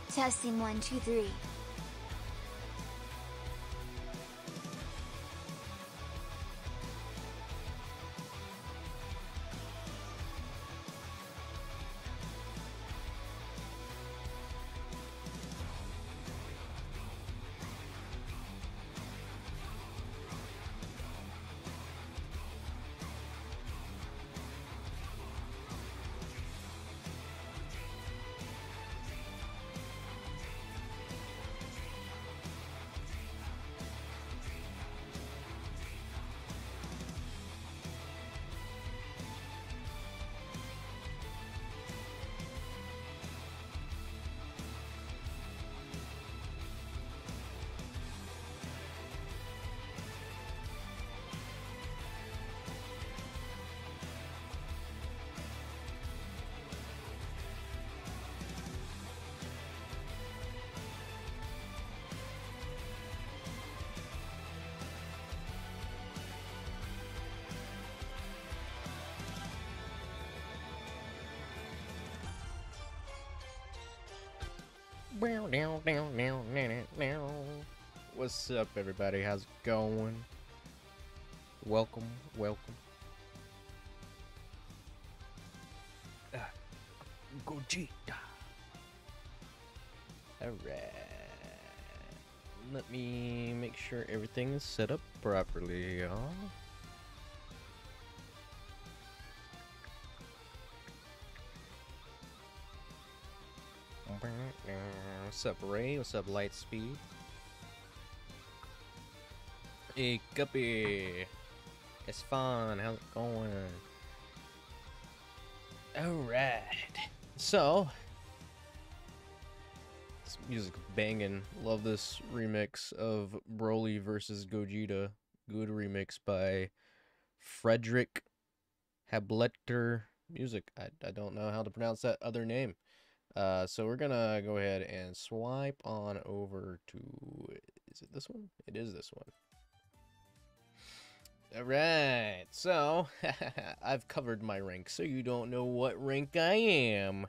Testing 1 2 3. What's up, everybody? How's it going? Welcome. Gogeta. Alright. Let me make sure everything is set up properly, y'all. What's up, Ray? What's up, Lightspeed? Hey, Guppy. It's fun. How's it going? Alright. So, this music's banging. Love this remix of Broly versus Gogeta. Good remix by Frederick Habletter Music. I don't know how to pronounce that other name. So we're gonna go ahead and swipe on over to, is it this one? It is this one. Alright, so I've covered my rank, so you don't know what rank I am.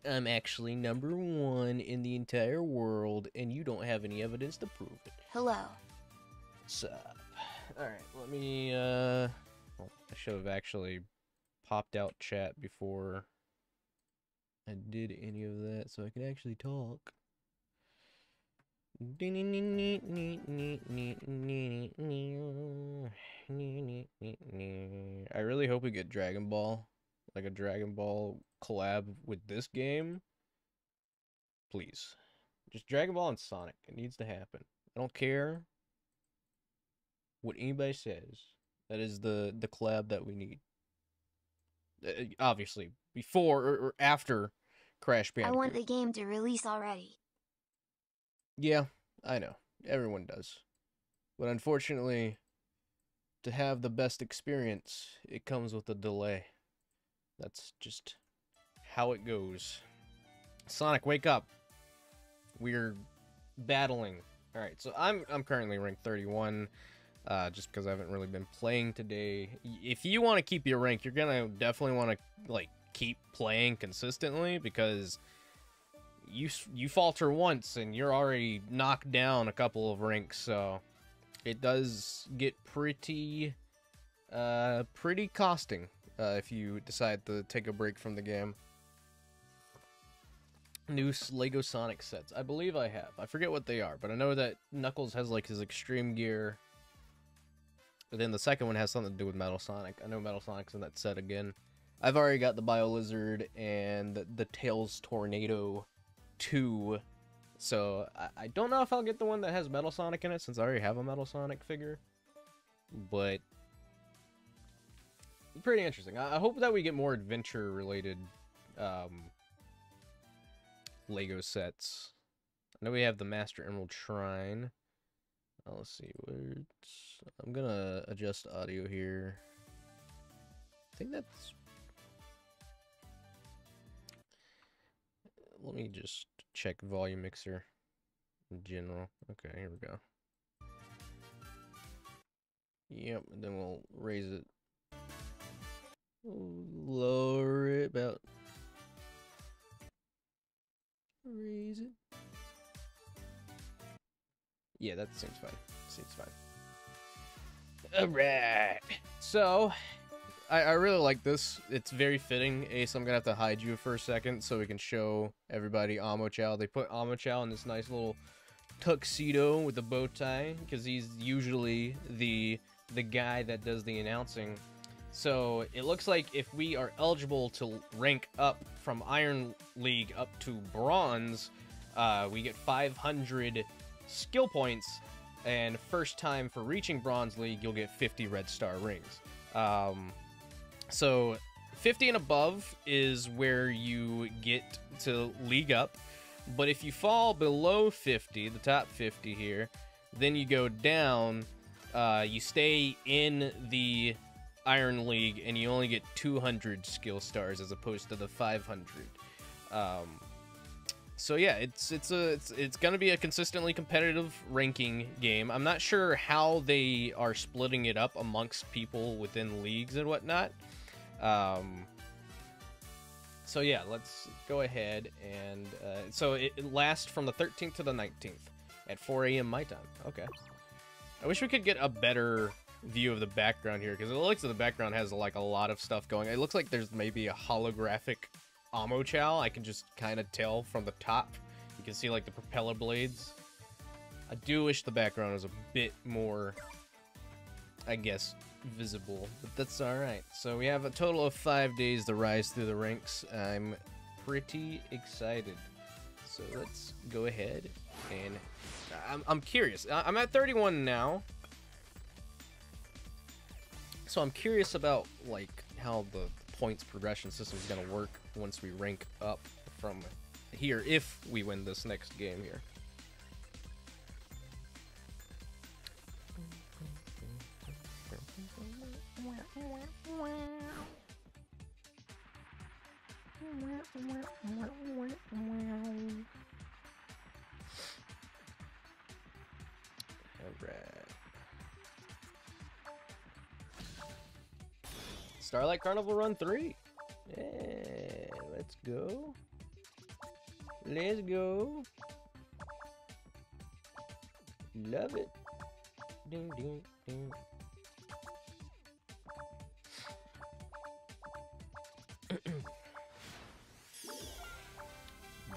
I'm actually number 1 in the entire world, and you don't have any evidence to prove it. Hello. What's up? Alright, let me, well, I should have actually popped out chat before I did any of that, so I could actually talk. I really hope we get Dragon Ball, like a Dragon Ball collab with this game. Please. Just Dragon Ball and Sonic. It needs to happen. I don't care what anybody says. That is the collab that we need. Obviously, before or after Crash Bandicoot. I want the game to release already. Yeah, I know. Everyone does. But unfortunately, to have the best experience, it comes with a delay. That's just how it goes. Sonic, wake up. We're battling. Alright, so I'm currently ranked 31. Just because I haven't really been playing today. If you want to keep your rank, you're gonna definitely want to like keep playing consistently, because you falter once and you're already knocked down a couple of ranks, so it does get pretty costing if you decide to take a break from the game. New Lego Sonic sets. I believe I have. I forget what they are, but I know that Knuckles has like his extreme gear. But then the second one has something to do with Metal Sonic. I know Metal Sonic's in that set again. I've already got the Bio Lizard and the Tails Tornado 2. So I don't know if I'll get the one that has Metal Sonic in it, since I already have a Metal Sonic figure. But pretty interesting. I hope that we get more adventure related Lego sets. I know we have the Master Emerald Shrine. Let's see, I'm gonna adjust audio here. I think that's... Let me just check volume mixer in general. Okay, here we go. Yep, and then we'll raise it. Lower it about... Raise it. Yeah, that seems fine. Seems fine. Alright. So, I really like this. It's very fitting. Ace, I'm gonna have to hide you for a second so we can show everybody Amo-Chow. They put Amo-Chow in this nice little tuxedo with a bow tie because he's usually the guy that does the announcing. So it looks like if we are eligible to rank up from Iron League up to Bronze, we get 500 skill points, and first time for reaching Bronze League, you'll get 50 red star rings. So 50 and above is where you get to league up, but if you fall below 50, the top 50 here, then you go down, you stay in the Iron League, and you only get 200 skill stars as opposed to the 500. So yeah, it's gonna be a consistently competitive ranking game. I'm not sure how they are splitting it up amongst people within leagues and whatnot. So yeah, let's go ahead and so it lasts from the 13th to the 19th at 4 a.m. my time. Okay. I wish we could get a better view of the background here, because it looks like the background has like a lot of stuff going. It looks like there's maybe a holographic Amo-Chow. I can just kind of tell from the top. You can see like the propeller blades. I do wish the background was a bit more, I guess, visible, but that's alright. So we have a total of 5 days to rise through the ranks. I'm pretty excited. So let's go ahead and I'm curious. I'm at 31 now. So I'm curious about like how the points progression system is going to work once we rank up from here, if we win this next game here. Alright. Starlight Carnival Run 3. Yeah, let's go. Let's go. Love it. Ding, ding, ding.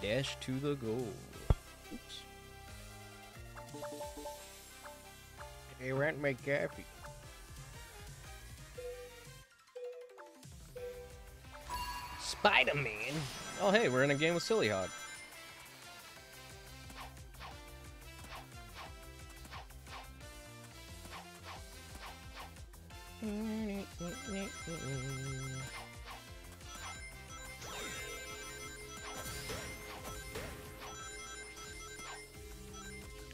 Dash to the goal. Oops. Hey, Rant McGaffey. Spider-Man. Oh, hey, we're in a game with Silly Hog.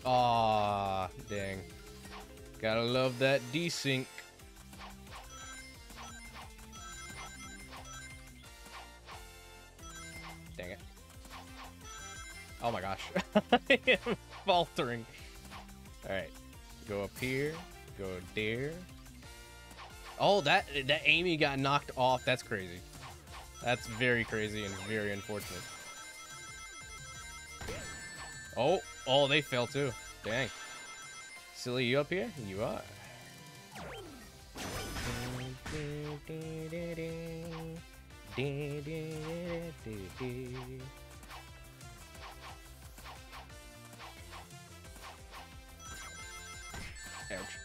Aw, dang. Gotta love that desync. Dang it. Oh my gosh. I am faltering. Alright. Go up here. Go there. Oh, that Amy got knocked off. That's crazy. That's very crazy and very unfortunate. Oh, they fell too. Dang. Silly, you up here? You are. Ouch.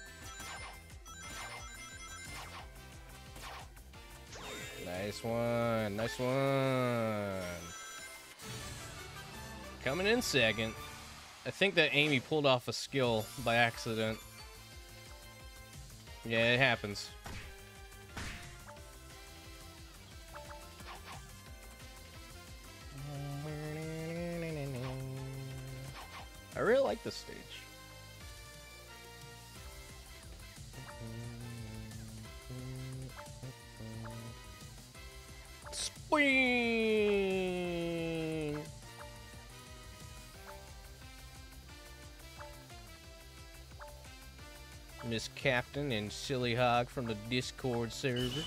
Nice one. Nice one. Coming in second. I think that Amy pulled off a skill by accident. Yeah, it happens. I really like this stage. Spring. Miss Captain and Silly Hog from the Discord server.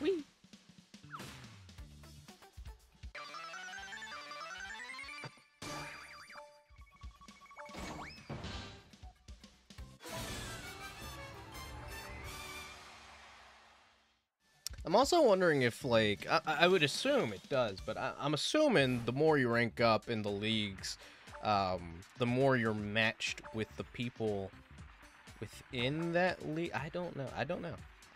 Whee! I'm also wondering if, like, I would assume it does, but I'm assuming the more you rank up in the leagues, the more you're matched with the people within that league. I don't know,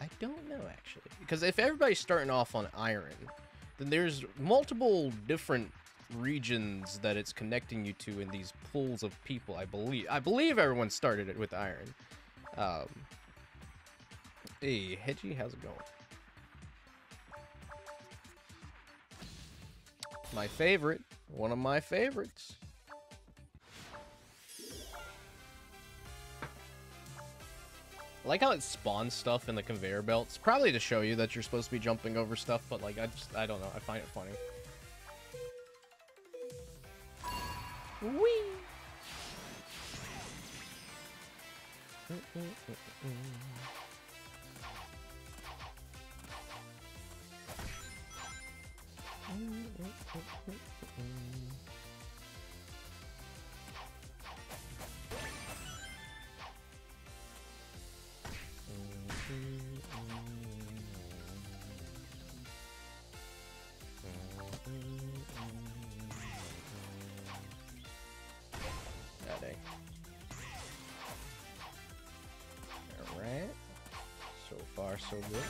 actually. Because if everybody's starting off on Iron, then there's multiple different regions that it's connecting you to in these pools of people, I believe everyone started it with Iron. Hey, Hedgie, how's it going? My favorite. One of my favorites. I like how it spawns stuff in the conveyor belts. Probably to show you that you're supposed to be jumping over stuff, but like, I don't know. I find it funny. Whee! Alright. So far, so good.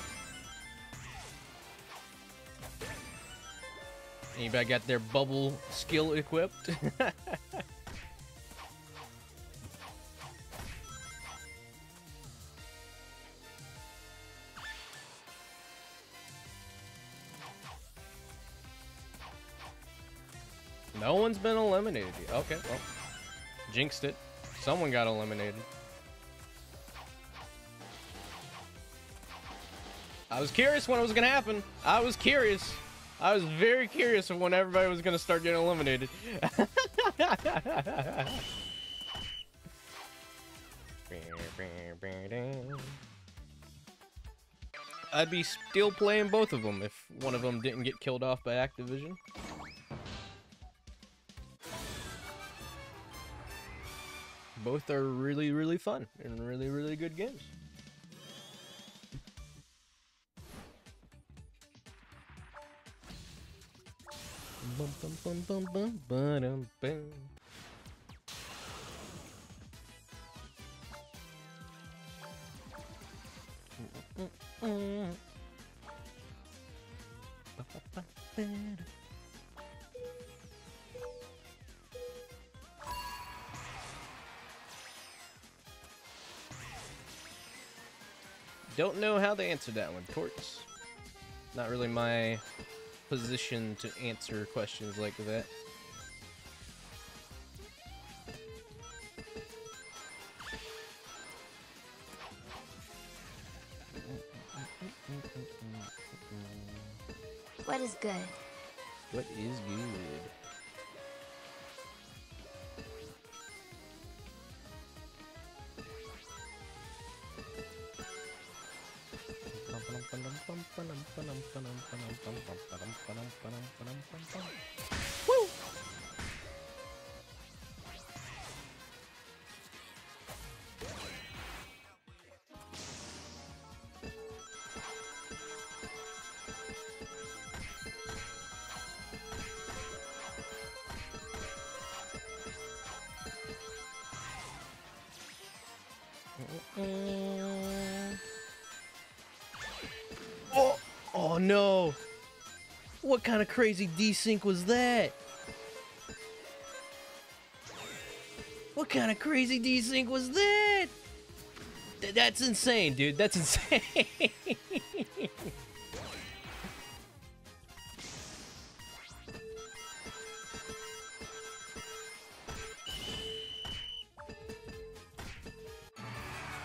Anybody got their bubble skill equipped? No one's been eliminated yet. Okay, well, jinxed it. Someone got eliminated. I was curious when it was gonna happen. I was curious. I was very curious of when everybody was gonna start getting eliminated. I'd be still playing both of them if one of them didn't get killed off by Activision. Both are really, really fun and really, really good games. Bum, bum, bum, bum, bum, ba-dum, bum. Don't know how they answered that one, Torts. Not really my position to answer questions like that. What is good? What is good? Woo! Oh! Oh no! What kind of crazy desync was that? What kind of crazy desync was that? That's insane, dude. That's insane.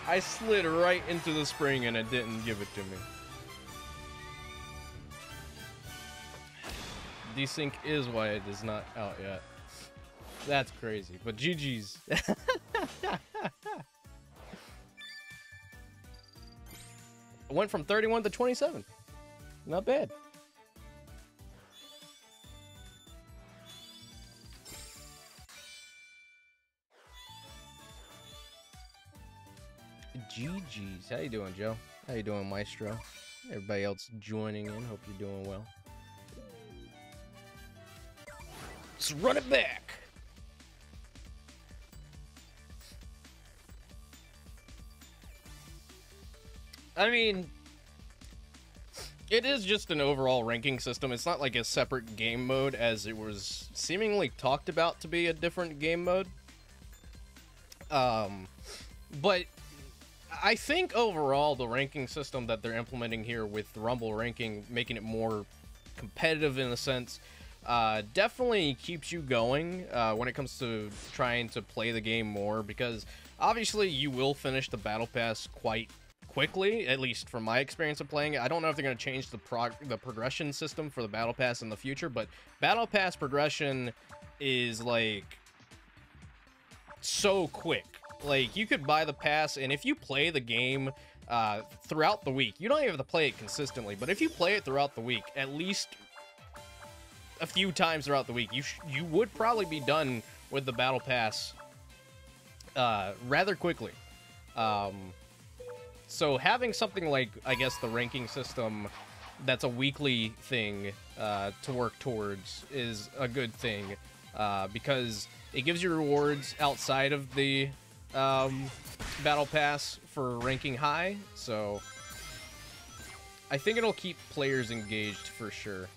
I slid right into the spring and it didn't give it to me. Desync is why it is not out yet. That's crazy, but GG's. It went from 31 to 27. Not bad. GG's. How you doing, Joe? How you doing, Maestro? Everybody else joining in, hope you're doing well. Let's run it back. I mean, it is just an overall ranking system. It's not like a separate game mode as it was seemingly talked about to be a different game mode. But I think overall the ranking system that they're implementing here with Rumble ranking, making it more competitive in a sense, definitely keeps you going when it comes to trying to play the game more, because obviously you will finish the Battle Pass quite quickly, at least from my experience of playing it. I don't know if they're going to change the progression system for the Battle Pass in the future, but Battle Pass progression is like so quick. Like, you could buy the pass, and if you play the game throughout the week, you don't even have to play it consistently, but if you play it throughout the week, at least a few times throughout the week, you would probably be done with the Battle Pass rather quickly. So having something like, I guess, the ranking system that's a weekly thing to work towards is a good thing, because it gives you rewards outside of the Battle Pass for ranking high, so I think it'll keep players engaged for sure.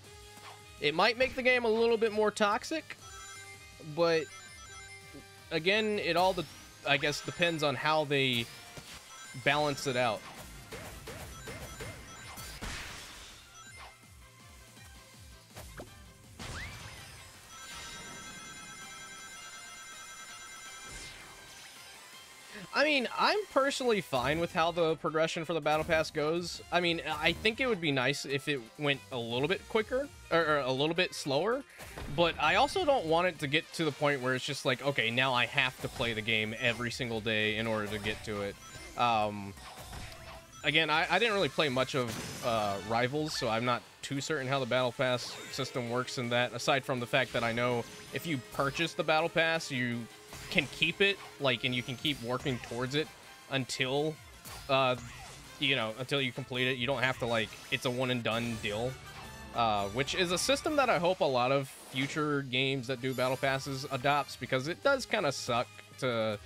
It might make the game a little bit more toxic, but again, it all, I guess, depends on how they balance it out. I mean, I'm personally fine with how the progression for the Battle Pass goes. I mean, I think it would be nice if it went a little bit quicker, or a little bit slower, but I also don't want it to get to the point where it's just like, okay, now I have to play the game every single day in order to get to it. Again, I didn't really play much of Rivals, so I'm not too certain how the Battle Pass system works in that, aside from the fact that I know if you purchase the Battle Pass, you can keep it, like, and you can keep working towards it until, you know, until you complete it. You don't have to, like, it's a one-and-done deal, which is a system that I hope a lot of future games that do Battle Passes adopts, because it does kind of suck to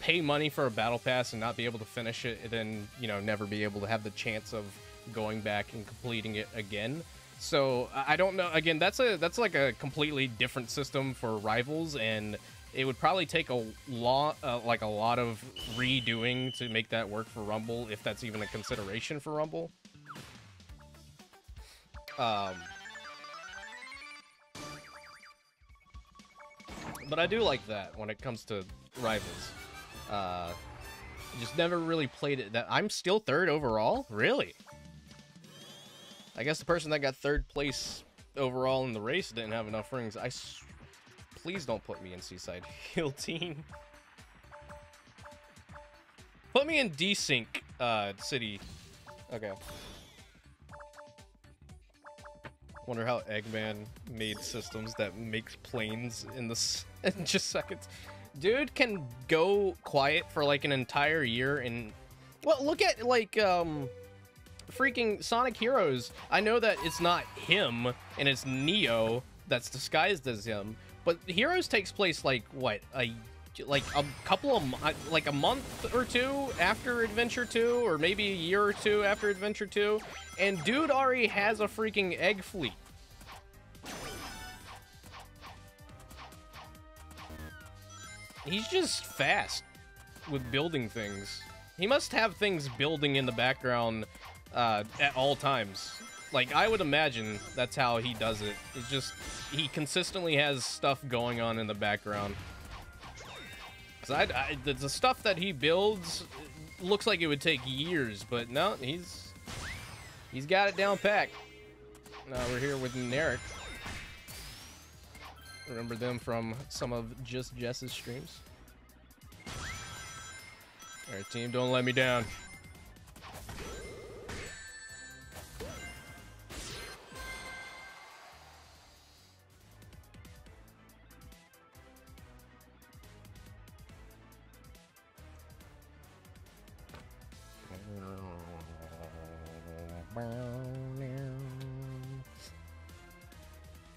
pay money for a Battle Pass and not be able to finish it, and then, you know, never be able to have the chance of going back and completing it again. So I don't know. Again, that's like a completely different system for Rivals, and it would probably take a lot, like a lot of redoing to make that work for Rumble, if that's even a consideration for Rumble. But I do like that when it comes to Rivals. Just never really played it. That I'm still third overall? Really? I guess the person that got third place overall in the race didn't have enough rings. Please don't put me in Seaside Hill Team. Put me in Desync City. Okay. Wonder how Eggman made systems that makes planes in this in just seconds. Dude can go quiet for like an entire year, and well, look at like freaking Sonic Heroes. I know that it's not him and it's Neo that's disguised as him, but Heroes takes place like what, like a couple of like a month or two after Adventure 2, or maybe a year or two after Adventure 2, and dude already has a freaking egg fleet. He's just fast with building things. He must have things building in the background at all times. Like, I would imagine that's how he does it. It's just, he consistently has stuff going on in the background. Cause the stuff that he builds looks like it would take years, but no, he's got it down pat. Now we're here with Narek. Remember them from some of Just Jess's streams. Alright, team, don't let me down.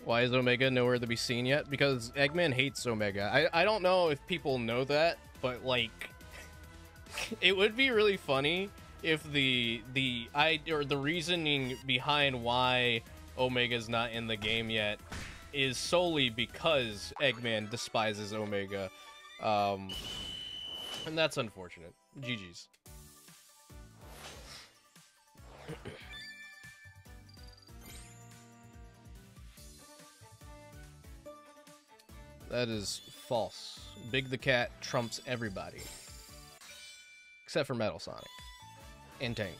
Why is Omega nowhere to be seen yet? Because Eggman hates Omega. I don't know if people know that, but like, it would be really funny if the reasoning behind why Omega's not in the game yet is solely because Eggman despises Omega. And that's unfortunate. GG's. That is false. Big the Cat trumps everybody. Except for Metal Sonic. And Tangle.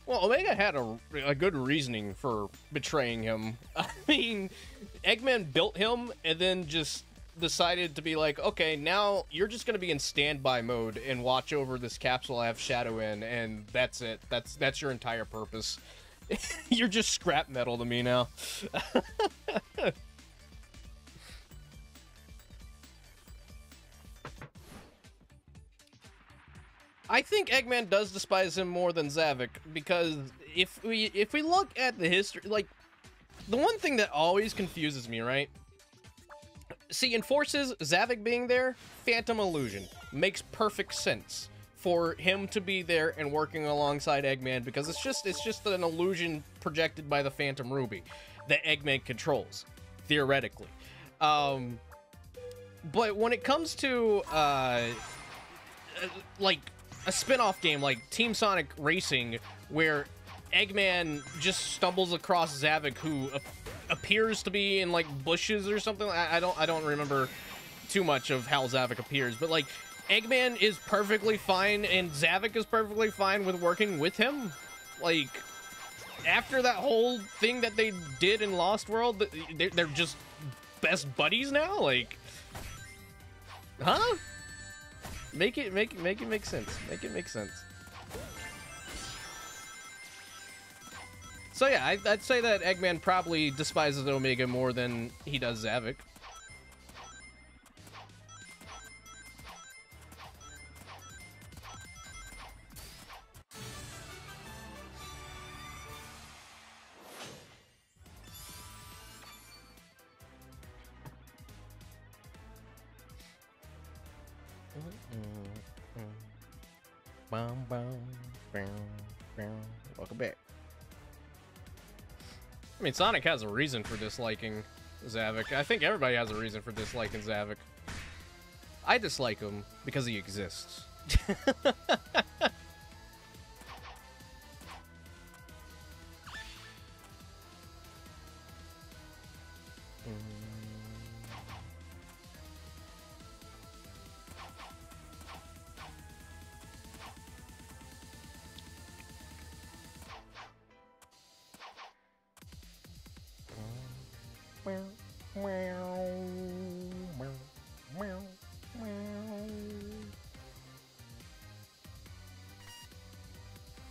Well, Omega had a good reasoning for betraying him. I mean, Eggman built him and then just decided to be like, okay, now you're just going to be in standby mode and watch over this capsule I have Shadow in, and that's it. That's your entire purpose. You're just scrap metal to me now. I think Eggman does despise him more than Zavik, because if we look at the history, like, the one thing that always confuses me, right? See, in Forces, Zavik being there, Phantom Illusion makes perfect sense for him to be there and working alongside Eggman, because it's just an illusion projected by the Phantom Ruby that Eggman controls, theoretically. But when it comes to like a spin-off game like Team Sonic Racing, where Eggman just stumbles across Zavik, who appears to be in like bushes or something. I don't remember too much of how Zavik appears, but like Eggman is perfectly fine and Zavik is perfectly fine with working with him. Like, after that whole thing that they did in Lost World, they're just best buddies now. Like, huh? Make it make sense. Make it make sense. So yeah, I'd say that Eggman probably despises Omega more than he does Zavik. Welcome back. I mean, Sonic has a reason for disliking Zavik. I think everybody has a reason for disliking Zavik. I dislike him because he exists.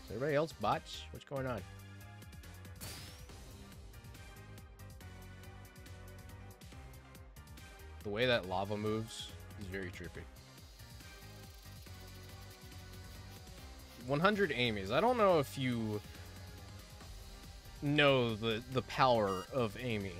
Is everybody else bots? What's going on? The way that lava moves is very trippy. 100 Amy's. I don't know if you know the power of Amy.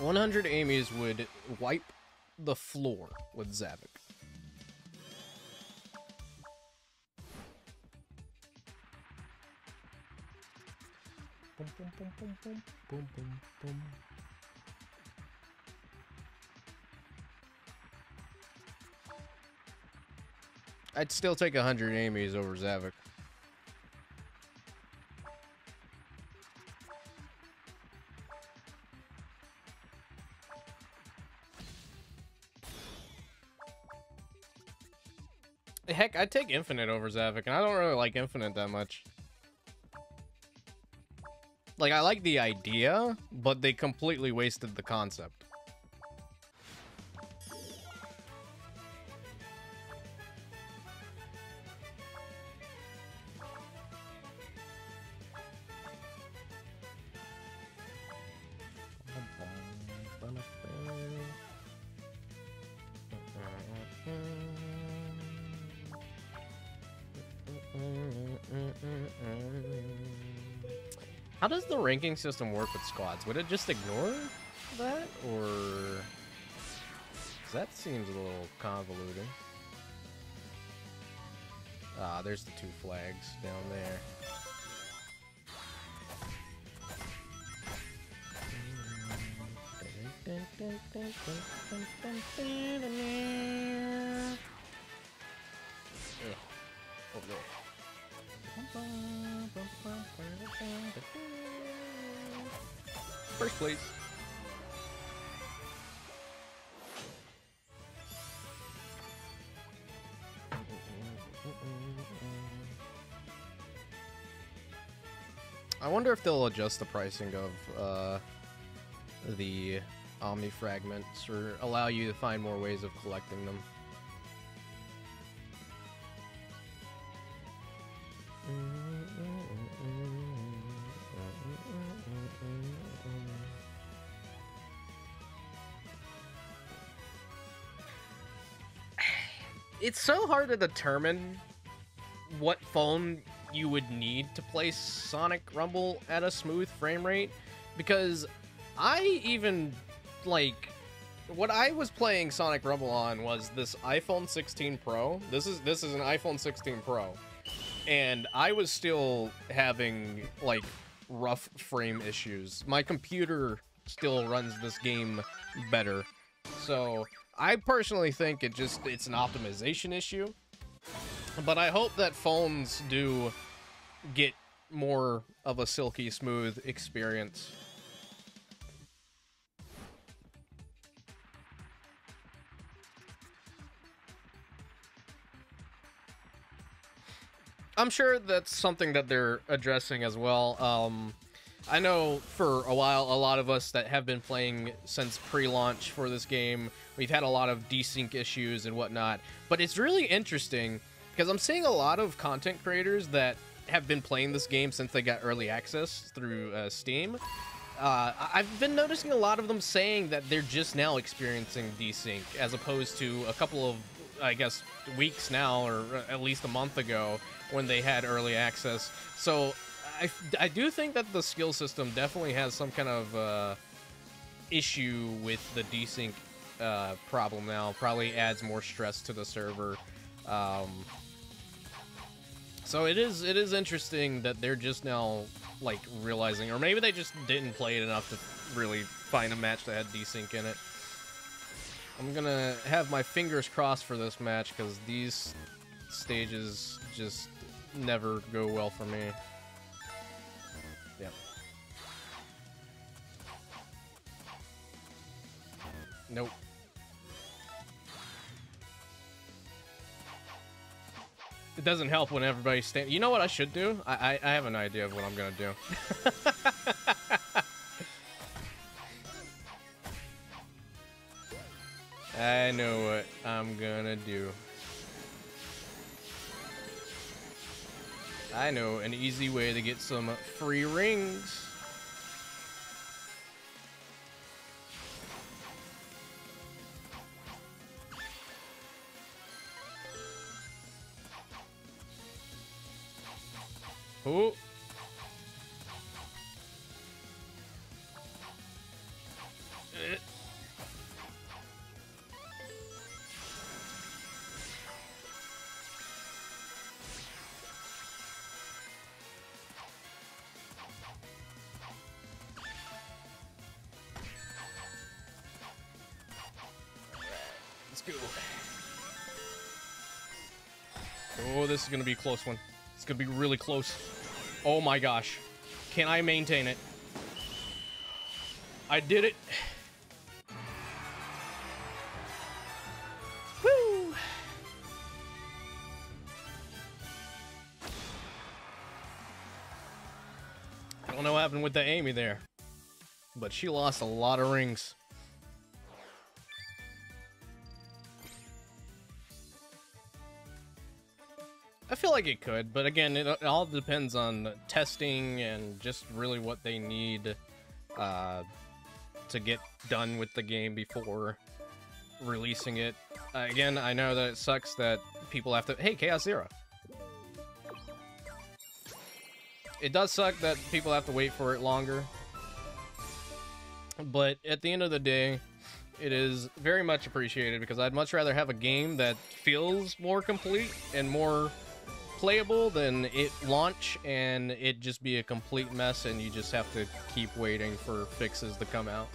$100 Amy's would wipe the floor with Zavik. Boom, boom, boom, boom, boom, boom, boom, boom. I'd still take 100 Amy's over Zavik. Heck, I'd take Infinite over Zavik, and I don't really like Infinite that much. Like, I like the idea, but they completely wasted the concept. How does the ranking system work with squads? Would it just ignore that, or... 'cause that seems a little convoluted. Ah, there's the two flags down there. Ugh. Over there. First place. I wonder if they'll adjust the pricing of the Omni fragments or allow you to find more ways of collecting them. It's so hard to determine what phone you would need to play Sonic Rumble at a smooth frame rate, because I even, like, what I was playing Sonic Rumble on was this iPhone 16 Pro. This is an iPhone 16 Pro, and I was still having, like, rough frame issues. My computer still runs this game better, so I personally think it's an optimization issue. But I hope that phones do get more of a silky smooth experience. I'm sure that's something that they're addressing as well. I know for a while, a lot of us that have been playing since pre-launch for this game, we've had a lot of desync issues and whatnot. But it's really interesting because I'm seeing a lot of content creators that have been playing this game since they got early access through Steam. I've been noticing a lot of them saying that they're just now experiencing desync, as opposed to a couple of, I guess, weeks now, or at least a month ago, when they had early access. So I do think that the skill system definitely has some kind of issue with the desync problem now. Probably adds more stress to the server. So it is interesting that they're just now, like, realizing, or maybe they just didn't play it enough to really find a match that had desync in it. I'm gonna have my fingers crossed for this match, because these stages just never go well for me. Yeah. Nope. It doesn't help when everybody's standing. You know what I should do? I have an idea of what I'm gonna do. I know what I'm gonna do. I know an easy way to get some free rings. Oh. Let's go. Oh, this is gonna be a close one. It's gonna be really close. Oh my gosh. Can I maintain it? I did it. Woo! don't know what happened with the Amy there, but she lost a lot of rings. I feel like it could, but again, it all depends on testing and just really what they need to get done with the game before releasing it. Again, I know that it sucks that people have to... Hey, Chaos Zero! It does suck that people have to wait for it longer, but at the end of the day, it is very much appreciated because I'd much rather have a game that feels more complete and more playable than it launch and it just be a complete mess and you just have to keep waiting for fixes to come out.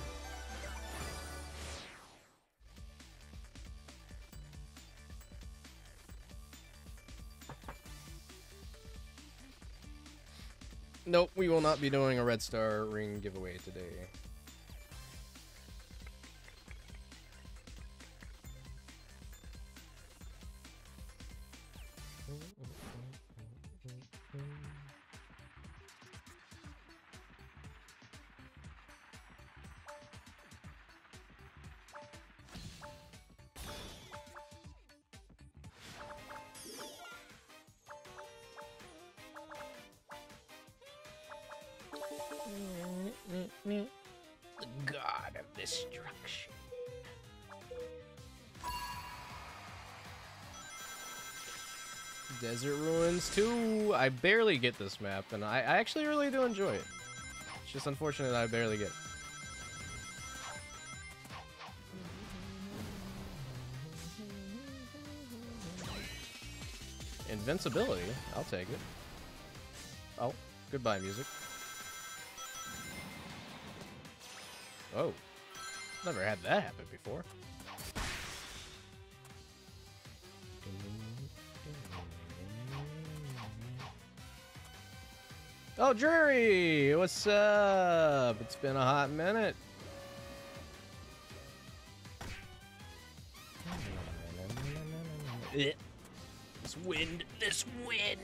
Nope, we will not be doing a Red Star ring giveaway today. The god of destruction. Desert Ruins 2. I barely get this map, and I actually really do enjoy it. It's just unfortunate that I barely get it. Invincibility? I'll take it. Oh, goodbye, music. Oh, never had that happen before. Oh, Drury! What's up? It's been a hot minute. This wind, this wind!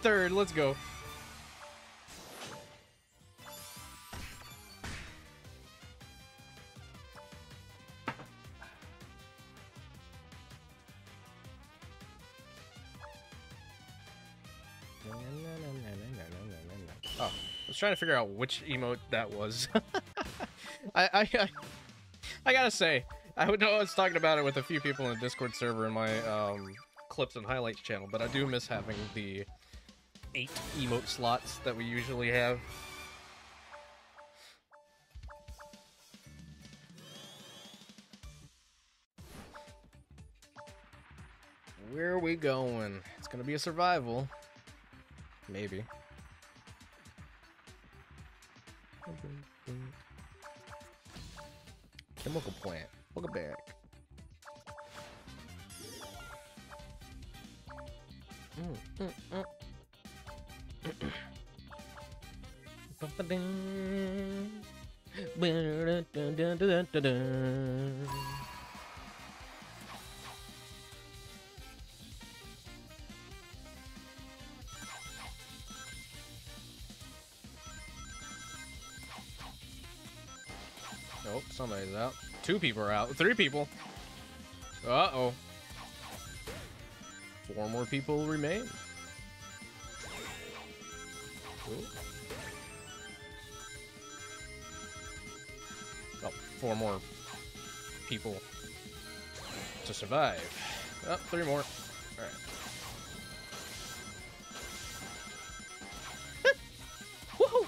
Third, let's go. Oh, I was trying to figure out which emote that was. I gotta say, I know I was talking about it with a few people in the Discord server in my clips and highlights channel, but I do miss having the 8 emote slots that we usually have. Where are we going? It's gonna be a survival. Maybe. Chemical plant. Welcome back. Nope, somebody's out. 2 people are out. 3 people. Uh-oh. 4 more people remain. Ooh. Oh, 4 more people to survive. Oh, 3 more. Alright. Woohoo!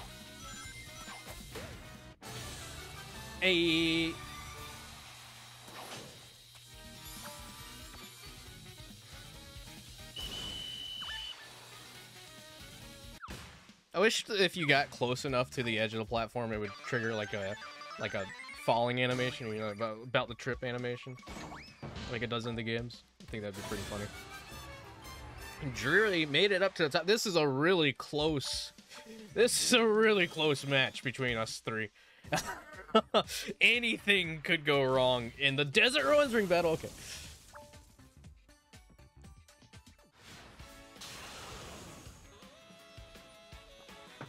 Hey. wish if you got close enough to the edge of the platform, it would trigger like a falling animation, you know, about the trip animation, like it does in the games. I think that'd be pretty funny. Dreary made it up to the top. This is a really close match between us three. Anything could go wrong in the Desert Ruins ring battle. Okay.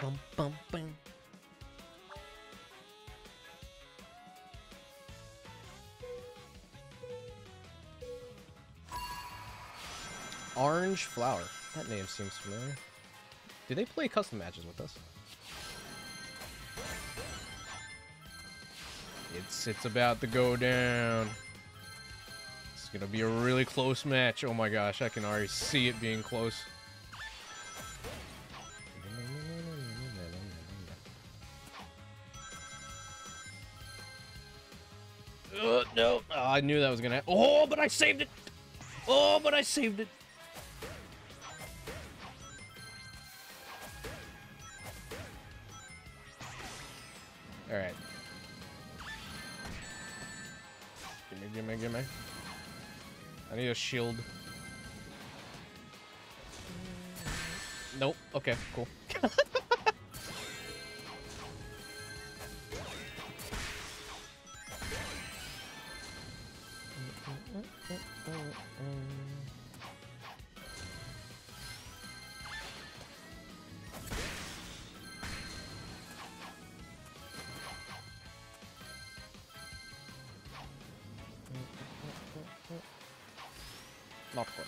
Bum, bum, bum. Orange Flower. That name seems familiar. Do they play custom matches with us? It's about to go down. It's gonna be a really close match. Oh my gosh, I can already see it being close. No. Oh, I knew that was gonna happen. Oh, but I saved it. Oh, but I saved it. All right. Gimme. I need a shield. Nope. Okay, cool. Not quite.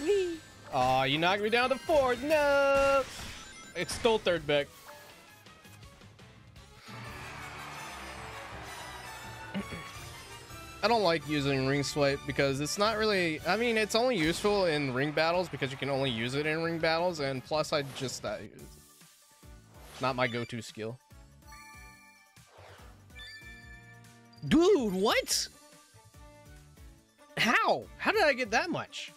Whee! Aw, you knocked me down to 4. No! It's still third back. I don't like using ring swipe because it's not really, I mean, it's only useful in ring battles because you can only use it in ring battles, and plus I just, not my go-to skill. Dude, what? How? How did I get that much?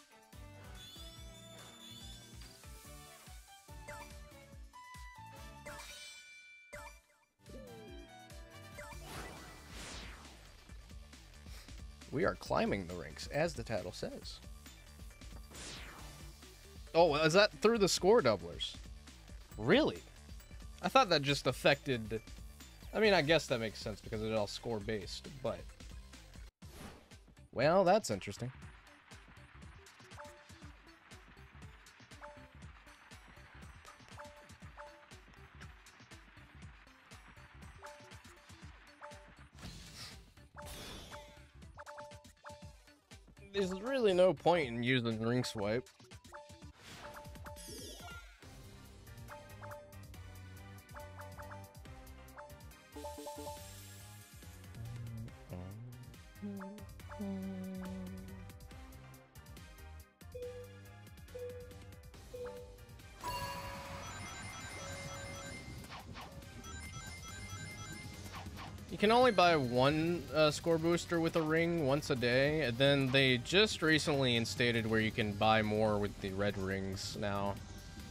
We are climbing the ranks, as the title says. Oh, is that through the score doublers? Really? I thought that just affected... I mean, I guess that makes sense because it's all score-based, but... Well, that's interesting. There's really no point in using ring swipe. You can only buy one score booster with a ring once a day, and then they just recently instated where you can buy more with the red rings now.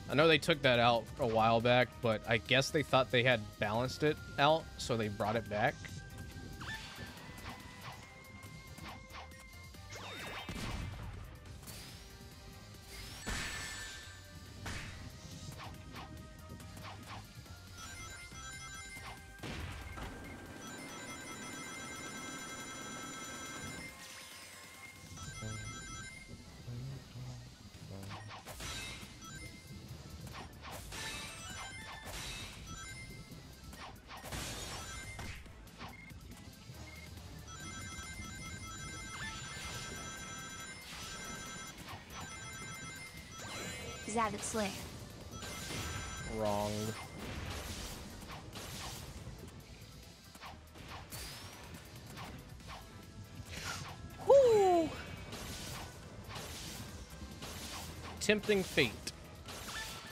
I know they took that out a while back, but I guess they thought they had balanced it out, so they brought it back. Zavit Slayer. Wrong. Whoo! Tempting fate.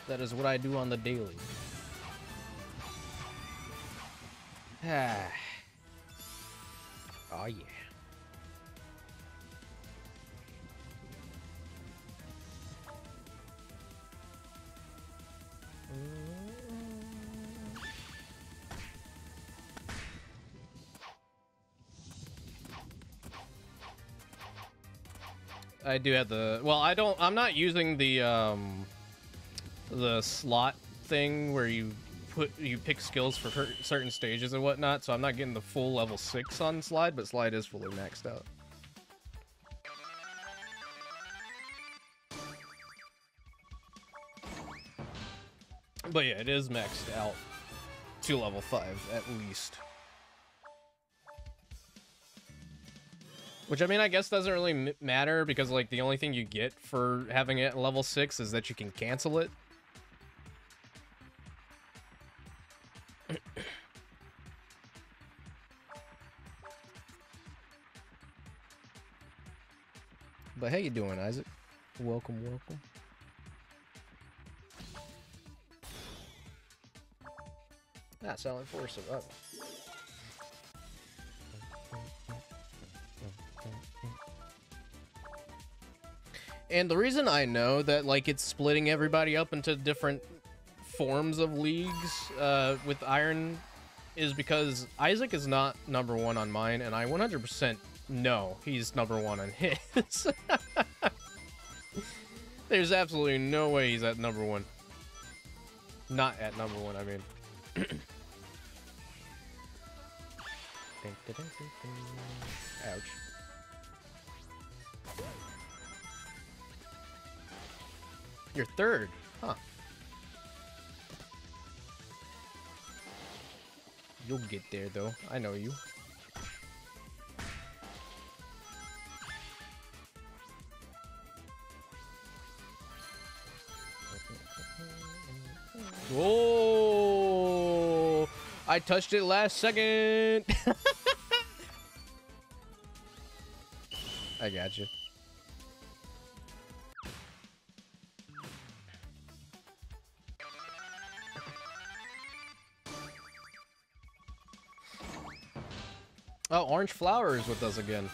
That is what I do on the daily. Oh yeah. I do have the, well, I'm not using the slot thing where you pick skills for certain stages and whatnot, so I'm not getting the full level 6 on Slide, but Slide is fully maxed out. But yeah, it is maxed out to level 5 at least. Which, I mean, I guess doesn't really matter because, like, the only thing you get for having it at level 6 is that you can cancel it. But how you doing, Isaac? Welcome, welcome. Ah, Silent Force survival. And the reason I know that, like, it's splitting everybody up into different forms of leagues with Iron is because Isaac is not #1 on mine, and I 100% know he's #1 on his. There's absolutely no way he's at #1. Not at #1, I mean. Ouch. You're third, huh? You'll get there, though. I know you. Whoa! I touched it last second. I got you. Oh, Orange Flower is with us again.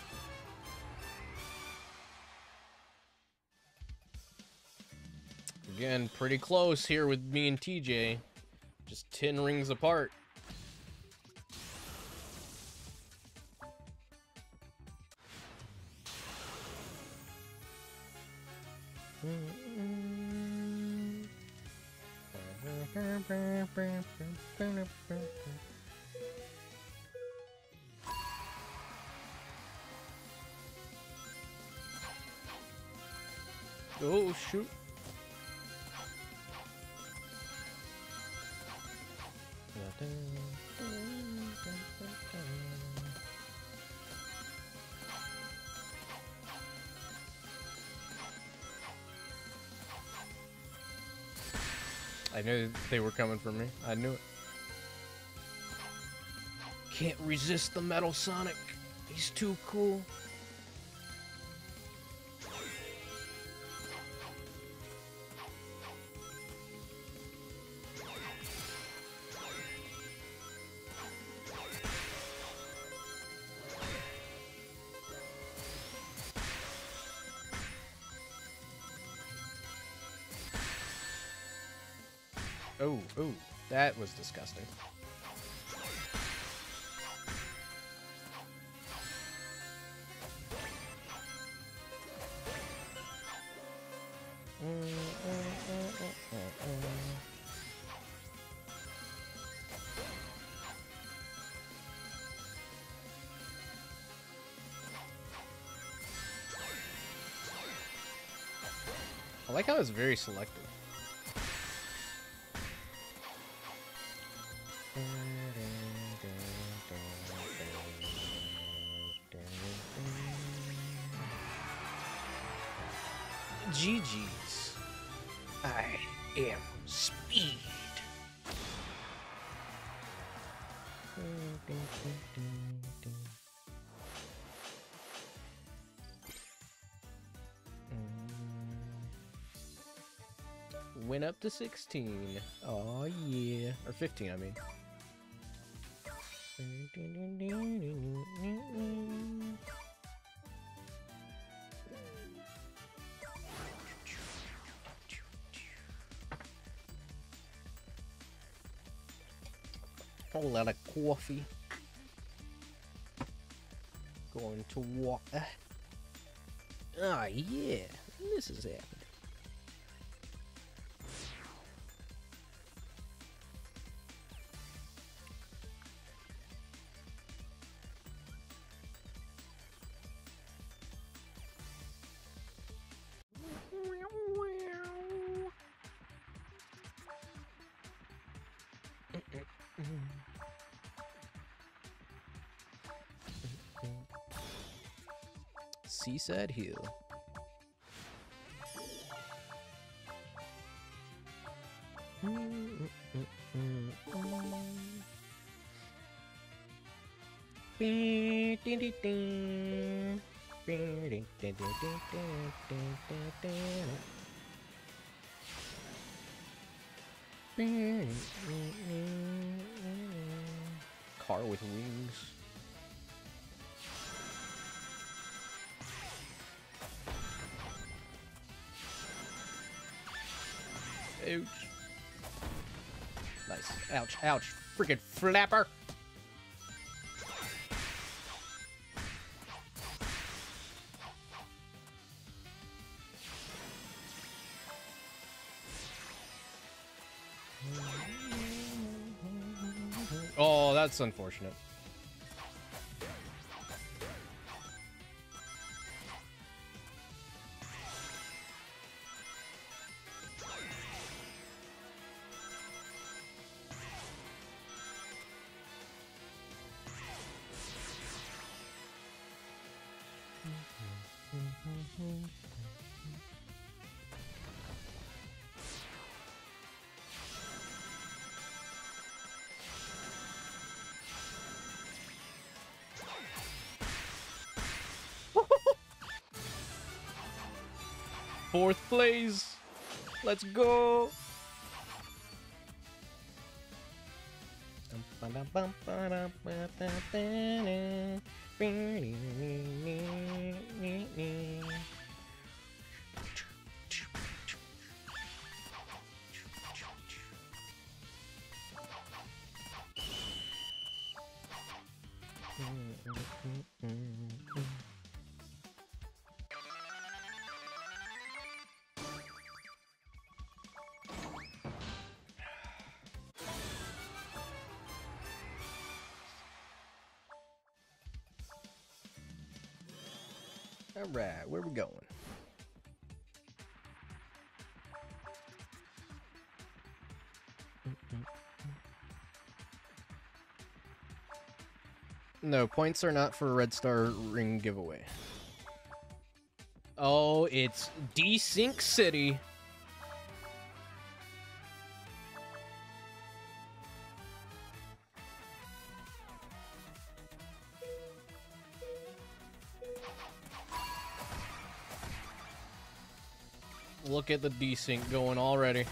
Again, pretty close here with me and TJ. Just 10 rings apart. Oh, shoot. I knew they were coming for me. I knew it. Can't resist the Metal Sonic. He's too cool. Oh, oh, that was disgusting. I like how it's very selective. GG's. I am speed. Went up to 16. Oh yeah. Or 15, I mean. Whole lot of coffee. Going to water. Ah, yeah. This is happening. Seaside Hill. Car with wings. Ouch. Nice. Ouch, ouch. Freaking flapper. Oh, that's unfortunate. Fourth place. Let's go. All right, where we going? No, points are not for a Red Star ring giveaway. Oh, it's Desync City. Look at the desync going already.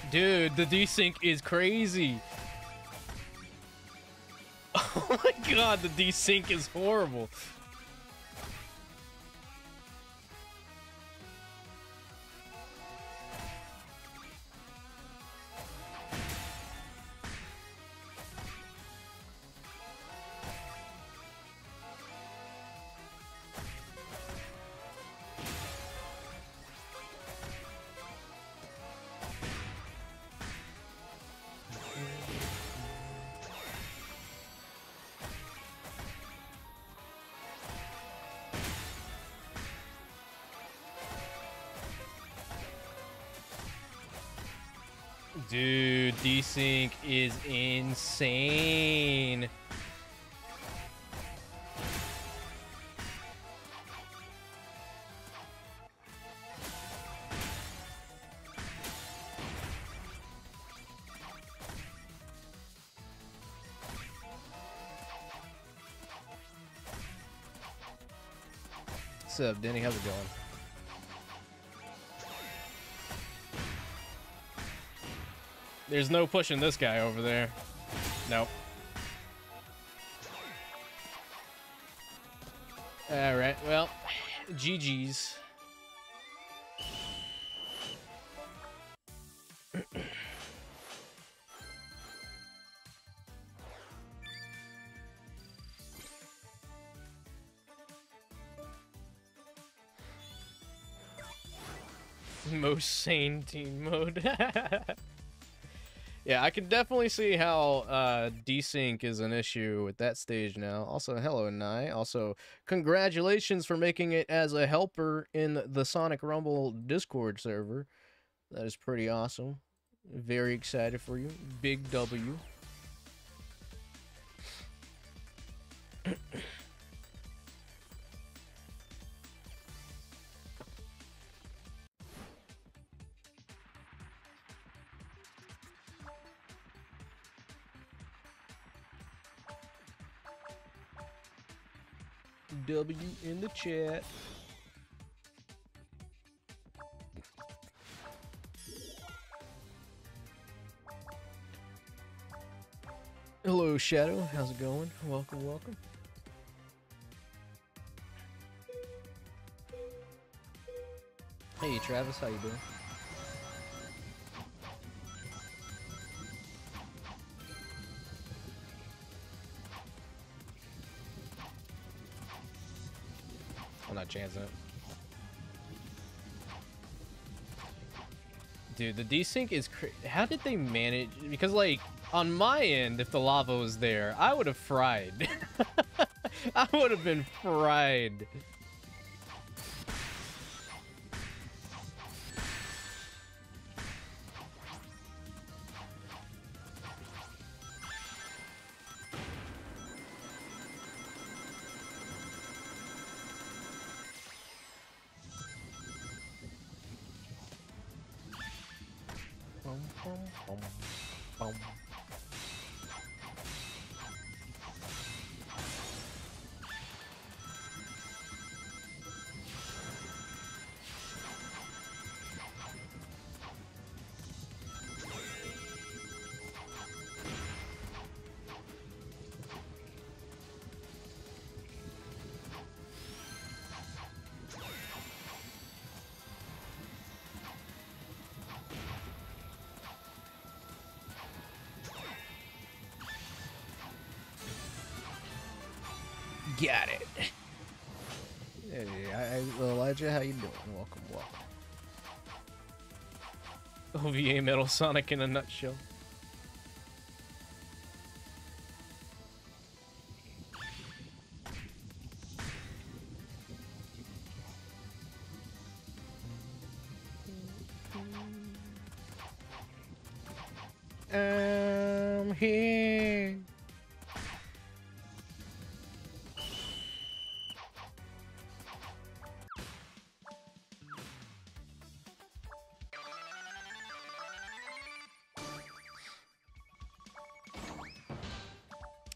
Dude, the desync is crazy. Oh my god, the desync is horrible. Dude, desync is insane. What's up, Denny? How's it going? There's no pushing this guy over there. Nope. Alright, well, GG's. Most sane team mode. Yeah, I can definitely see how desync is an issue with that stage now. Also, hello, Nye. Also, congratulations for making it as a helper in the Sonic Rumble Discord server. That is pretty awesome. Very excited for you. Big W. W in the chat. Hello, Shadow. How's it going? Welcome, welcome. Hey, Travis. How you doing? I'm not chancing it. Dude, the desync is how did they manage? Because, like, on my end, if the lava was there, I would have fried. I would have been fried. Got it. Hey, Elijah, how you doing? Welcome, welcome. OVA Metal Sonic in a nutshell. I'm here.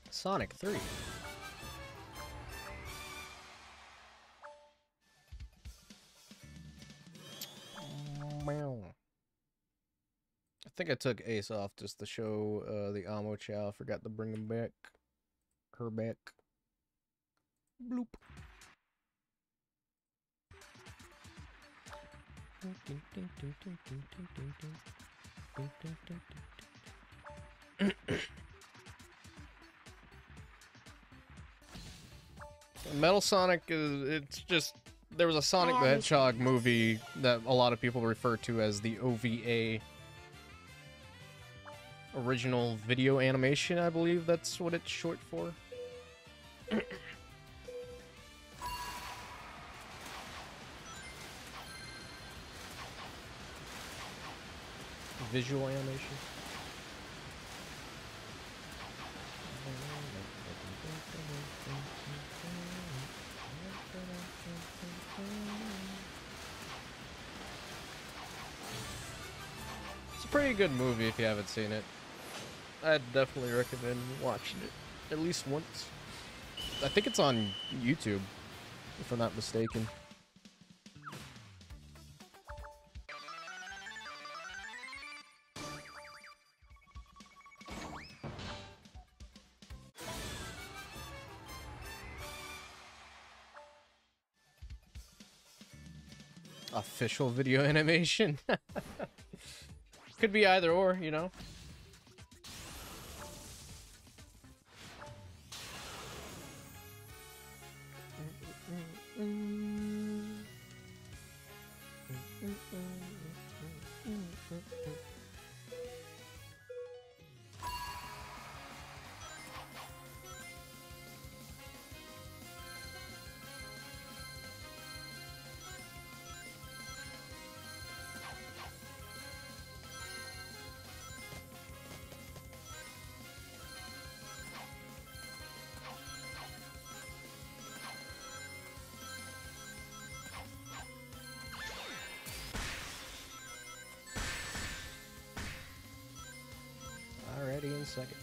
Sonic 3. I think I took Ace off just to show the Amo Chow. Forgot to bring him back. Her back. Bloop. Metal Sonic is, it's just, there was a Sonic the Hedgehog movie that a lot of people refer to as the OVA. Original video animation, I believe that's what it's short for. Visual animation. It's a pretty good movie if you haven't seen it. I'd definitely recommend watching it at least once. I think it's on YouTube, if I'm not mistaken. Official video animation. Could be either or, you know. Already in second.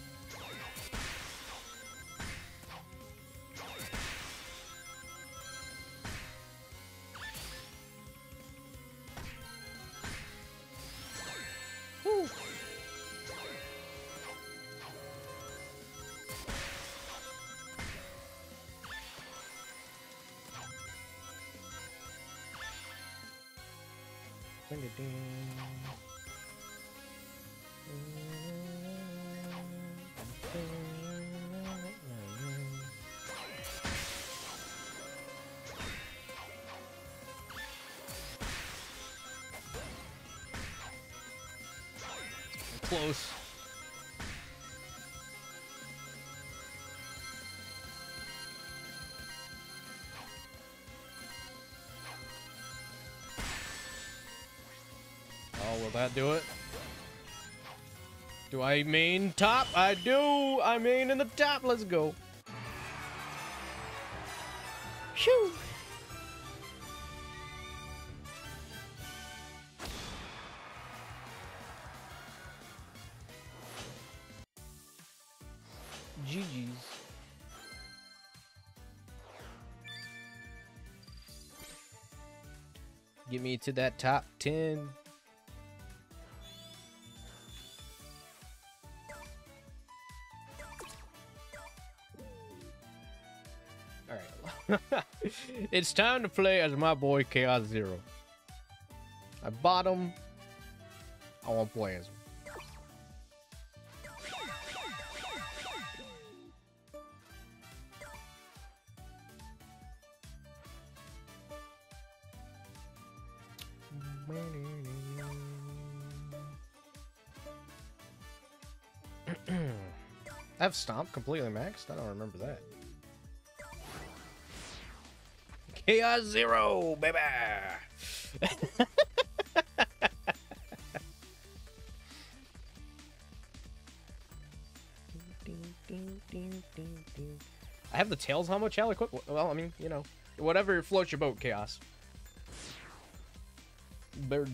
Woo. Close. Oh, will that do it? Do I main top? I do! I main in the top. Let's go. Shoo! GG's. Get me to that top 10. Alright. It's time to play as my boy Chaos Zero. I bought him. I want to play as him. I have Stomp completely maxed? I don't remember that. Chaos Zero, baby! I have the Tails Homo Chalice equipped. Well, I mean, you know, whatever floats your boat, Chaos. Bird.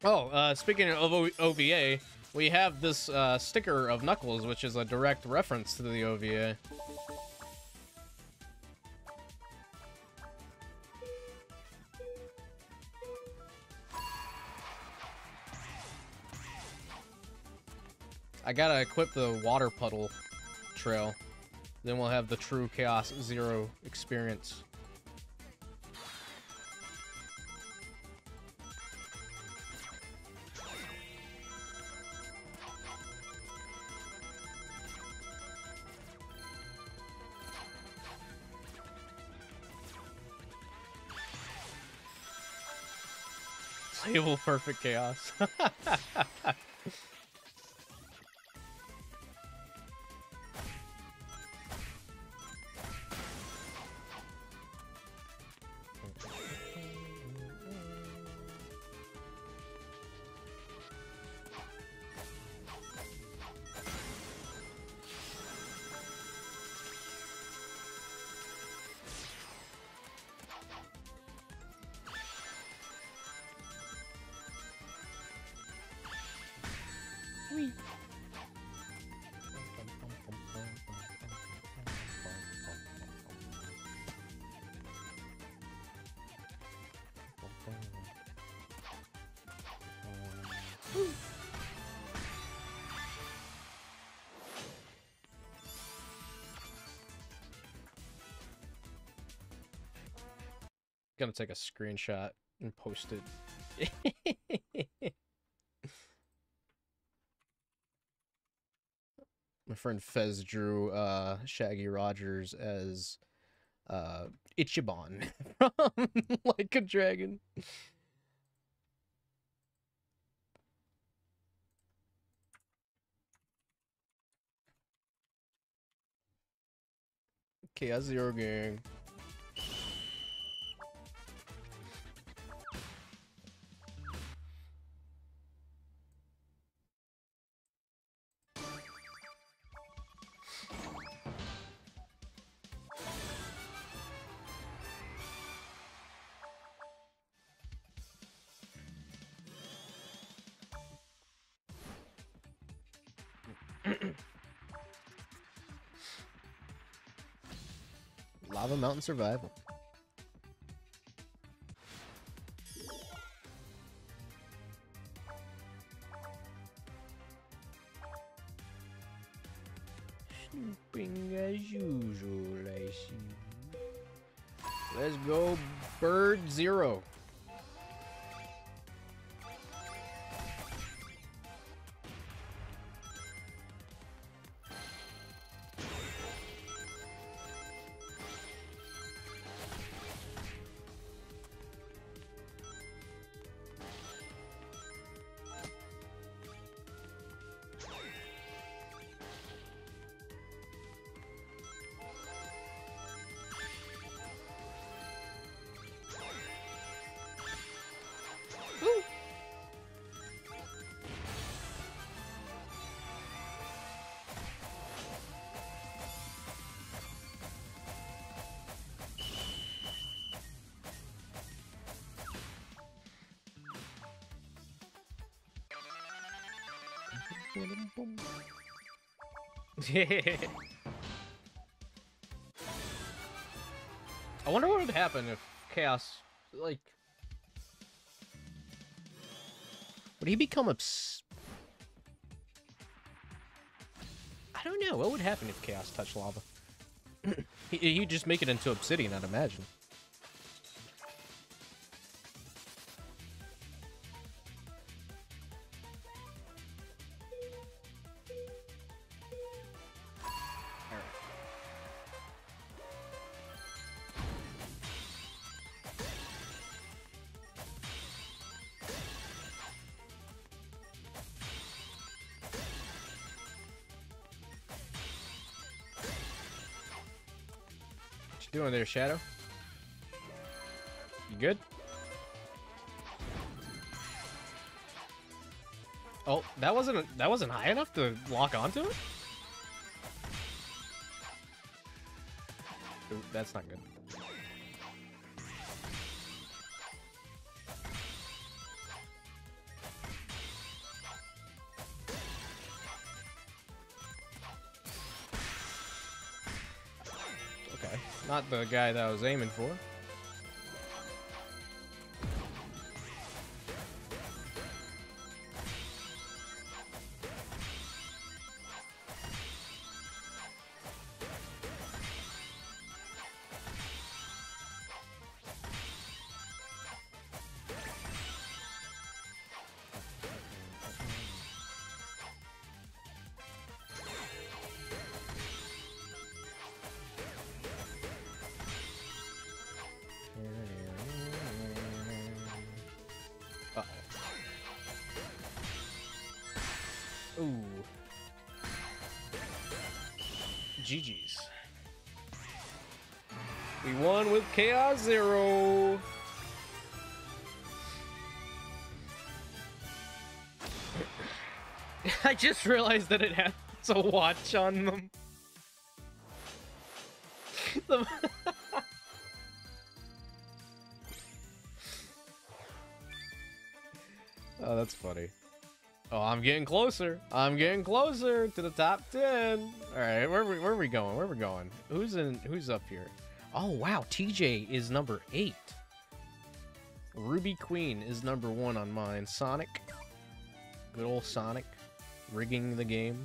Oh, speaking of OVA, we have this sticker of Knuckles, which is a direct reference to the OVA. I gotta equip the water puddle trail. Then we'll have the true Chaos Zero experience. Playable perfect Chaos. Gonna take a screenshot and post it. My friend Fez drew Shaggy Rogers as Ichiban from Like a Dragon. Chaos Zero Gang. Lava Mountain Survival. Snooping as usual, I see. Let's go, Bird Zero. I wonder what would happen if Chaos, like, would he become I don't know. What would happen if Chaos touched lava? He'd just make it into obsidian, I'd imagine. Doing there, Shadow? You good? Oh, that wasn't high enough to lock onto it? Ooh, that's not good. Not the guy that I was aiming for. Ooh. GG's. We won with Chaos Zero. I just realized that it has a watch on them. Oh, that's funny. Oh, I'm getting closer. I'm getting closer to the top 10. All right, where are we going? Where are we going? Who's up here? Oh, wow. TJ is number 8. Ruby Queen is number 1 on mine. Sonic. Good old Sonic. Rigging the game.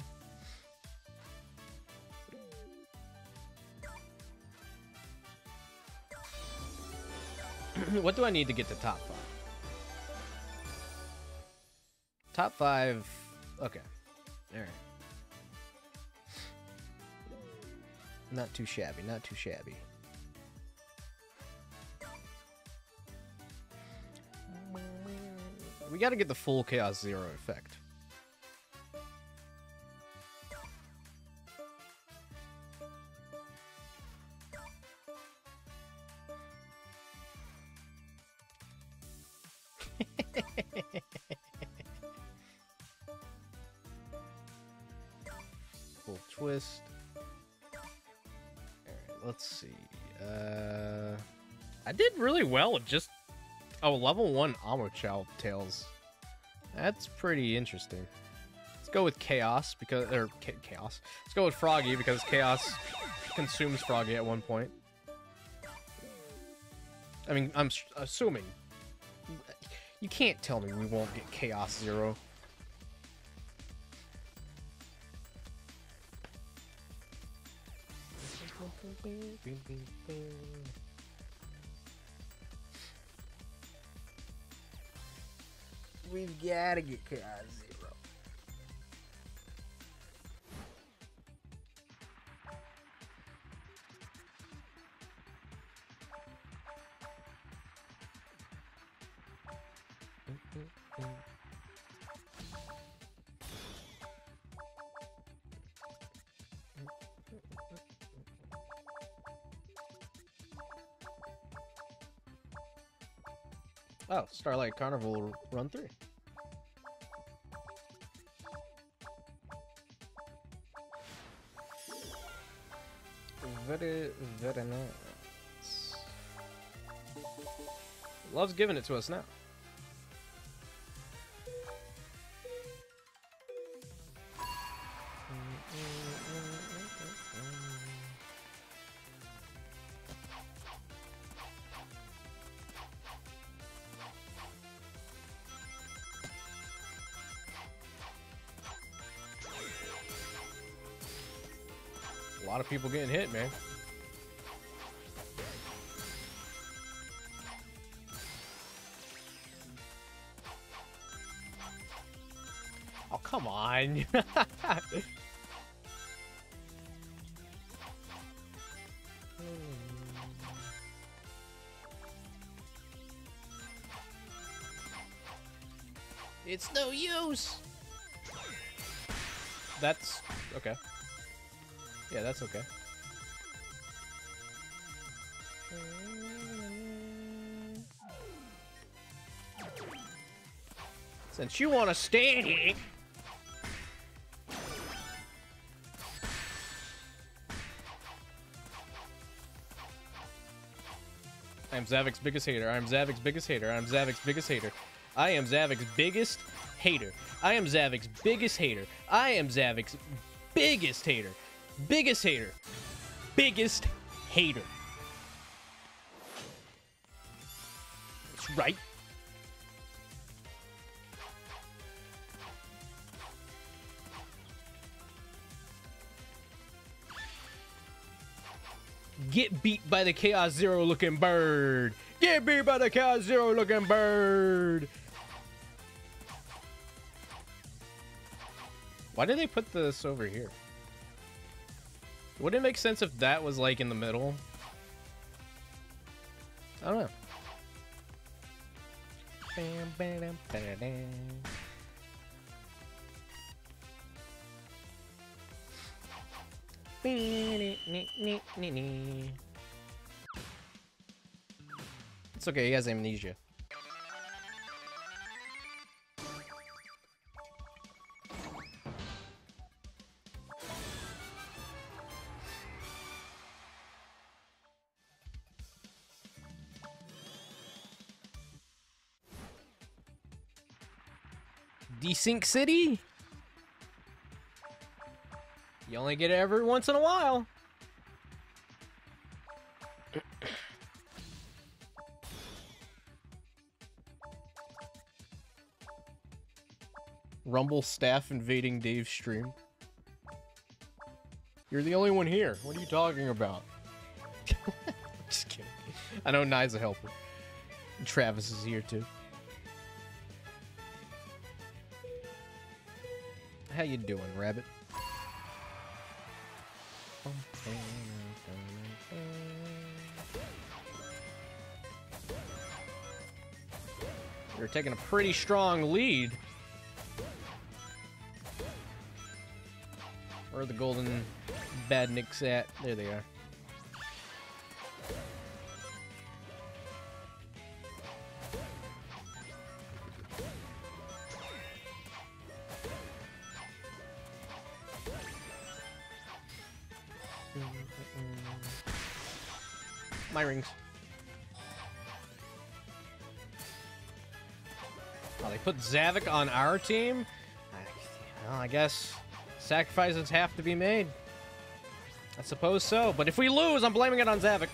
What do I need to get to top 5? Top 5. Okay. Alright. Not too shabby, not too shabby. We gotta get the full Chaos Zero effect. Full twist. Alright, let's see. I did really well with just level 1 Amo Tails. That's pretty interesting. Let's go with Chaos because Chaos. Let's go with Froggy because Chaos consumes Froggy at one point. I mean, I'm assuming. You can't tell me we won't get Chaos Zero. We've got to get Chaos Zero. Oh, Starlight Carnival Run 3. Very, very nice. Love's giving it to us now. A lot of people getting hit, man. Oh, come on. It's no use. That's okay. Yeah, that's okay. Since you want to stand here. I am Zavic's biggest hater. I am Zavic's biggest hater. I am Zavic's biggest hater. I am Zavic's biggest hater. I am Zavic's biggest hater. I am Zavic's biggest hater. Biggest hater. Biggest hater. That's right. Get beat by the Chaos Zero looking bird. Get beat by the Chaos Zero looking bird. Why did they put this over here? Would it make sense if that was like in the middle? I don't know. It's okay, he has amnesia. Desync City? You only get it every once in a while. Rumble staff invading Dave's stream. You're the only one here. What are you talking about? Just kidding. I know Nye's a helper. Travis is here too. How you doing, Rabbit? You're taking a pretty strong lead. Where are the golden badniks at? There they are. My rings. Oh, they put Zavik on our team? Well, I guess sacrifices have to be made. I suppose so. But if we lose, I'm blaming it on Zavik.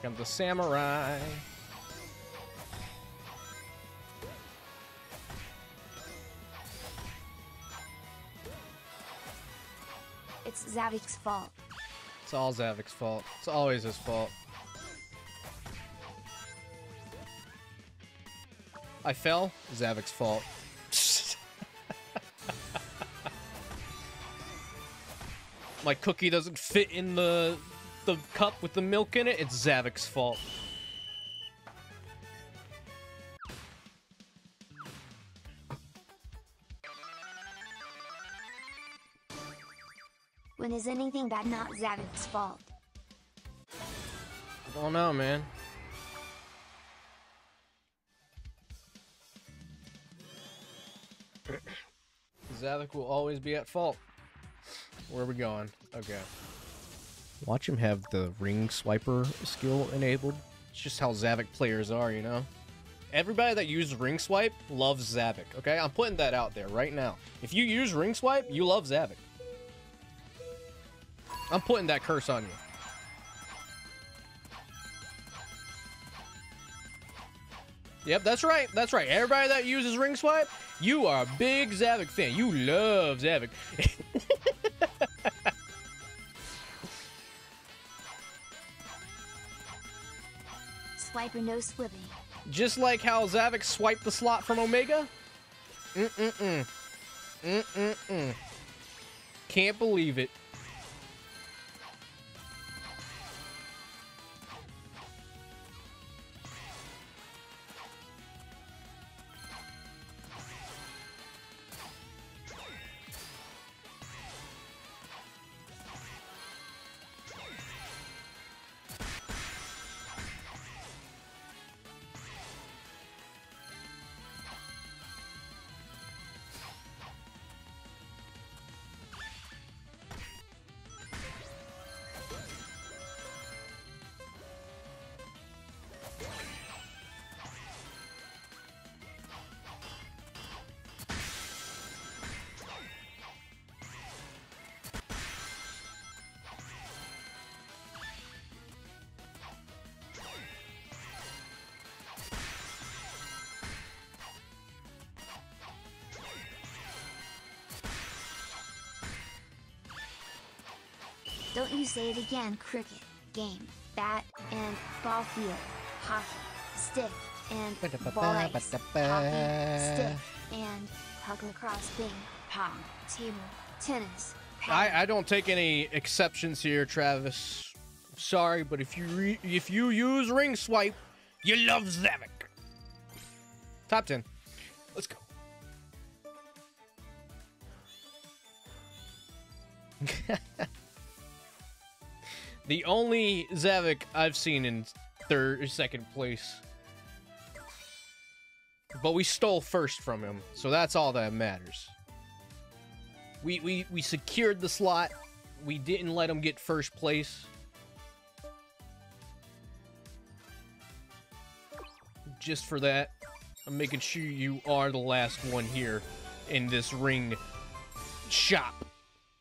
Comes the samurai. It's Zavik's fault. It's all Zavik's fault. It's always his fault. I fell. Zavik's fault. My cookie doesn't fit in the cup with the milk in it. It's Zavik's fault. When is anything bad not Zavik's fault? I don't know, man. Zavik will always be at fault. Where are we going? Okay. Watch him have the ring swiper skill enabled. It's just how Zavik players are, you know? Everybody that uses ring swipe loves Zavik, okay? I'm putting that out there right now. If you use ring swipe, you love Zavik. I'm putting that curse on you. Yep, that's right. That's right. Everybody that uses ring swipe, you are a big Zavik fan. You love Zavik. Swipe or no swipping. Just like how Zavik swiped the slot from Omega. Can't believe it. Don't you say it again, cricket, game, bat, and ball field, hockey, stick, and ball ice, hockey, stick, and puck lacrosse, ping, pong, table, tennis, paddle. I don't take any exceptions here, Travis. Sorry, but if you use ring swipe, you love Zavik. Top 10. Let's go. The only Zavik I've seen in second place. But we stole first from him, so that's all that matters. We secured the slot. We didn't let him get first place. Just for that, I'm making sure you are the last one here in this ring shop.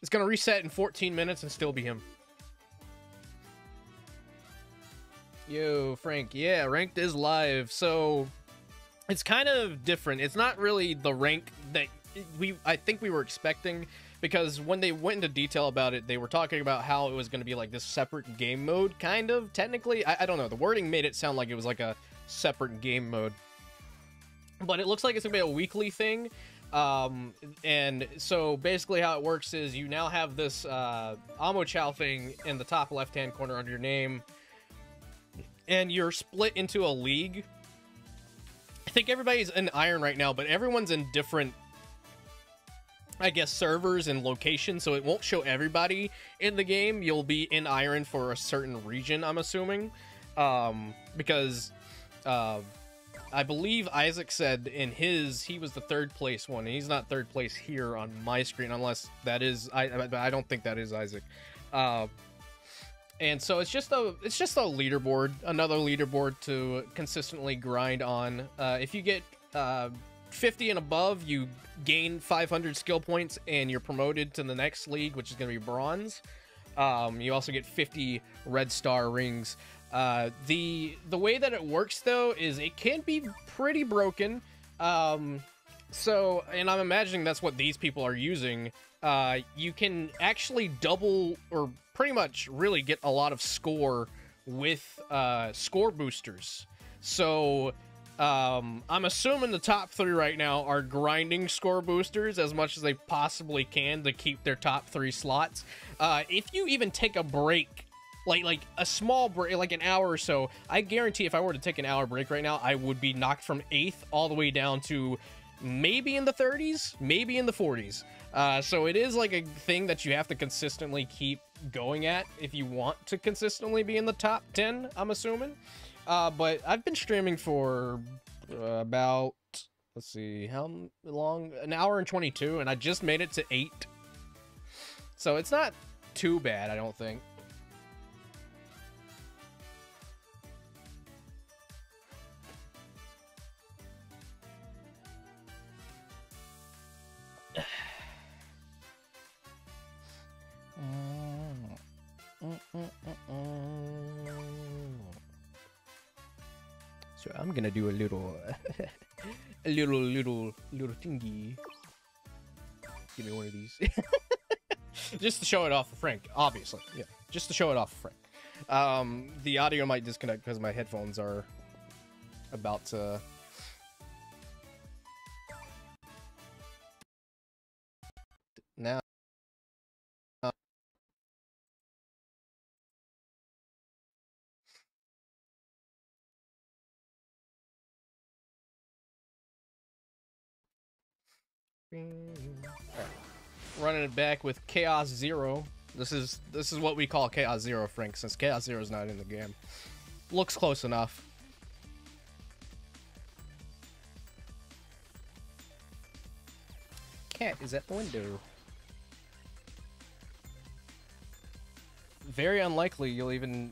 It's gonna reset in 14 minutes and still be him. Yo, Frank. Yeah, ranked is live. So it's kind of different. It's not really the rank that I think we were expecting, because when they went into detail about it, they were talking about how it was going to be like this separate game mode, kind of, technically. I don't know. The wording made it sound like it was like a separate game mode. But it looks like it's going to be a weekly thing. And so basically how it works is you now have this Amo Chow thing in the top left-hand corner under your name. And you're split into a league. I think everybody's in Iron right now, but everyone's in different, I guess, servers and locations, so it won't show everybody in the game. You'll be in Iron for a certain region, I'm assuming. Because I believe Isaac said in his, he was the third place one, and he's not third place here on my screen, unless that is, I don't think that is Isaac. And so it's just a leaderboard, another leaderboard to consistently grind on. If you get 50 and above, you gain 500 skill points, and you're promoted to the next league, which is going to be bronze. You also get 50 red star rings. The way that it works, though, is it can be pretty broken. So, and I'm imagining that's what these people are using. You can actually double, or pretty much really get a lot of score with score boosters. So I'm assuming the top 3 right now are grinding score boosters as much as they possibly can to keep their top 3 slots. If you even take a break, like a small break, like an hour or so, I guarantee if I were to take an hour break right now, I would be knocked from 8th all the way down to maybe in the 30s, maybe in the 40s. So it is like a thing that you have to consistently keep going at if you want to consistently be in the top 10, I'm assuming. But I've been streaming for about, let's see, how long? An hour and 22, and I just made it to 8. So it's not too bad, I don't think. So I'm gonna do a little, a little thingy. Give me one of these, just to show it off for Frank. Obviously, yeah, just to show it off for Frank. The audio might disconnect because my headphones are about to. Now. Right. Running it back with Chaos Zero. This is what we call Chaos Zero, Frank, since Chaos Zero is not in the game. Looks close enough. Cat is at the window. Very unlikely you'll even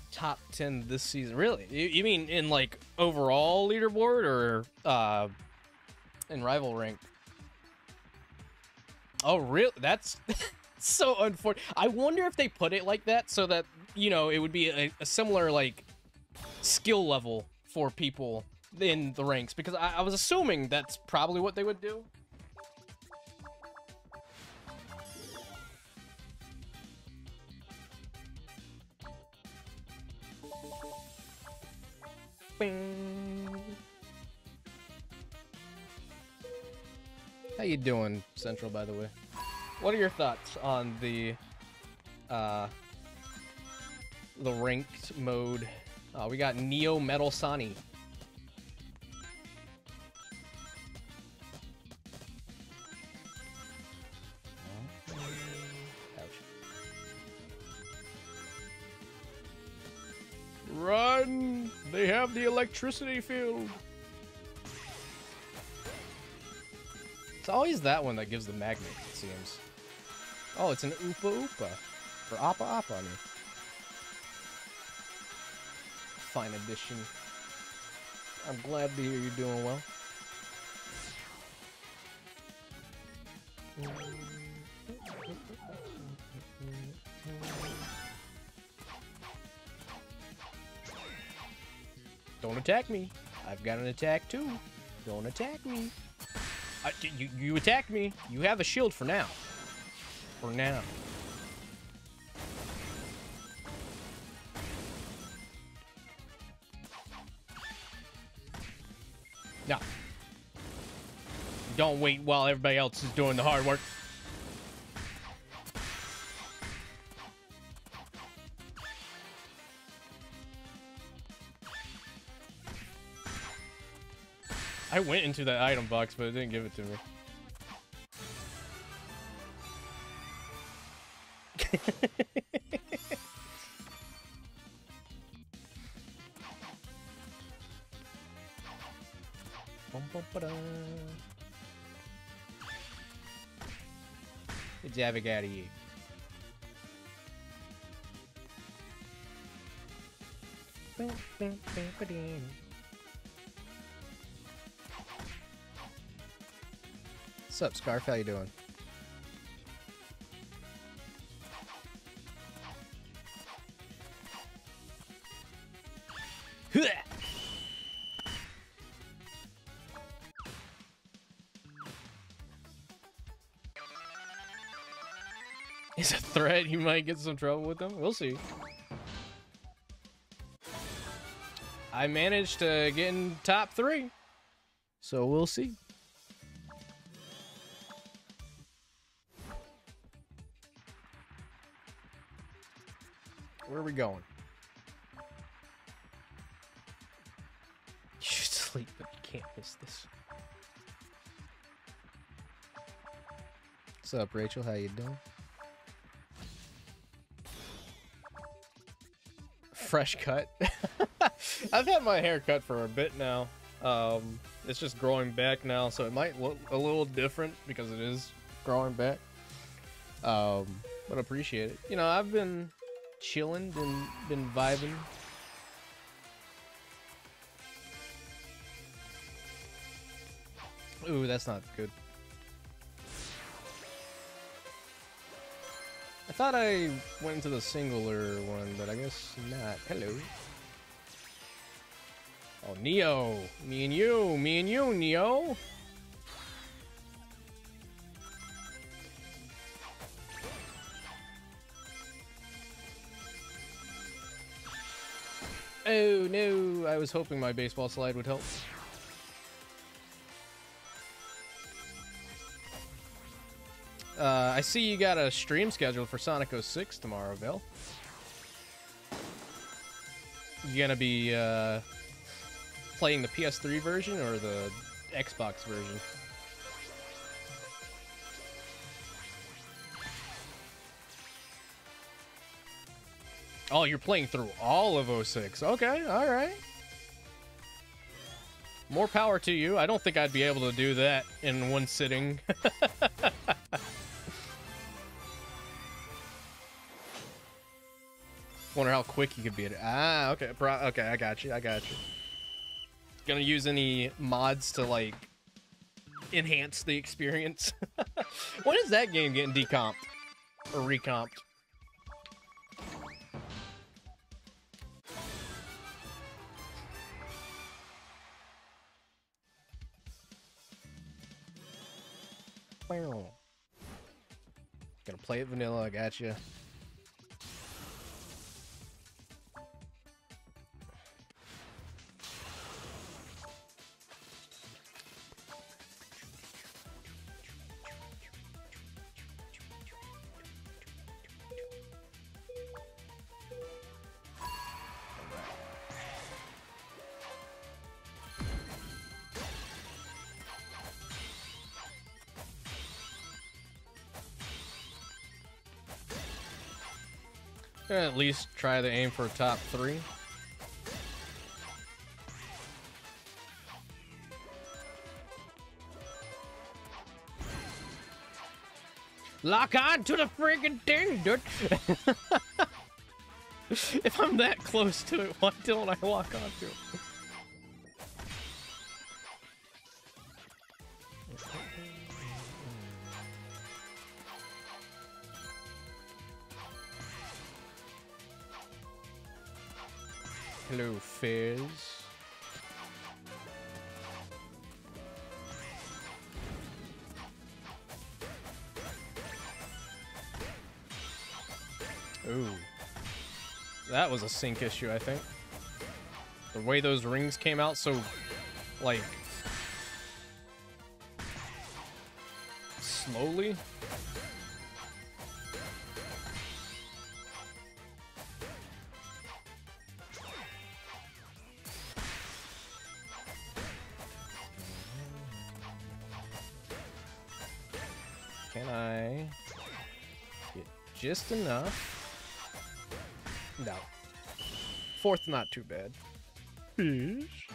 top 10 this season. Really? You mean in like overall leaderboard, or in rival rank? Oh, really? That's so unfortunate. I wonder if they put it like that so that, you know, it would be a similar, like, skill level for people in the ranks. Because I was assuming that's probably what they would do. Bing. How you doing, Central, by the way? What are your thoughts on the ranked mode? We got Neo Metal Sani. Run! They have the electricity field. It's always that one that gives the magnet, it seems. Oh, it's an Oopa Oopa. Or Appa Appa, I mean. Fine edition. I'm glad to hear you're doing well. Don't attack me. I've got an attack too. Don't attack me. You attacked me. You have a shield for now. For now. No. Don't wait while everybody else is doing the hard work. I went into that item box, but it didn't give it to me. Javigatti. What's up, Scarf? How you doing? Is a threat you might get some trouble with them? We'll see. I managed to get in top 3, so we'll see. Where are we going? You should sleep, but you can't miss this. What's up, Rachel? How you doing? Fresh cut. I've had my hair cut for a bit now. It's just growing back now, so it might look a little different because it is growing back. But I appreciate it. You know, I've been chilling, been vibing. Ooh, that's not good. I thought I went into the singular one, but I guess not. Hello. Oh, Neo. Me and you, Neo. Oh, no. I was hoping my baseball slide would help. I see you got a stream scheduled for Sonic 06 tomorrow, Bill. You gonna be playing the PS3 version or the Xbox version? Oh, you're playing through all of 06. Okay, alright. More power to you. I don't think I'd be able to do that in one sitting. Wonder how quick you could be at it. Ah, okay. Okay, I got you. Gonna use any mods to, like, enhance the experience? When is that game getting decomped? Or recomped? Gonna play it vanilla, I gotcha. At least try to aim for top 3. Lock on to the friggin' thing, dude. If I'm that close to it, why don't I lock onto it? Hello, Fizz. Ooh. That was a sync issue, I think. The way those rings came out so, like, slowly. Can I get just enough? No. Fourth, not too bad. Fish.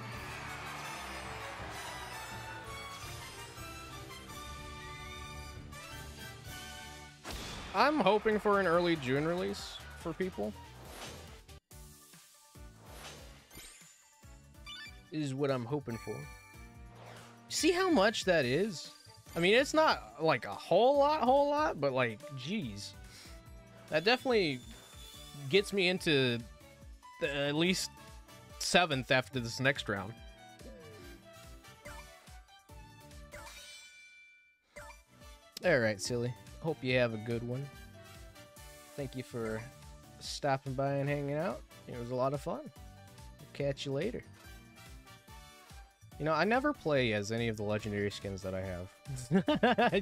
I'm hoping for an early June release for people. Is what I'm hoping for. See how much that is? I mean, it's not like a whole lot, but like, geez. That definitely gets me into at least 7th after this next round. Alright, silly. Hope you have a good one. Thank you for stopping by and hanging out. It was a lot of fun. I'll catch you later. You know, I never play as any of the legendary skins that I have. I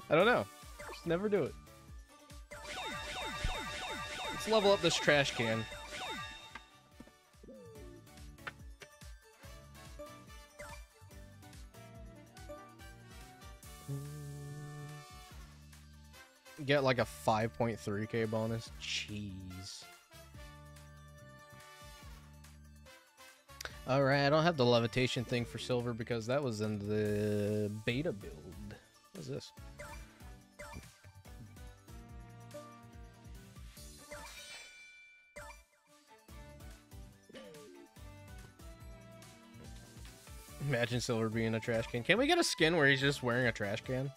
don't know. Just never do it. Let's level up this trash can. Get like a 5.3k bonus. Jeez. Alright, I don't have the levitation thing for silver because that was in the beta build. What is this? Imagine silver being a trash can. Can we get a skin where he's just wearing a trash can?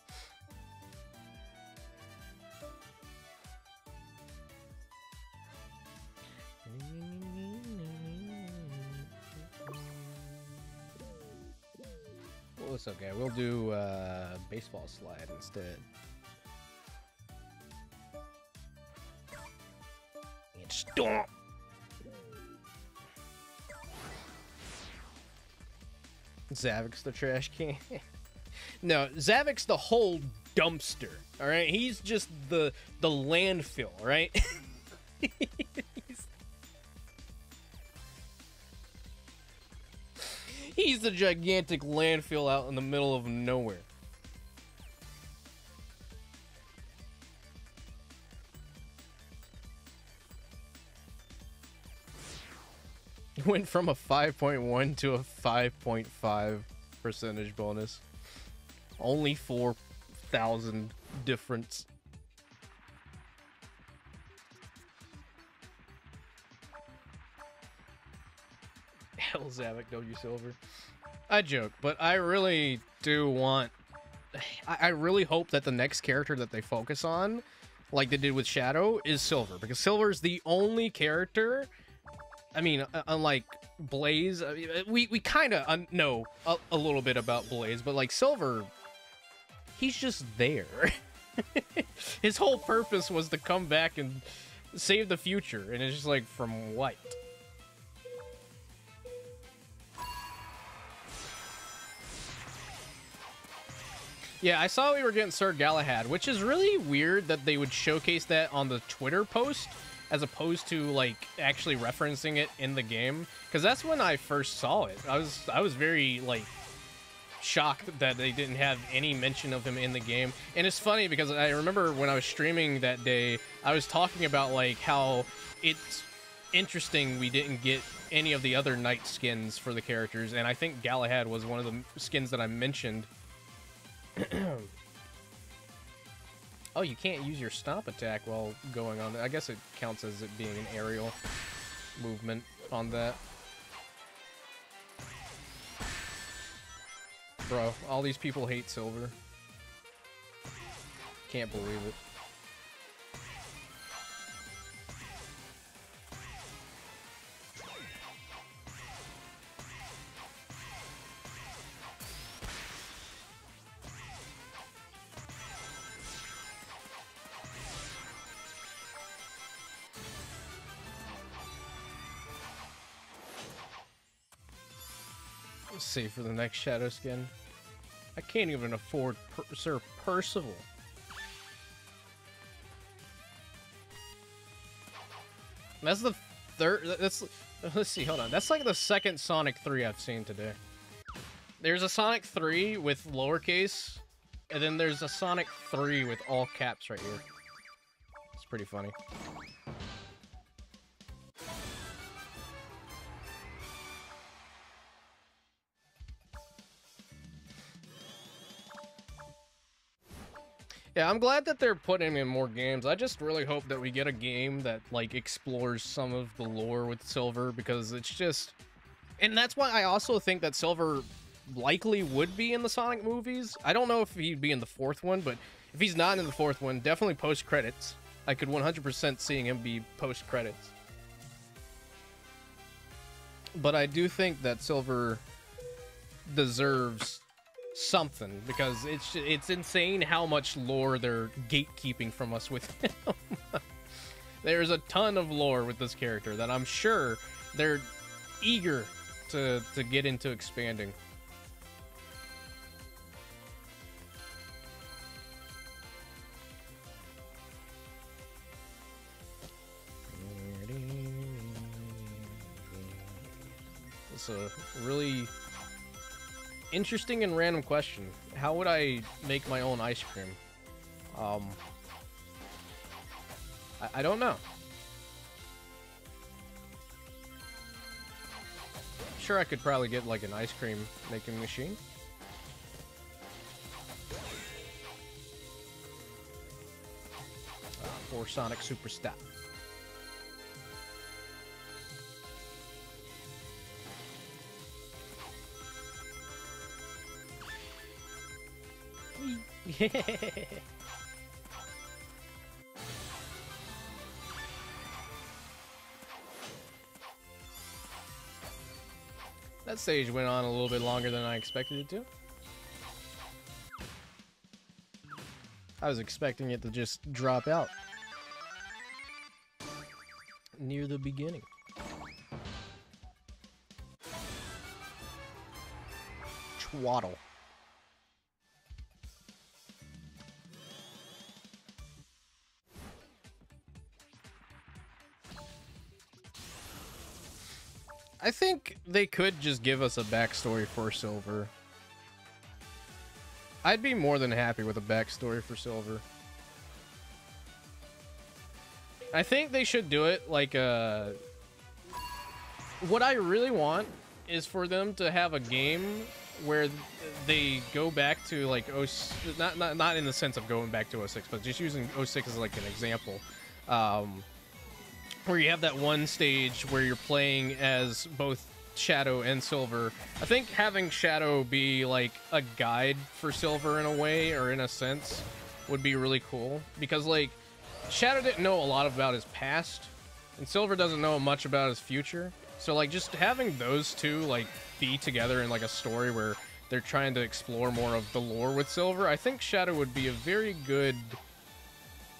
Well, it's okay. We'll do baseball slide instead. And stomp. Zavix the trash can. No, Zavix the whole dumpster. All right, he's just the landfill. Right. He's the gigantic landfill out in the middle of nowhere. It went from a 5.1 to a 5.5 percentage bonus. Only 4,000 difference. Hell, Zavik, don't you silver? I joke, but I really do want... I really hope that the next character that they focus on, like they did with Shadow, is Silver. Because Silver is the only character... I mean, unlike Blaze, we kind of know a little bit about Blaze, but like Silver, he's just there. His whole purpose was to come back and save the future, and it's just like, from what? Yeah, I saw we were getting Sir Galahad, which is really weird that they would showcase that on the Twitter post, as opposed to like actually referencing it in the game, because that's when I first saw it. I was very like shocked that they didn't have any mention of him in the game. And it's funny because I remember when I was streaming that day, I was talking about like how it's interesting we didn't get any of the other knight skins for the characters, and I think Galahad was one of the skins that I mentioned. Oh, you can't use your stomp attack while going on. I guess it counts as it being an aerial movement on that. Bro, all these people hate Silver. Can't believe it. Save for the next Shadow skin. I can't even afford Sir Percival. That's the third. Let's see. Hold on. That's like the second Sonic 3 I've seen today. There's a Sonic 3 with lowercase, and then there's a Sonic 3 with all caps right here. It's pretty funny. Yeah, I'm glad that they're putting in more games. I just really hope that we get a game that, like, explores some of the lore with Silver, because it's just... And that's why I also think that Silver likely would be in the Sonic movies. I don't know if he'd be in the fourth one, but if he's not in the fourth one, definitely post-credits. I could 100% seeing him be post-credits. But I do think that Silver deserves something, because it's insane how much lore they're gatekeeping from us with him. There's a ton of lore with this character that I'm sure they're eager to get into expanding. It's a really interesting and random question. How would I make my own ice cream? I don't know. Sure, I could probably get like an ice cream making machine. For Sonic Superstar. Yeah. That stage went on a little bit longer than I expected it to. I was expecting it to just drop out near the beginning. Twaddle. I think they could just give us a backstory for Silver. I'd be more than happy with a backstory for Silver. I think they should do it like a... What I really want is for them to have a game where they go back to like not in the sense of going back to 06, but just using 06 as like an example. Where you have that one stage where you're playing as both Shadow and Silver. I think having Shadow be like a guide for Silver in a way, or in a sense, would be really cool. Because like, Shadow didn't know a lot about his past, and Silver doesn't know much about his future. So like, just having those two like be together in like a story where they're trying to explore more of the lore with Silver, I think Shadow would be a very good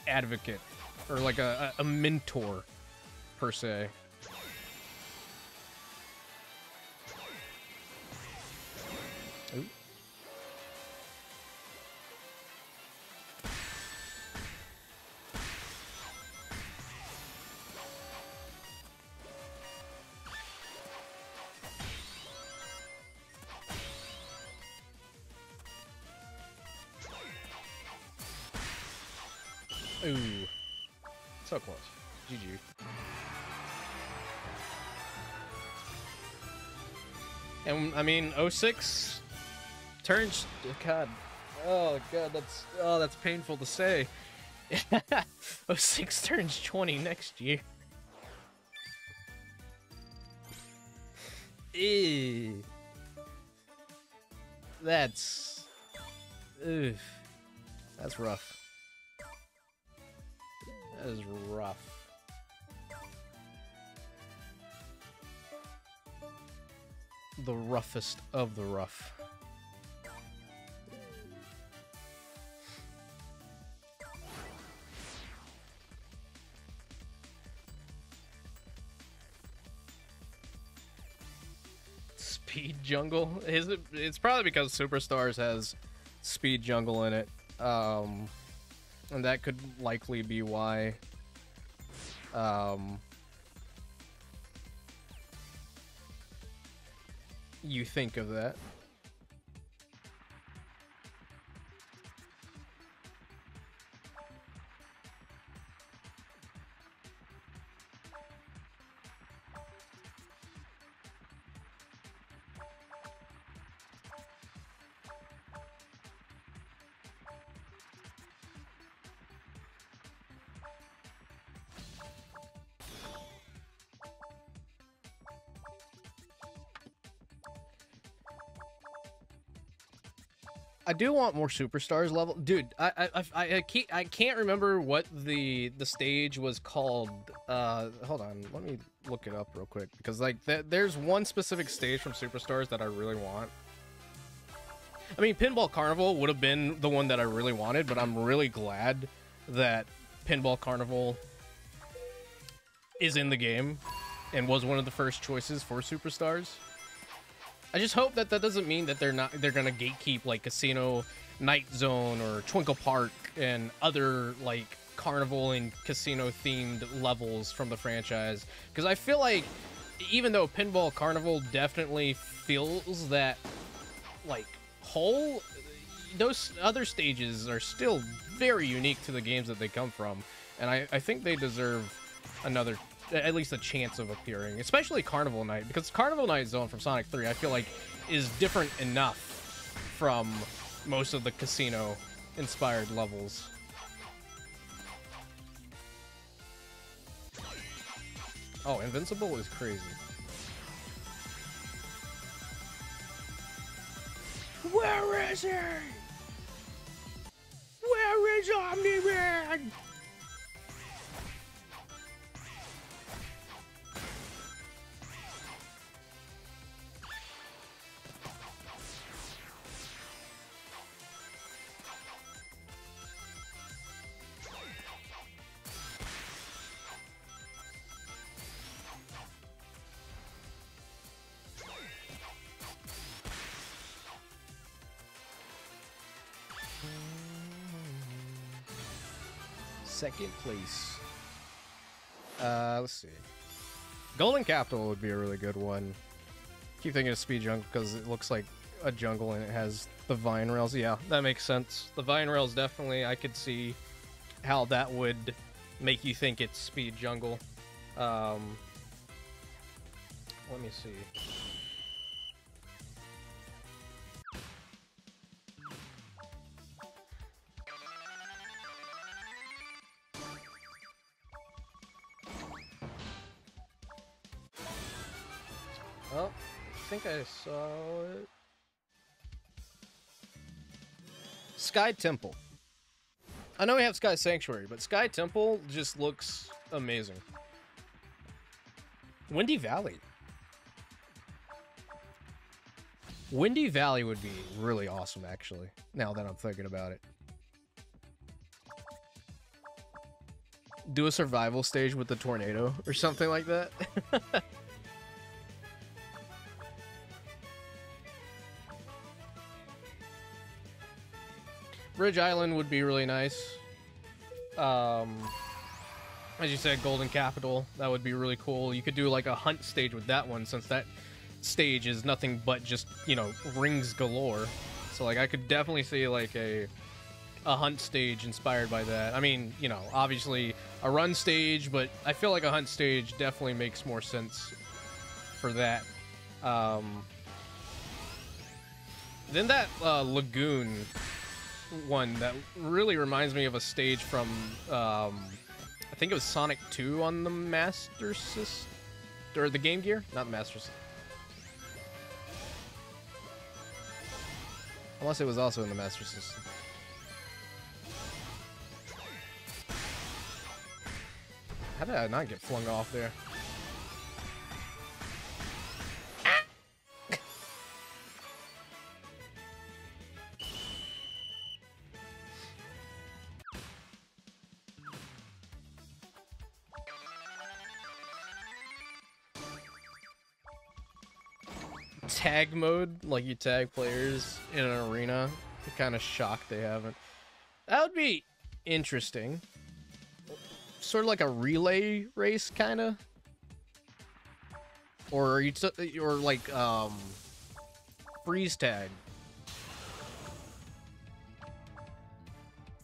advocate, or like a mentor, per se. Ooh. Ooh. So close. GG. And I mean, 06 turns. God, oh god, that's painful to say. 06 turns 20 next year. Ew. That's rough. That is rough. The roughest of the rough. Speed jungle? It's probably because Superstars has speed jungle in it. And that could likely be why. You think of that. I do want more Superstars level, dude. I can't remember what the stage was called. Hold on, let me look it up real quick because like there's one specific stage from Superstars that I really want. I mean, Pinball Carnival would have been the one that I really wanted, but I'm really glad that Pinball Carnival is in the game and was one of the first choices for Superstars. I just hope that that doesn't mean that they're gonna gatekeep like Casino Night Zone or Twinkle Park and other like carnival and casino themed levels from the franchise, because I feel like even though Pinball Carnival definitely fills that like hole, those other stages are still very unique to the games that they come from, and I think they deserve another, at least a chance of appearing, especially Carnival Night, because Carnival Night Zone from Sonic 3 I feel like is different enough from most of the casino inspired levels. Oh, Invincible is crazy. Where is he? Where is Omni-Man? Second place. Let's see. Golden Capital would be a really good one. Keep thinking of Speed Jungle because it looks like a jungle and it has the vine rails. Yeah, that makes sense. The vine rails definitely, I could see how that would make you think it's Speed Jungle. Let me see. Oh, I think I saw it. Sky Temple. I know we have Sky Sanctuary, but Sky Temple just looks amazing. Windy Valley. Windy Valley would be really awesome, actually, now that I'm thinking about it. Do a survival stage with the tornado or something like that. Ridge Island would be really nice. As you said, Golden Capital, that would be really cool. You could do like a hunt stage with that one, since that stage is nothing but just, you know, rings galore. So like I could definitely see like a hunt stage inspired by that. I mean, you know, obviously a run stage, but I feel like a hunt stage definitely makes more sense for that. Then that lagoon one that really reminds me of a stage from I think it was Sonic 2 on the Master System, or the Game Gear, not Master System. Unless it was also in the Master System. How did I not get flung off there? tag mode, like you tag players in an arena. I'm kind of shocked they haven't. That would be interesting. Sort of like a relay race, kind of. Or or like freeze tag.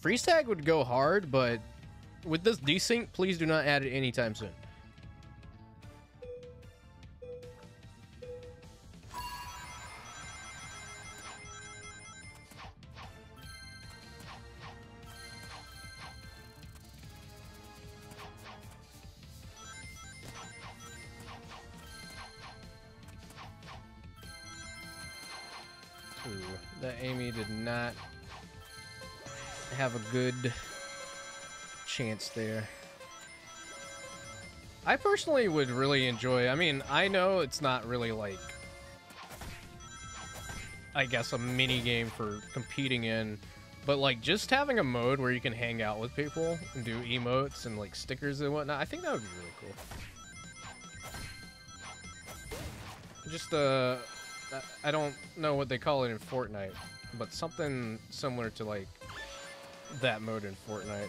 Freeze tag would go hard, but with this desync, please do not add it anytime soon. Ooh, that Amy did not have a good chance there. I personally would really enjoy, I mean, I know it's not really like, I guess, a mini game for competing in, but like just having a mode where you can hang out with people and do emotes and like stickers and whatnot, I think that would be really cool. Just I don't know what they call it in Fortnite, but something similar to like that mode in Fortnite.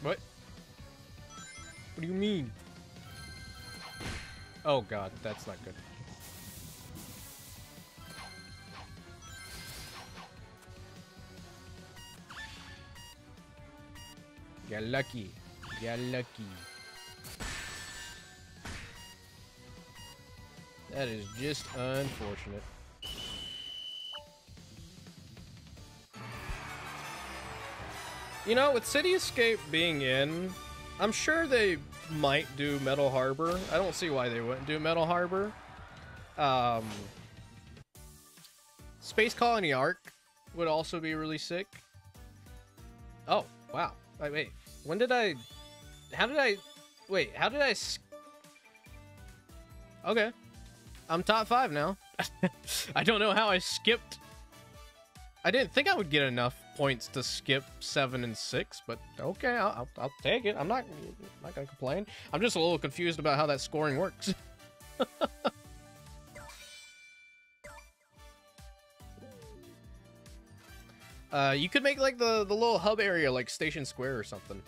What? What do you mean? Oh god, that's not good. You're lucky. You're lucky. That is just unfortunate. You know, with City Escape being in, I'm sure they might do Metal Harbor. I don't see why they wouldn't do Metal Harbor. Space Colony Arc would also be really sick. Oh, wow. Wait, when did I... How did I... Wait, how did I... Okay. I'm top 5 now. I don't know how I skipped... I didn't think I would get enough points to skip 7 and 6, but okay, I'll take it. I'm not gonna complain. I'm just a little confused about how that scoring works. You could make like the little hub area like Station Square or something.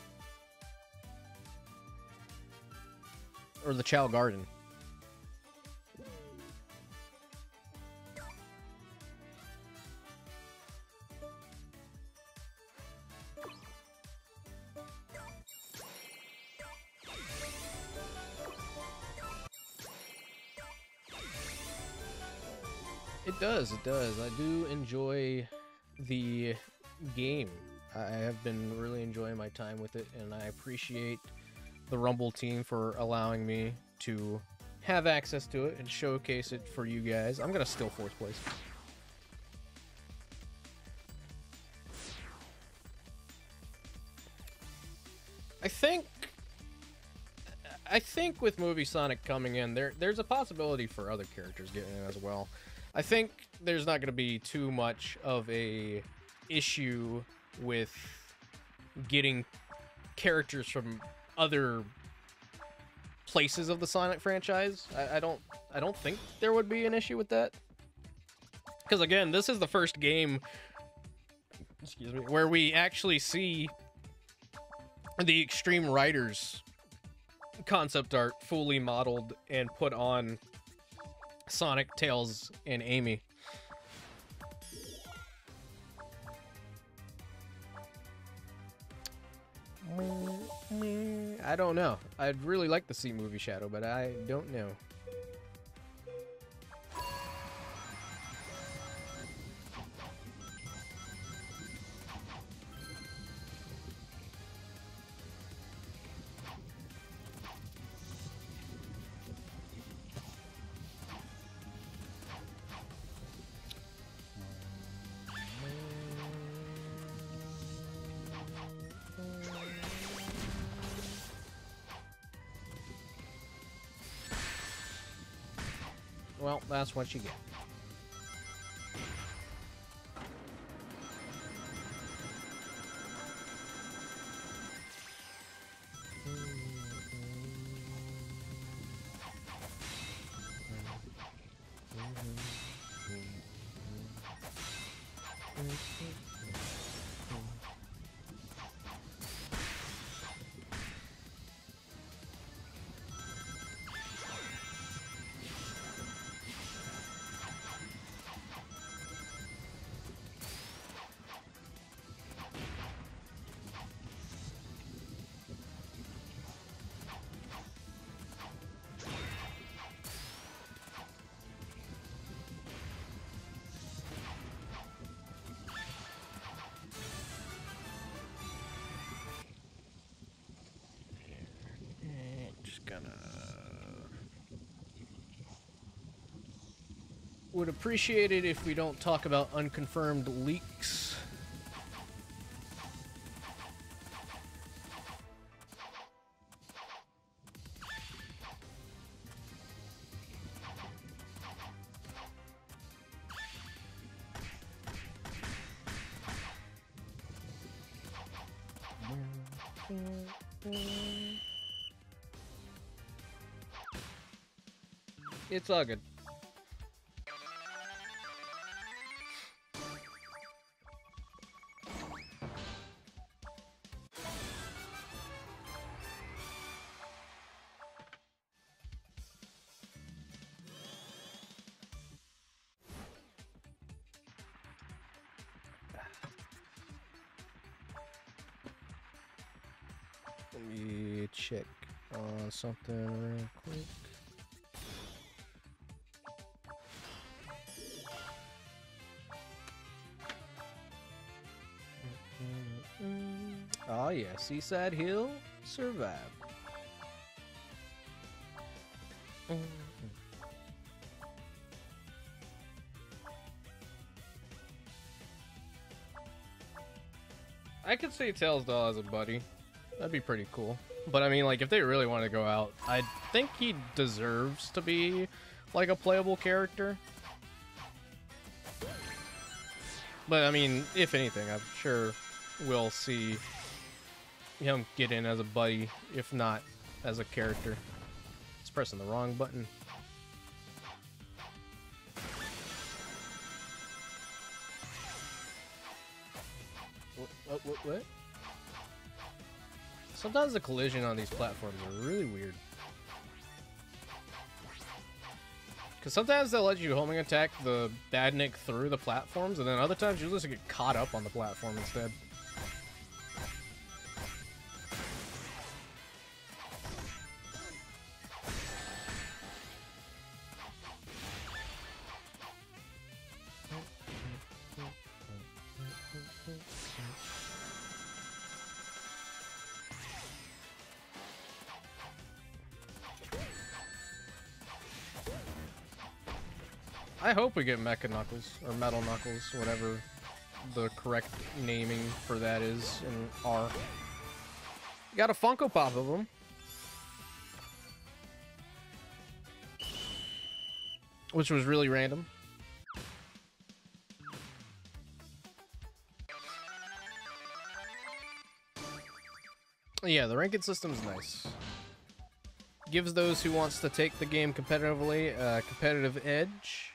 Or the Chow Garden. It does, it does. I do enjoy the game. I have been really enjoying my time with it, and I appreciate the Rumble team for allowing me to have access to it and showcase it for you guys. I'm gonna steal 4th place. I think with Movie Sonic coming in, there's a possibility for other characters getting in as well. I think there's not going to be too much of a issue with getting characters from other places of the Sonic franchise. I don't think there would be an issue with that. Because again, this is the first game, excuse me, where we actually see the Extreme Riders concept art fully modeled and put on Sonic, Tails, and Amy. I don't know. I'd really like to see Movie Shadow, but I don't know. Well, that's what you get. gonna... Would appreciate it if we don't talk about unconfirmed leaks. It's all good. Let me check on something real quick. Oh yeah, Seaside Hill survived. I could see Tails doll as a buddy. That'd be pretty cool. But I mean, like, if they really want to go out, I think he deserves to be, like, a playable character. But I mean, if anything, I'm sure we'll see him get in as a buddy, if not as a character. It's pressing the wrong button. What? Sometimes the collision on these platforms are really weird. Because sometimes they'll let you homing attack the Badnik through the platforms, and then other times you'll just get caught up on the platform instead. I hope we get Mecha Knuckles, or Metal Knuckles, whatever the correct naming for that is in R. Got a Funko Pop of them. Which was really random. Yeah, the ranking system's nice. Gives those who wants to take the game competitively a competitive edge.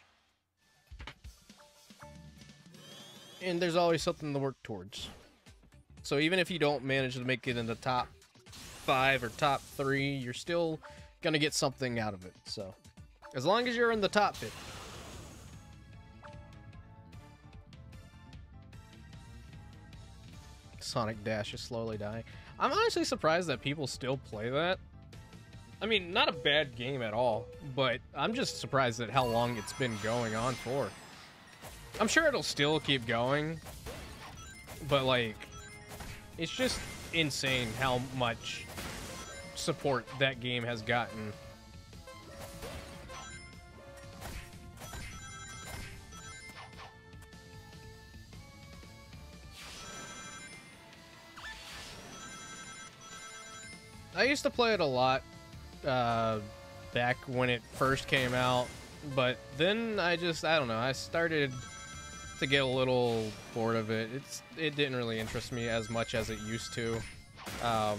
And there's always something to work towards. So even if you don't manage to make it in the top 5 or top 3, you're still gonna get something out of it. So as long as you're in the top 50. Sonic Dash is slowly dying. I'm honestly surprised that people still play that. I mean, not a bad game at all, but I'm just surprised at how long it's been going on for. I'm sure it'll still keep going, but like, it's just insane how much support that game has gotten. I used to play it a lot back when it first came out, but then I don't know, I started to get a little bored of it. It didn't really interest me as much as it used to. I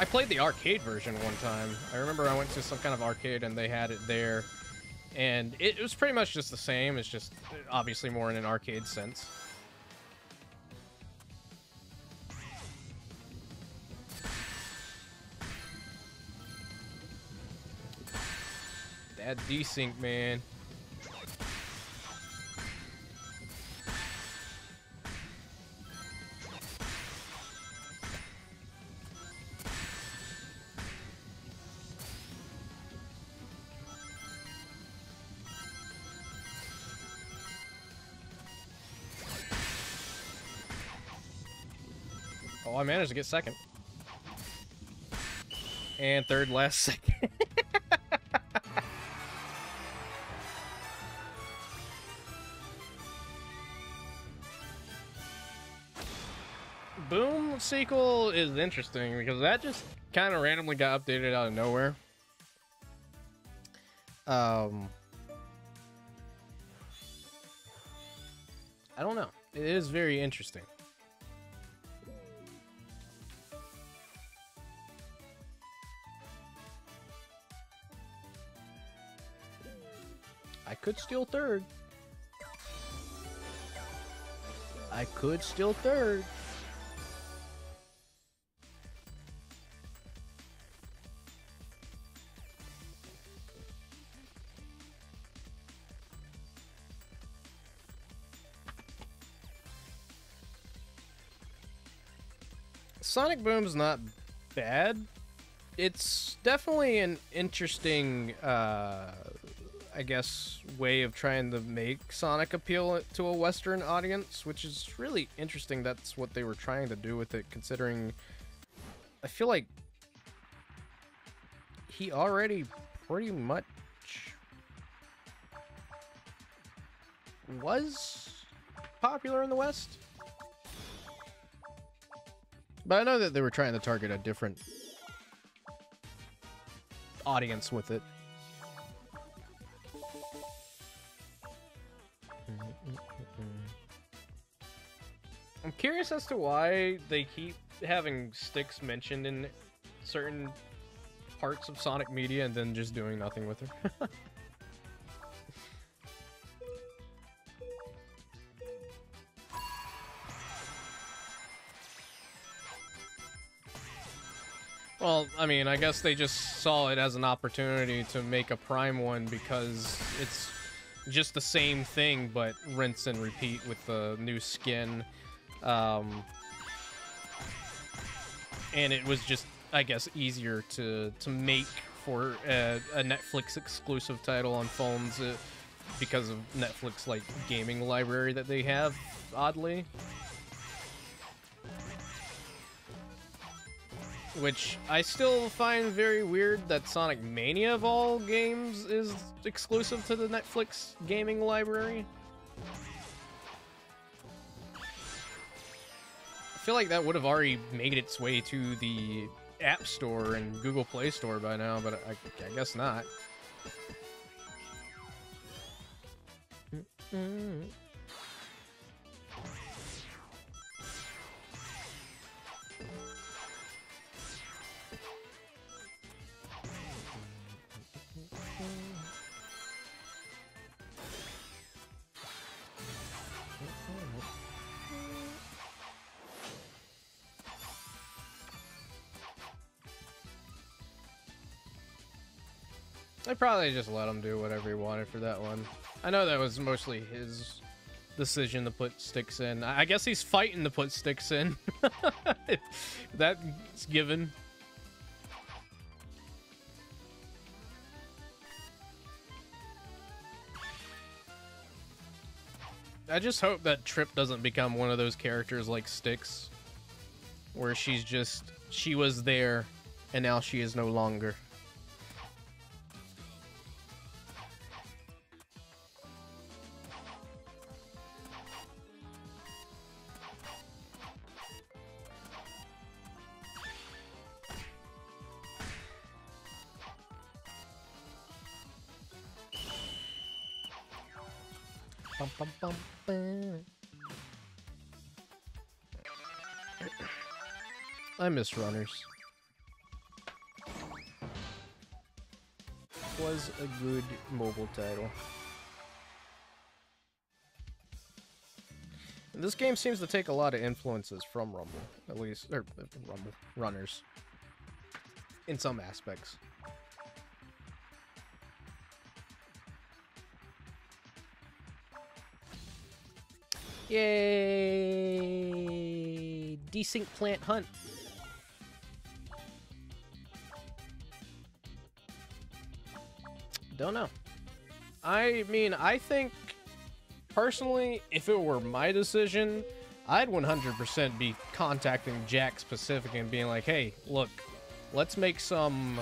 played the arcade version one time. I remember I went to some kind of arcade and they had it there, and it was pretty much just the same. It's just obviously more in an arcade sense. That desync, man. Oh, I managed to get second. And third last second. Boom sequel is interesting because that just kind of randomly got updated out of nowhere. I don't know. It is very interesting. I could steal third. I could steal third. Sonic Boom's not bad. It's definitely an interesting, I guess, way of trying to make Sonic appeal to a Western audience, which is really interesting. That's what they were trying to do with it, considering I feel like he already pretty much was popular in the West. But I know that they were trying to target a different audience with it. I'm curious as to why they keep having Styx mentioned in certain parts of Sonic media and then just doing nothing with her. Well, I mean, I guess they just saw it as an opportunity to make a Prime one because it's just the same thing, but rinse and repeat with the new skin. And it was just, I guess, easier to make for a Netflix exclusive title on phones because of Netflix, like, gaming library that they have, oddly. Which I still find very weird that Sonic Mania of all games is exclusive to the Netflix gaming library. I feel like that would have already made its way to the App Store and Google Play Store by now, but I guess not. I probably just let him do whatever he wanted for that one. I know that was mostly his decision to put Styx in. I guess he's fighting to put Styx in. That's given. I just hope that Trip doesn't become one of those characters like Styx, where she was there and now she is no longer. I miss runners. Was a good mobile title. And this game seems to take a lot of influences from Rumble, at least, or Rumble runners, in some aspects. Yay! Desync plant hunt. Don't know. I mean, I think, personally, if it were my decision, I'd 100% be contacting Jack specific and being like, hey, look, let's make some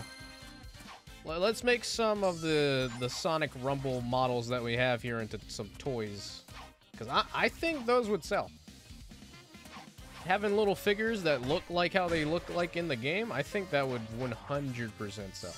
of the Sonic Rumble models that we have here into some toys. Because I think those would sell. Having little figures that look like how they look like in the game, I think that would 100% sell.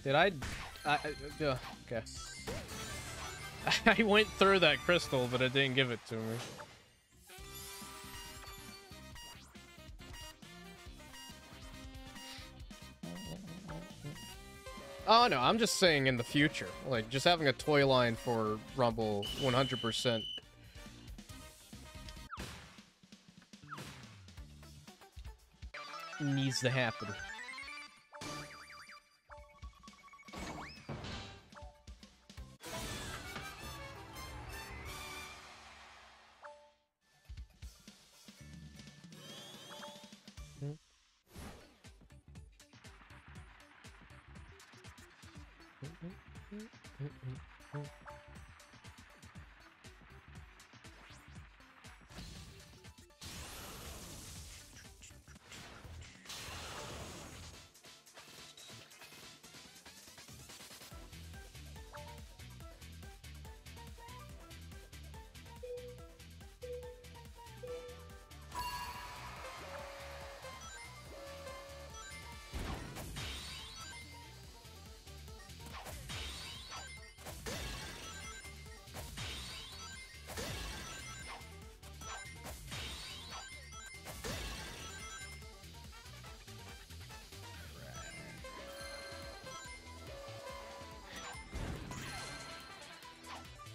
Did I okay. I went through that crystal, but it didn't give it to me. Oh, no, I'm just saying in the future. Like, just having a toy line for Rumble 100% needs to happen.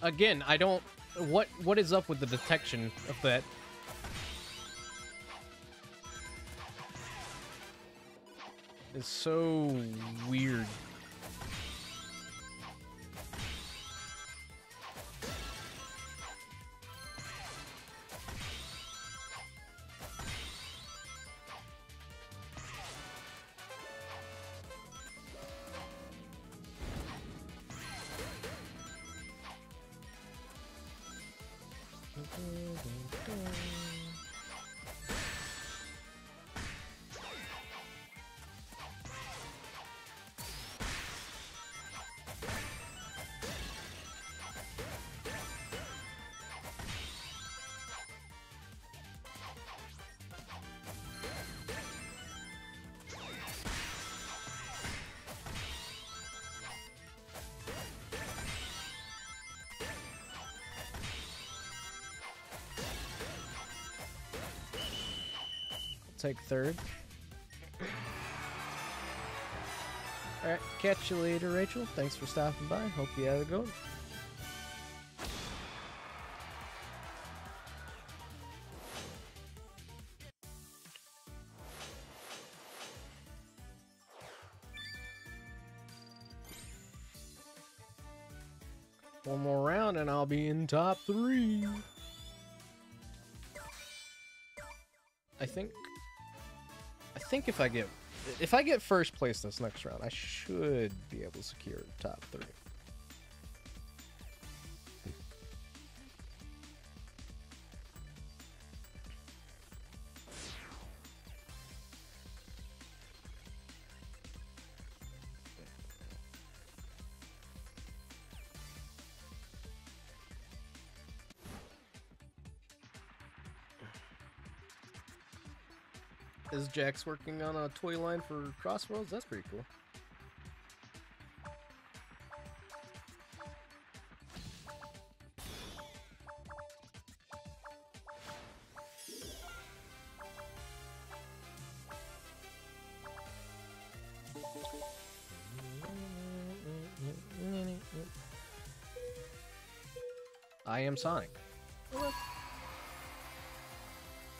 Again, I don't... What is up with the detection of that? It's so weird. Take third. Alright, catch you later, Rachel. Thanks for stopping by. Hope you have a good one. One more round and I'll be in top 3. I think if I get first place this next round, I should be able to secure top 3. Is Jax working on a toy line for Crossroads? That's pretty cool. I am Sonic.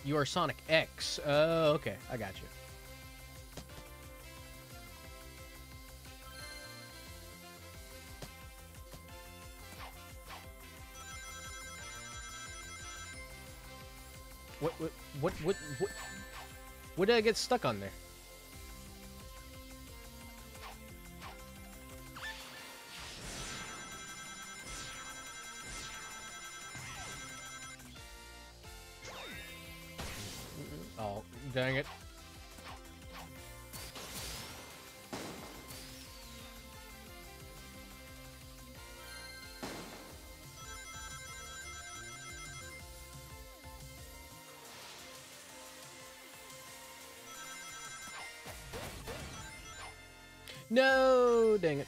You are Sonic X. Oh, okay. I got you. What did I get stuck on there? Oh, dang it. No, dang it.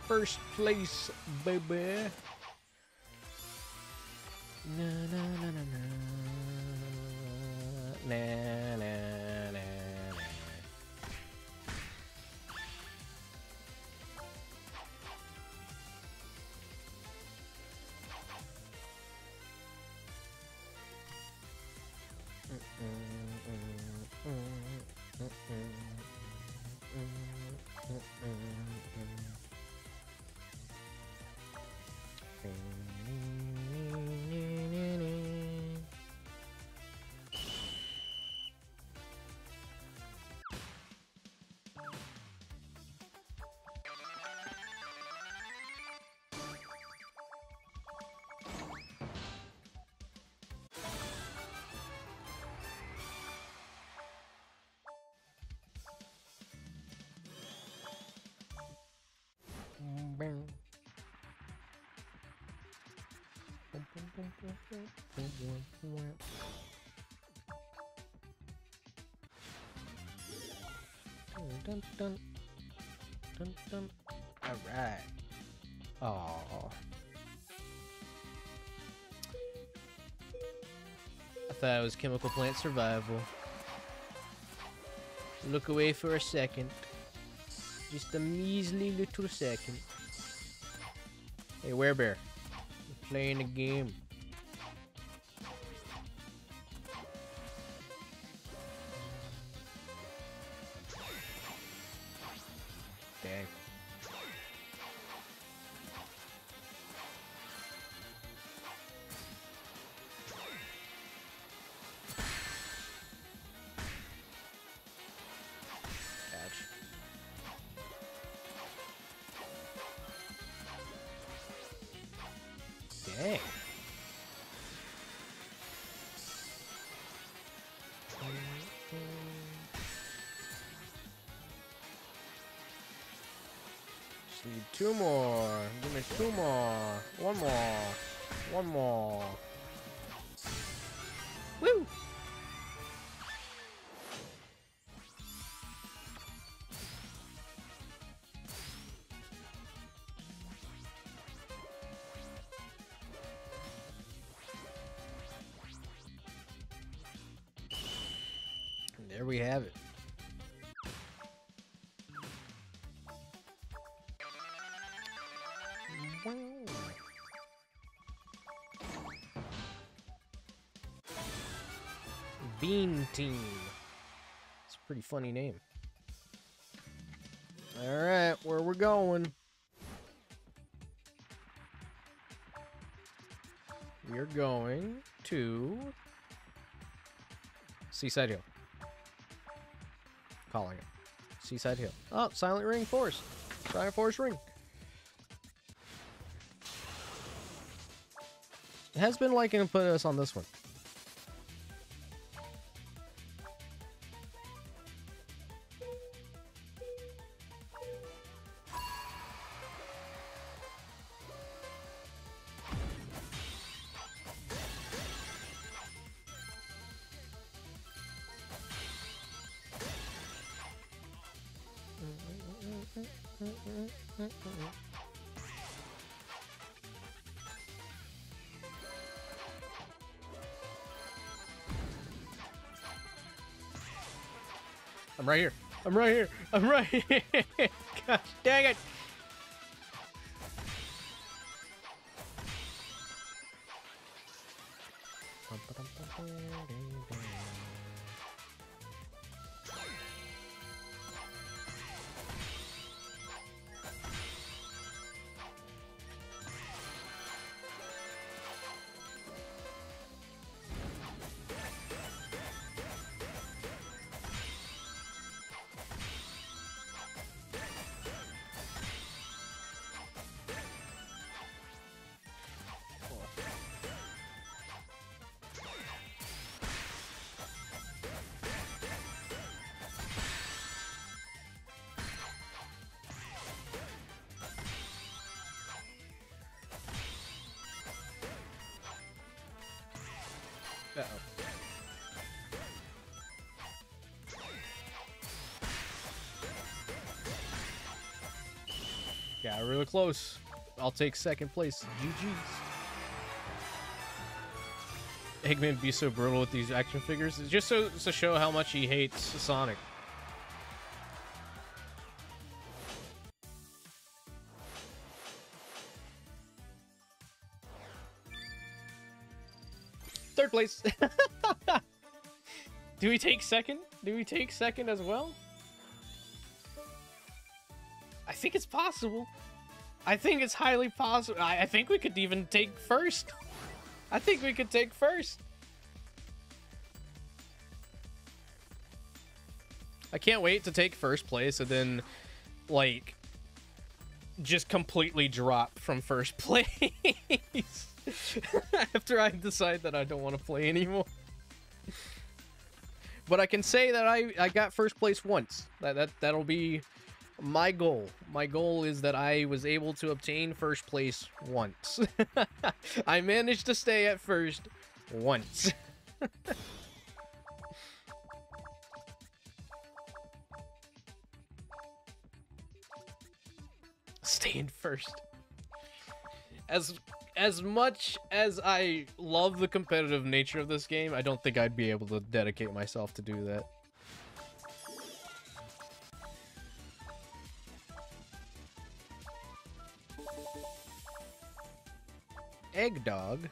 First place, baby. Na na na na na. Na na na na. Dun, dun, dun, dun. All right. Oh. I thought it was Chemical Plant Survival. Look away for a second. Just a measly little second. Hey, Werebear. We're playing a game. Dang. Dang. Just need 2 more. Give me 2 more. 1 more. 1 more. Woo! There we have it. Bean Team. It's a pretty funny name. Alright, where we're going. We're going to Seaside Hill. Calling it. Seaside Hill. Oh, Silent Ring Forest. Silent Forest Ring. It has been liking to put us on this one. I'm right here. I'm right here. I'm right here. Gosh dang it. Uh-oh. Got really close. I'll take second place. GG's. Eggman be so brutal with these action figures. It's just so to show how much he hates Sonic. Third place. Do we take second? Do we take second as well? I think it's possible. I think it's highly possible. I think we could even take first. I think we could take first. I can't wait to take first place and then, like, just completely drop from first place. After I decide that I don't want to play anymore. But I can say that I got first place once. That'll be my goal. My goal is that I was able to obtain first place once. I managed to stay at first once. Staying first. As much as I love the competitive nature of this game, I don't think I'd be able to dedicate myself to do that. Egg dog.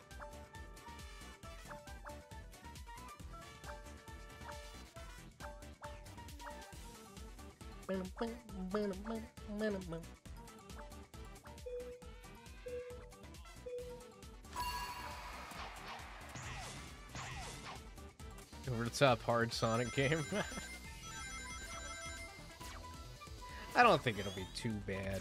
Over the top hard Sonic game. I don't think it'll be too bad.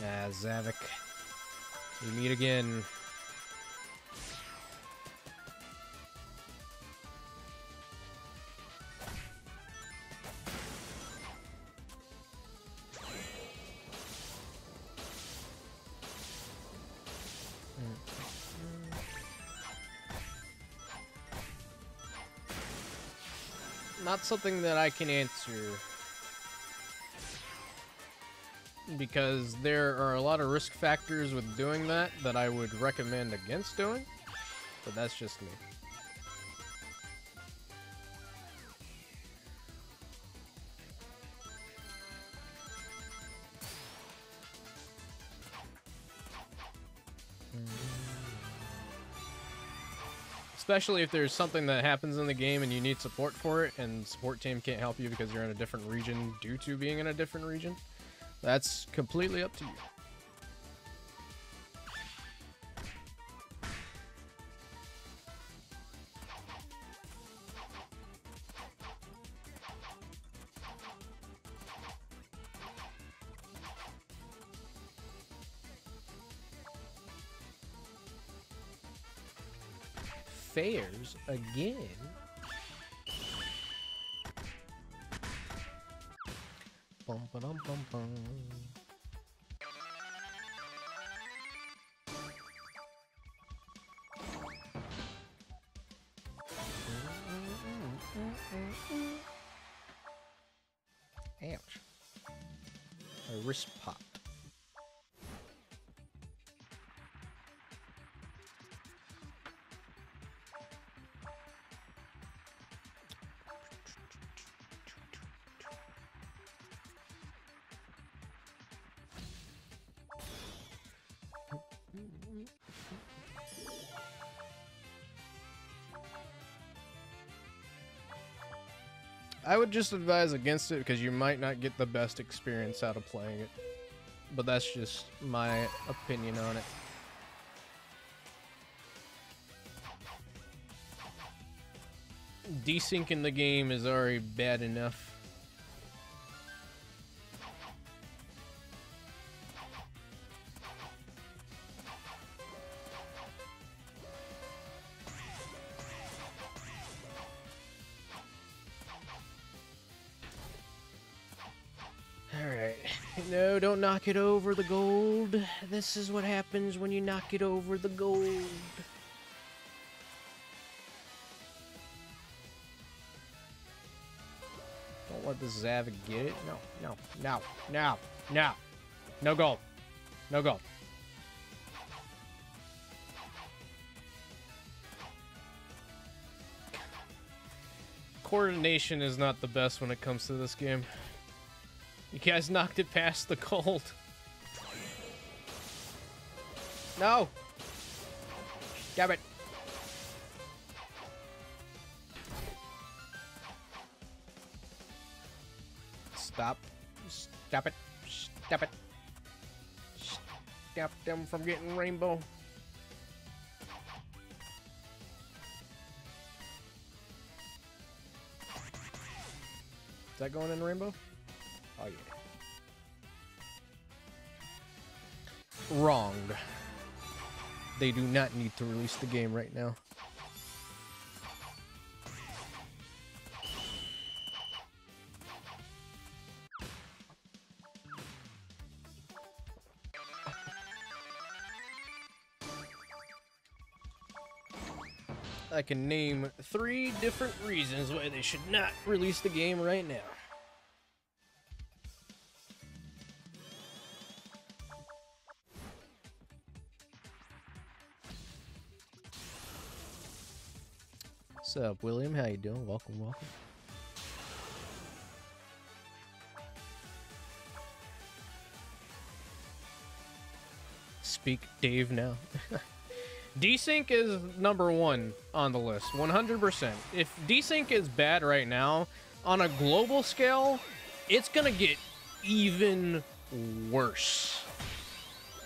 Ah, Zavik. We meet again. Not something that I can answer, because there are a lot of risk factors with doing that I would recommend against doing, but that's just me. Especially if there's something that happens in the game and you need support for it, and support team can't help you because you're in a different region due to being in a different region. That's completely up to you. Fairs again. Ouch. My wrist popped. I would just advise against it because you might not get the best experience out of playing it. But that's just my opinion on it. Desync in the game is already bad enough. No, don't knock it over the gold. This is what happens when you knock it over the gold. Don't let this Zav get it. No. No gold. No gold. Coordination is not the best when it comes to this game. You guys knocked it past the gold. No! Damn it. Stop. Stop it. Stop it. Stop them from getting rainbow. Is that going in rainbow? Oh, yeah. Wrong. They do not need to release the game right now. I can name 3 different reasons why they should not release the game right now. What's up, William? How you doing? Welcome, welcome. Speak Dave now. Desync is #1 on the list, 100%. If desync is bad right now, on a global scale, it's gonna get even worse.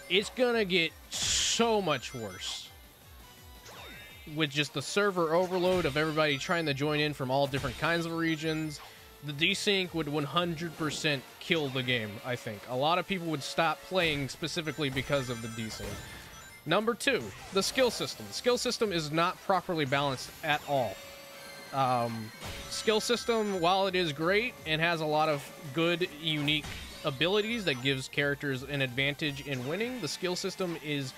It's gonna get so much worse. With just the server overload of everybody trying to join in from all different kinds of regions, the desync would 100% kill the game, I think. A lot of people would stop playing specifically because of the desync. #2, the skill system. The skill system is not properly balanced at all. Skill system, while it is great and has a lot of good, unique abilities that gives characters an advantage in winning, the skill system is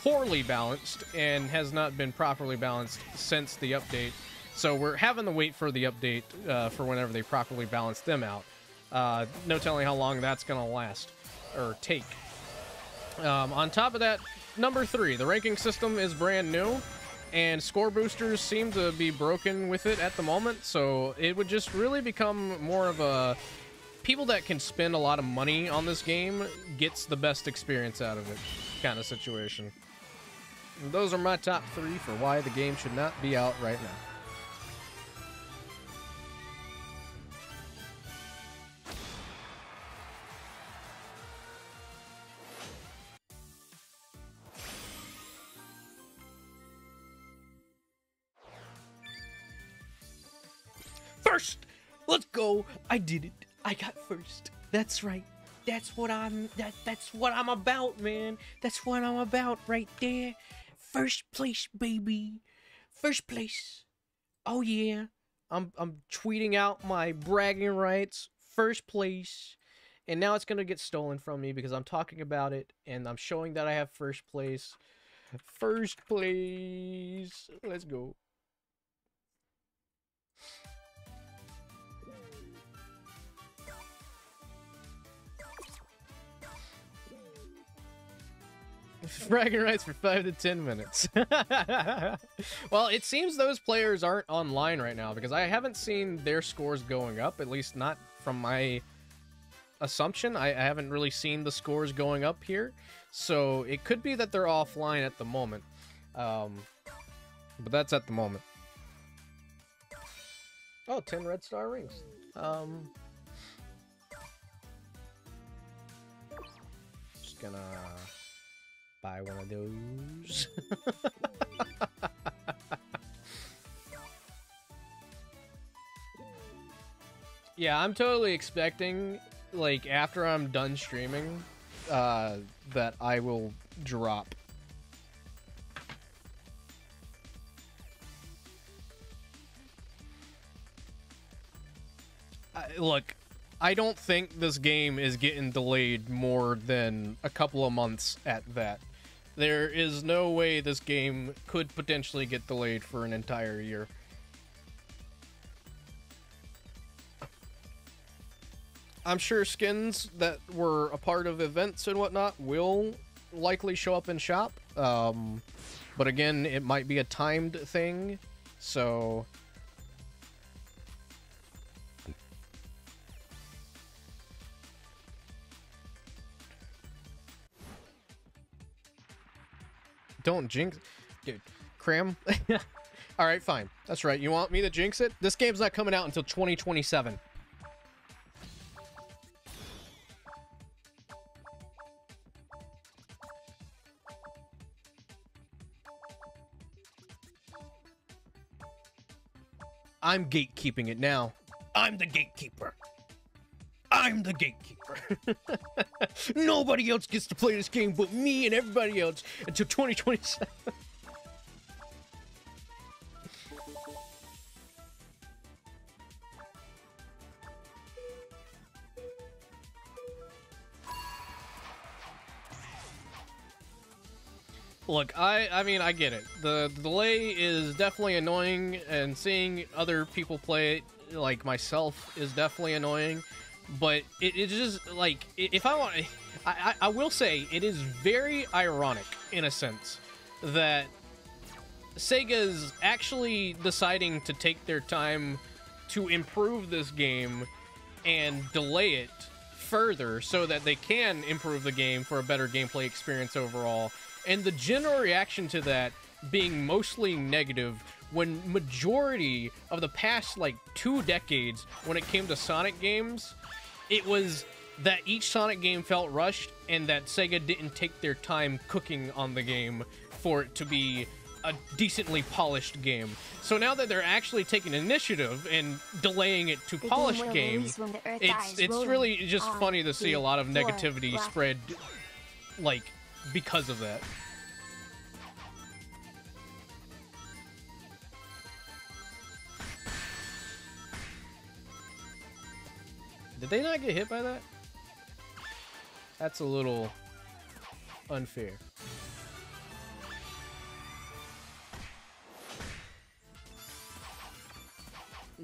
poorly balanced and has not been properly balanced since the update. So we're having to wait for the update for whenever they properly balance them out. No telling how long that's going to last or take. On top of that, #3, the ranking system is brand new, and score boosters seem to be broken with it at the moment, so it would just really become more of a people that can spend a lot of money on this game gets the best experience out of it kind of situation. And those are my top 3 for why the game should not be out right now. First! Let's go! I did it. I got first. That's right. That's what I'm about, man. That's what I'm about right there. First place, baby. First place. Oh yeah. I'm tweeting out my bragging rights. First place. and now it's gonna get stolen from me because I'm talking about it and I'm showing that I have first place. First place. Let's go. Bragging rights for 5 to 10 minutes. Well, it seems those players aren't online right now because I haven't seen their scores going up, at least not from my assumption. I haven't really seen the scores going up here, so it could be that they're offline at the moment. But that's at the moment. Oh, 10 red star rings. Just gonna buy one of those. Yeah, I'm totally expecting, like, after I'm done streaming, that I will drop. Look, I don't think this game is getting delayed more than a couple of months at that. There is no way this game could potentially get delayed for an entire year. I'm sure skins that were a part of events and whatnot will likely show up in shop. But again, it might be a timed thing, so... Don't jinx... Dude, Cram? Alright, fine. That's right. You want me to jinx it? This game's not coming out until 2027. I'm gatekeeping it now. I'm the gatekeeper. I'm the gatekeeper. Nobody else gets to play this game but me and everybody else until 2027. Look, I mean, I get it. The delay is definitely annoying, and seeing other people play it, like myself, is definitely annoying. But it's just, like, if I want... I will say, it is very ironic, in a sense, that Sega's actually deciding to take their time to improve this game and delay it further so that they can improve the game for a better gameplay experience overall. And the general reaction to that being mostly negative when majority of the past, like, 2 decades, when it came to Sonic games, it was that each Sonic game felt rushed and that Sega didn't take their time cooking on the game for it to be a decently polished game. So now that they're actually taking initiative and delaying it to polished game, it's really just funny to see a lot of negativity spread, like, because of that. Did they not get hit by that? That's a little unfair.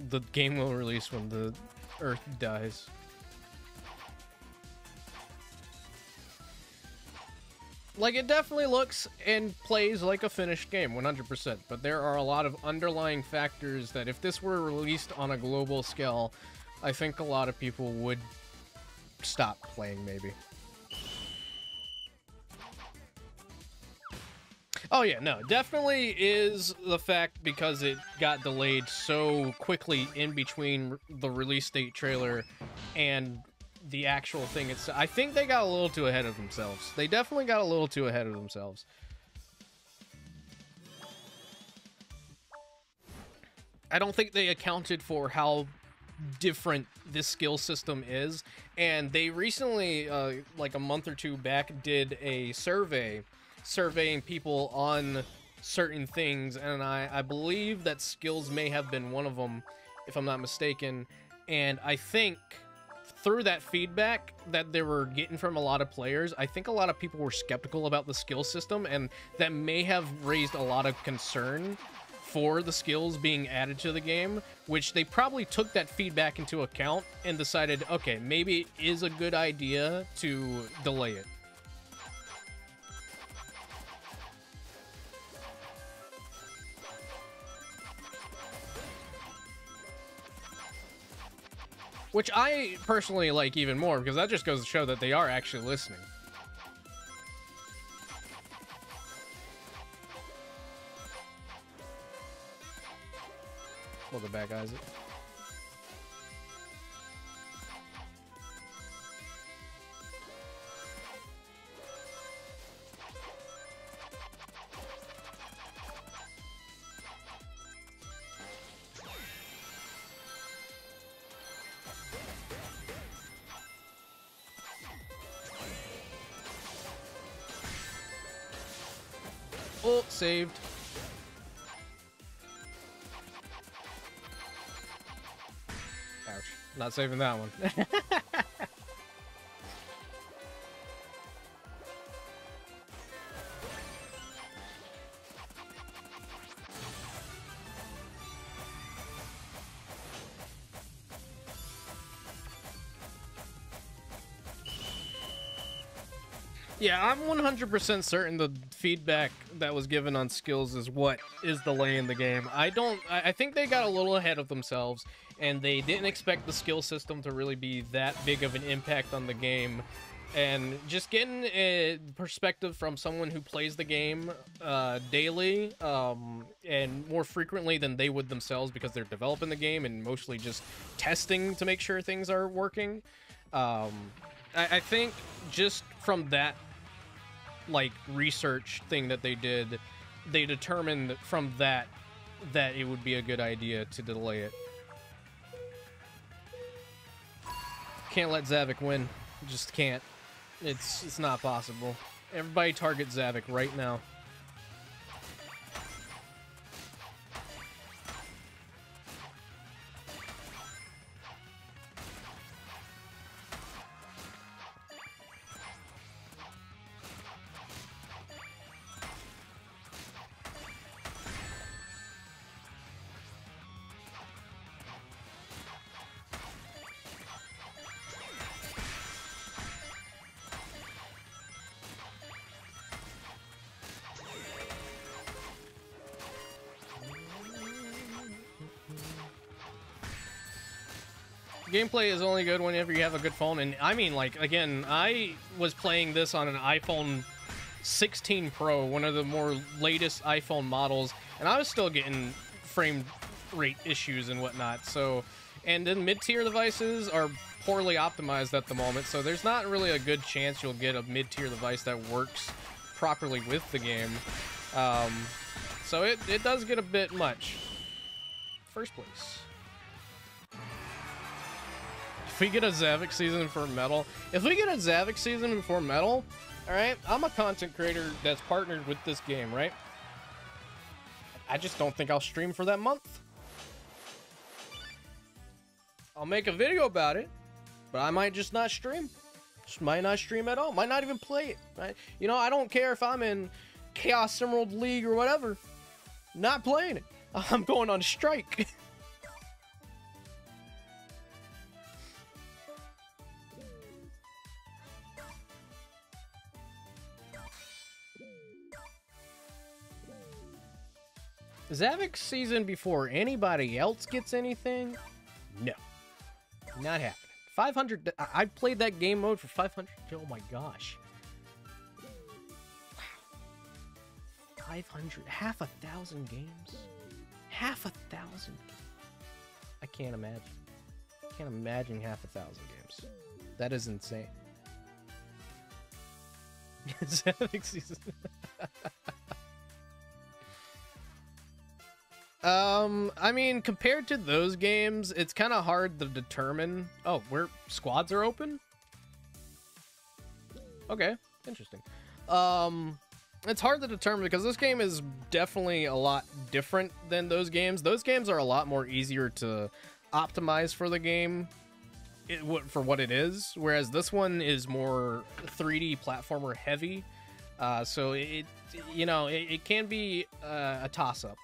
The game will release when the Earth dies. Like, it definitely looks and plays like a finished game, 100%, but there are a lot of underlying factors that if this were released on a global scale, I think a lot of people would stop playing, maybe. Oh yeah, no, definitely is the fact because it got delayed so quickly in between the release date trailer and the actual thing itself. I think they got a little too ahead of themselves. They definitely got a little too ahead of themselves. I don't think they accounted for how different this skill system is, and they recently, like a month or two back, did a survey surveying people on certain things, and I believe that skills may have been one of them, if I'm not mistaken. And I think through that feedback that they were getting from a lot of players, I think a lot of people were skeptical about the skill system, and that may have raised a lot of concern for the skills being added to the game, which they probably took that feedback into account and decided, okay, maybe it is a good idea to delay it. Which I personally like even more, because that just goes to show that they are actually listening. Welcome back, Isaac. Oh, saved. Ouch. Not saving that one. Yeah, I'm 100% certain the feedback that was given on skills is what is delaying the game. I think they got a little ahead of themselves, and they didn't expect the skill system to really be that big of an impact on the game. And just getting a perspective from someone who plays the game daily and more frequently than they would themselves, because they're developing the game and mostly just testing to make sure things are working. I think just from that like research thing that they did, they determined from that it would be a good idea to delay it. Can't let Zavik win. Just can't. It's not possible. Everybody target Zavik right now. Gameplay is only good whenever you have a good phone, and I mean, like, again, I was playing this on an iPhone 16 Pro, one of the more latest iPhone models, and I was still getting frame rate issues and whatnot. So, and then mid-tier devices are poorly optimized at the moment, so there's not really a good chance you'll get a mid-tier device that works properly with the game. So it does get a bit much. First place. If we get a Zavik season for Metal, all right, I'm a content creator that's partnered with this game, right? I just don't think I'll stream for that month. I'll make a video about it, but I might just not stream. Just might not stream at all. Might not even play it. Right? You know, I don't care if I'm in Chaos Emerald League or whatever. Not playing it. I'm going on strike. Zavik's season before anybody else gets anything? No. Not happening. 500... I played that game mode for 500... Oh my gosh. Wow. 500... Half a thousand games? Half a thousand? I can't imagine. I can't imagine half a thousand games. That is insane. Zavik season... I mean, compared to those games, it's kind of hard to determine. Oh, where squads are open? Okay, interesting. It's hard to determine because this game is definitely a lot different than those games. Those games are a lot more easier to optimize for the game. for what it is, whereas this one is more 3D platformer heavy. So it can be a toss-up.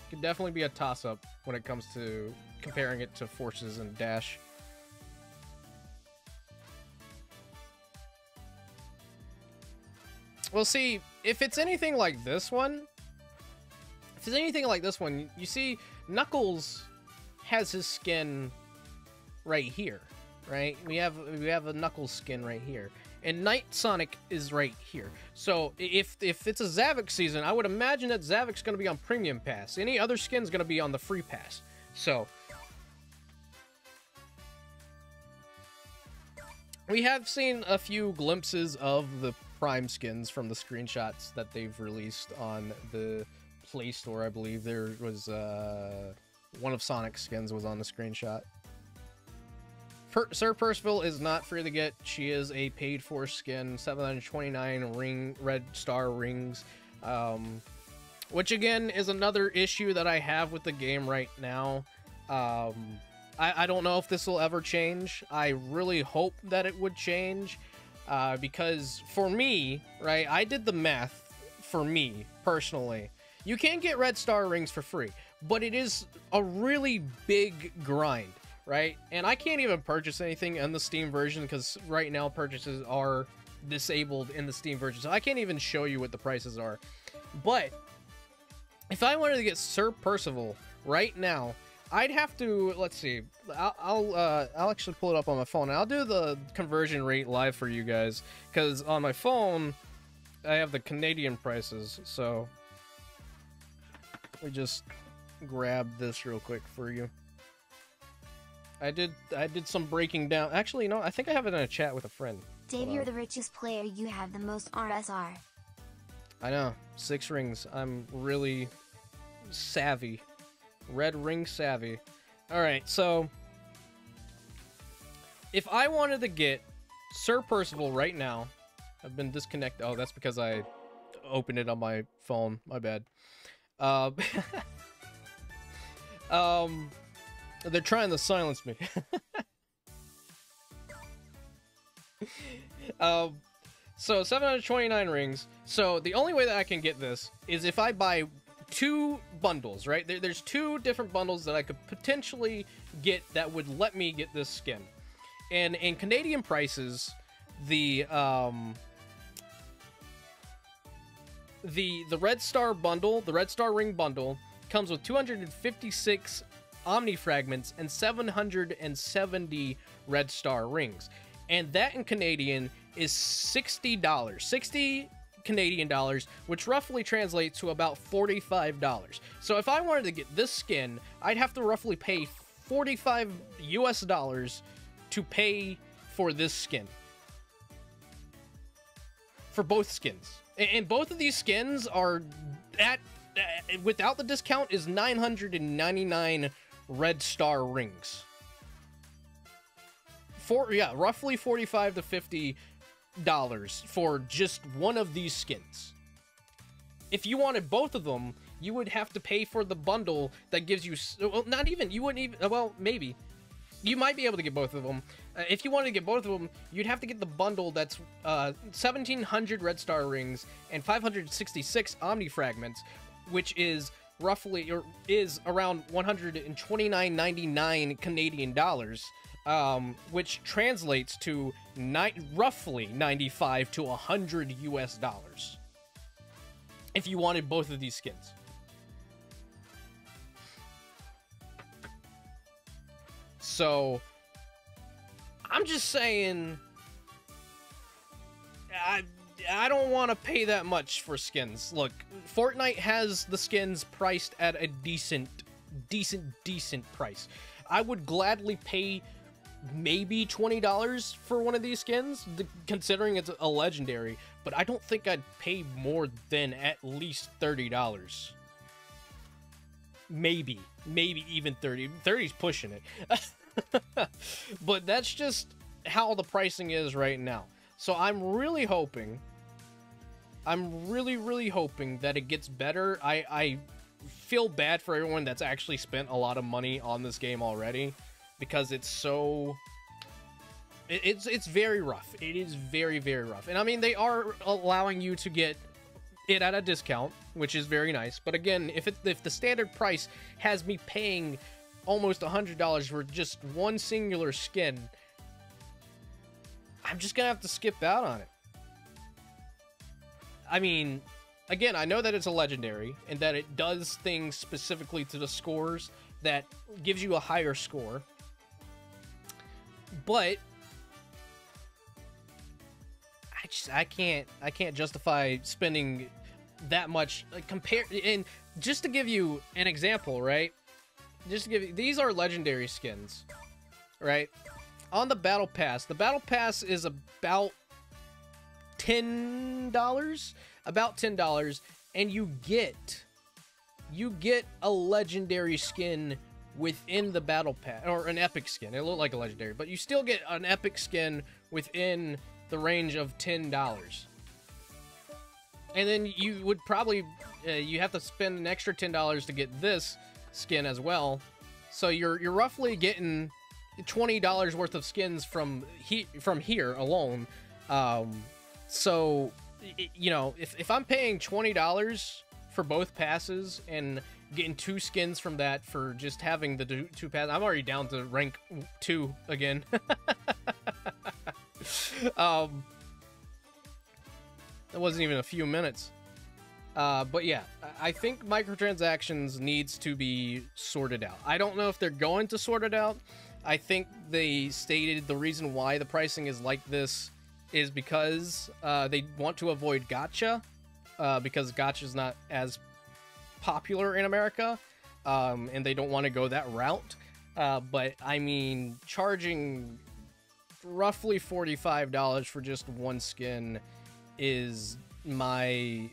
It can definitely be a toss-up when it comes to comparing it to Forces and Dash. Well, see, if it's anything like this one, you see Knuckles has his skin right here, right? We have a Knuckles skin right here, and Night Sonic is right here. So if it's a Zavix season, I would imagine that Zavix going to be on Premium Pass. Any other skin's going to be on the Free Pass. So we have seen a few glimpses of the Prime skins from the screenshots that they've released on the Play Store. I believe there was one of Sonic's skins was on the screenshot. Sir Percival is not free to get. She is a paid for skin, 729 red star rings, which again is another issue that I have with the game right now. I don't know if this will ever change. I really hope that it would change, because for me, right, I did the math for me personally. You can get red star rings for free, but it is a really big grind, right? And I can't even purchase anything in the Steam version because right now purchases are disabled in the Steam version, so I can't even show you what the prices are. But if I wanted to get Sir Percival right now, I'd have to, let's see, I'll actually pull it up on my phone. I'll do the conversion rate live for you guys, because on my phone I have the Canadian prices. So let me just grab this real quick for you. I did some breaking down. Actually, no, I think I have it in a chat with a friend. Dave, you're the richest player. You have the most RSR. I know, 6 rings. I'm really savvy. Red ring savvy. Alright, so if I wanted to get Sir Percival right now, I've been disconnected. Oh, that's because I opened it on my phone. My bad. They're trying to silence me. So 729 rings. So the only way that I can get this is if I buy 2 bundles, right? There's 2 different bundles that I could potentially get that would let me get this skin. And in Canadian prices, the Red Star bundle, the Red Star ring bundle, comes with 256 Omni fragments and 770 Red Star rings. And that in Canadian is $60. 60 Canadian dollars, which roughly translates to about $45. So if I wanted to get this skin, I'd have to roughly pay $45 US to pay for this skin. For both skins. And both of these skins are at without the discount is 999 Red Star rings. Roughly $45 to $50 for just one of these skins. If you wanted both of them, you would have to pay for the bundle that gives you, well, not even, you wouldn't even, well, maybe. You might be able to get both of them. If you wanted to get both of them, you'd have to get the bundle that's 1,700 Red Star rings and 566 Omni fragments, which is roughly, or is around $129.99 Canadian dollars. Which translates to roughly 95 to 100 US dollars if you wanted both of these skins. So I'm just saying, I don't want to pay that much for skins. Look, Fortnite has the skins priced at a decent price. I would gladly pay maybe $20 for one of these skins, considering it's a legendary, but I don't think I'd pay more than at least $30. Maybe even 30. 30's pushing it. But that's just how the pricing is right now. So I'm really hoping, really hoping that it gets better. I feel bad for everyone that's actually spent a lot of money on this game already, because it's so It's very rough. It is very, very rough. And I mean, they are allowing you to get it at a discount, which is very nice. But again, if the standard price has me paying almost $100 for just one singular skin, I'm just gonna have to skip out on it. I mean, again, I know that it's a legendary and that it does things specifically to the scores that gives you a higher score, but I can't justify spending that much and just to give you an example, right? Just to give you, these are legendary skins, right? On the battle pass is about $10, and you get a legendary skin within the battle pass, or an epic skin. It looked like a legendary, but you still get an epic skin within the range of $10. And then you would probably you have to spend an extra $10 to get this skin as well. So you're roughly getting $20 worth of skins from here alone. So you know, if I'm paying $20 for both passes and getting 2 skins from that for just having the 2 passes, I'm already down to rank 2 again. It wasn't even a few minutes. But yeah, I think microtransactions needs to be sorted out. I don't know if they're going to sort it out. I think they stated the reason why the pricing is like this is because they want to avoid gacha, because gacha is not as popular in America, and they don't want to go that route. But I mean, charging roughly $45 for just one skin is I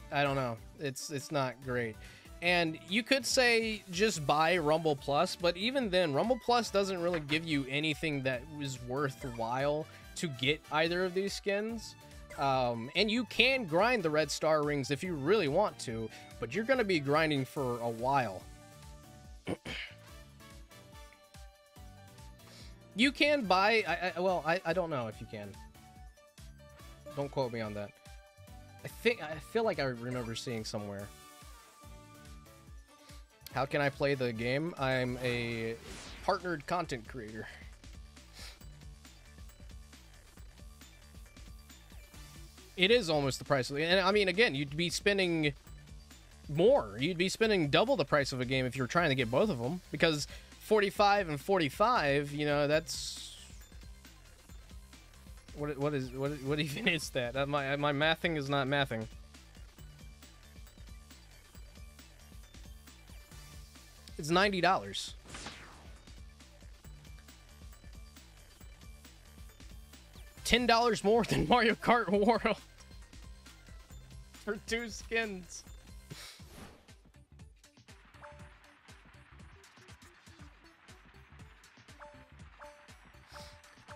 don't know, it's not great. And you could say just buy Rumble Plus, but even then, Rumble Plus doesn't really give you anything that is worthwhile to get either of these skins. And you can grind the red star rings if you really want to, but you're going to be grinding for a while. You can buy... I don't know if you can. Don't quote me on that. I feel like I remember seeing somewhere. How can I play the game? I'm a partnered content creator. It is almost the price of the... And I mean, again, you'd be spending more. You'd be spending double the price of a game if you're trying to get both of them. Because 45 and 45, you know, that's... What even is that? My mathing is not mathing. It's $90. $10 more than Mario Kart World for 2 skins.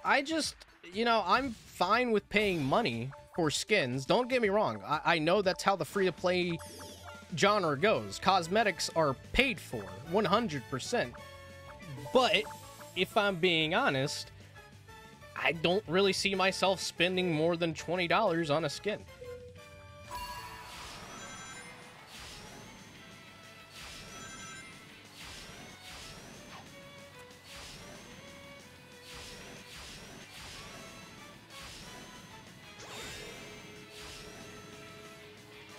I just, you know, I'm fine with paying money for skins. Don't get me wrong. I know that's how the free-to-play genre goes. Cosmetics are paid for 100%. But if I'm being honest, I don't really see myself spending more than $20 on a skin.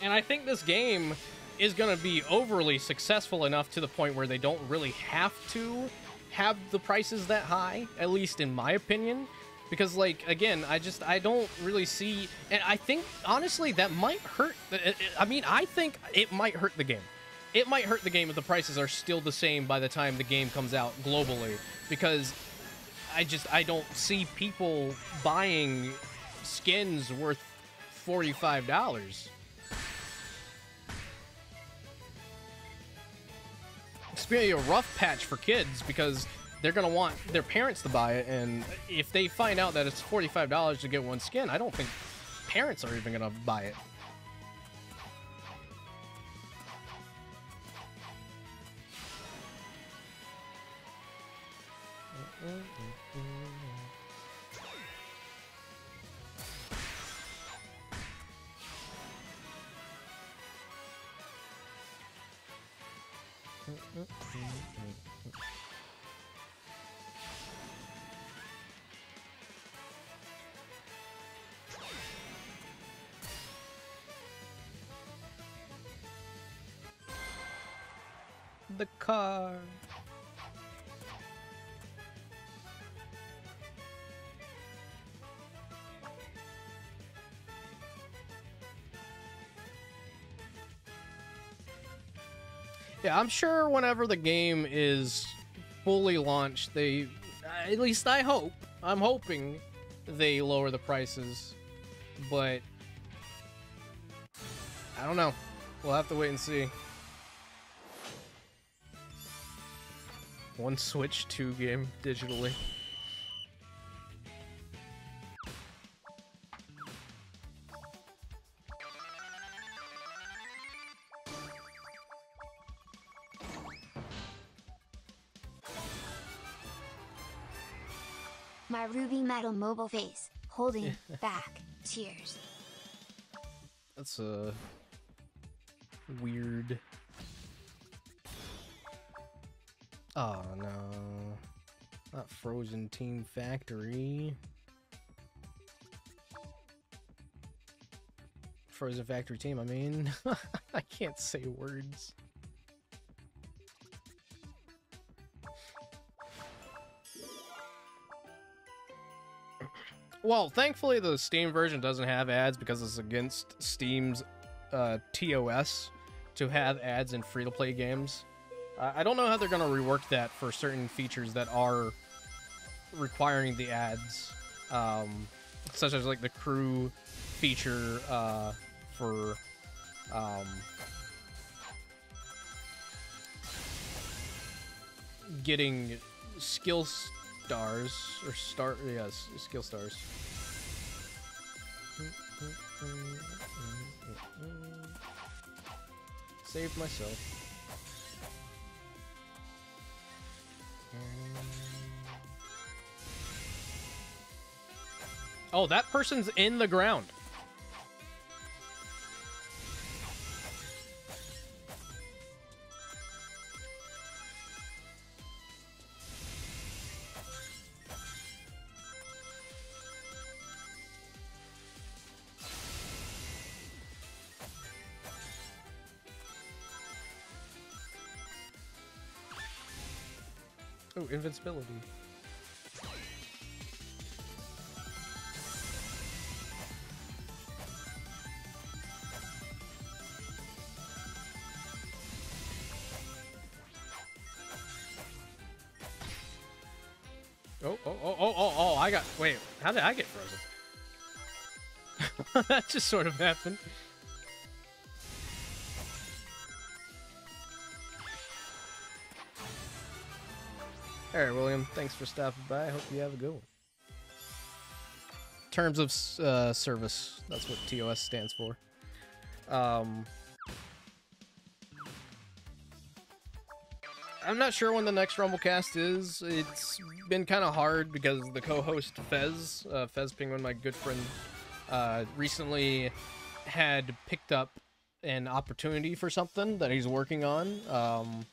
And I think this game is going to be overly successful enough to the point where they don't really have to have the prices that high, at least in my opinion. Because, like, again, I don't really see... And I think, honestly, that might hurt... I mean, I think it might hurt the game. It might hurt the game if the prices are still the same by the time the game comes out globally. Because I don't see people buying skins worth $45. It's going to be a rough patch for kids because they're going to want their parents to buy it, and if they find out that it's $45 to get one skin, I don't think parents are even going to buy it. The car. Yeah, I'm sure whenever the game is fully launched, they, at least I hope, I'm hoping they lower the prices, but I don't know. We'll have to wait and see. One Switch 2 game digitally. My Ruby Metal mobile face, holding back tears. That's weird. Oh no. Not Frozen Team Factory. Frozen Factory Team, I mean. I can't say words. Well, thankfully the Steam version doesn't have ads because it's against Steam's TOS to have ads in free-to-play games. I don't know how they're going to rework that for certain features that are requiring the ads, such as like the crew feature for getting skill stars or skill stars. Saved myself. Oh, that person's in the ground. Oh, invincibility. Oh, I got, wait, how did I get frozen? That just sort of happened. Alright, William, thanks for stopping by. I hope you have a good one. Terms of service, that's what TOS stands for. I'm not sure when the next Rumblecast is. It's been kind of hard because the co-host Fez Penguin, my good friend, recently had picked up an opportunity for something that he's working on,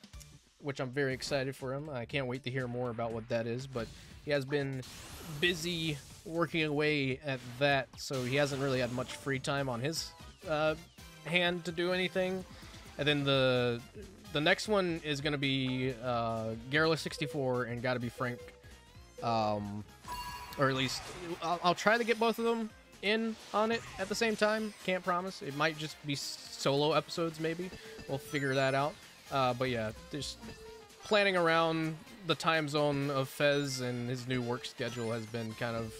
which I'm very excited for him. I can't wait to hear more about what that is, but he has been busy working away at that, so he hasn't really had much free time on his hand to do anything. And then the next one is going to be Garrula64 and Gotta Be Frank. Or at least, I'll try to get both of them in on it at the same time. Can't promise. It might just be solo episodes, maybe. We'll figure that out. But yeah, just planning around the time zone of Fez and his new work schedule has been kind of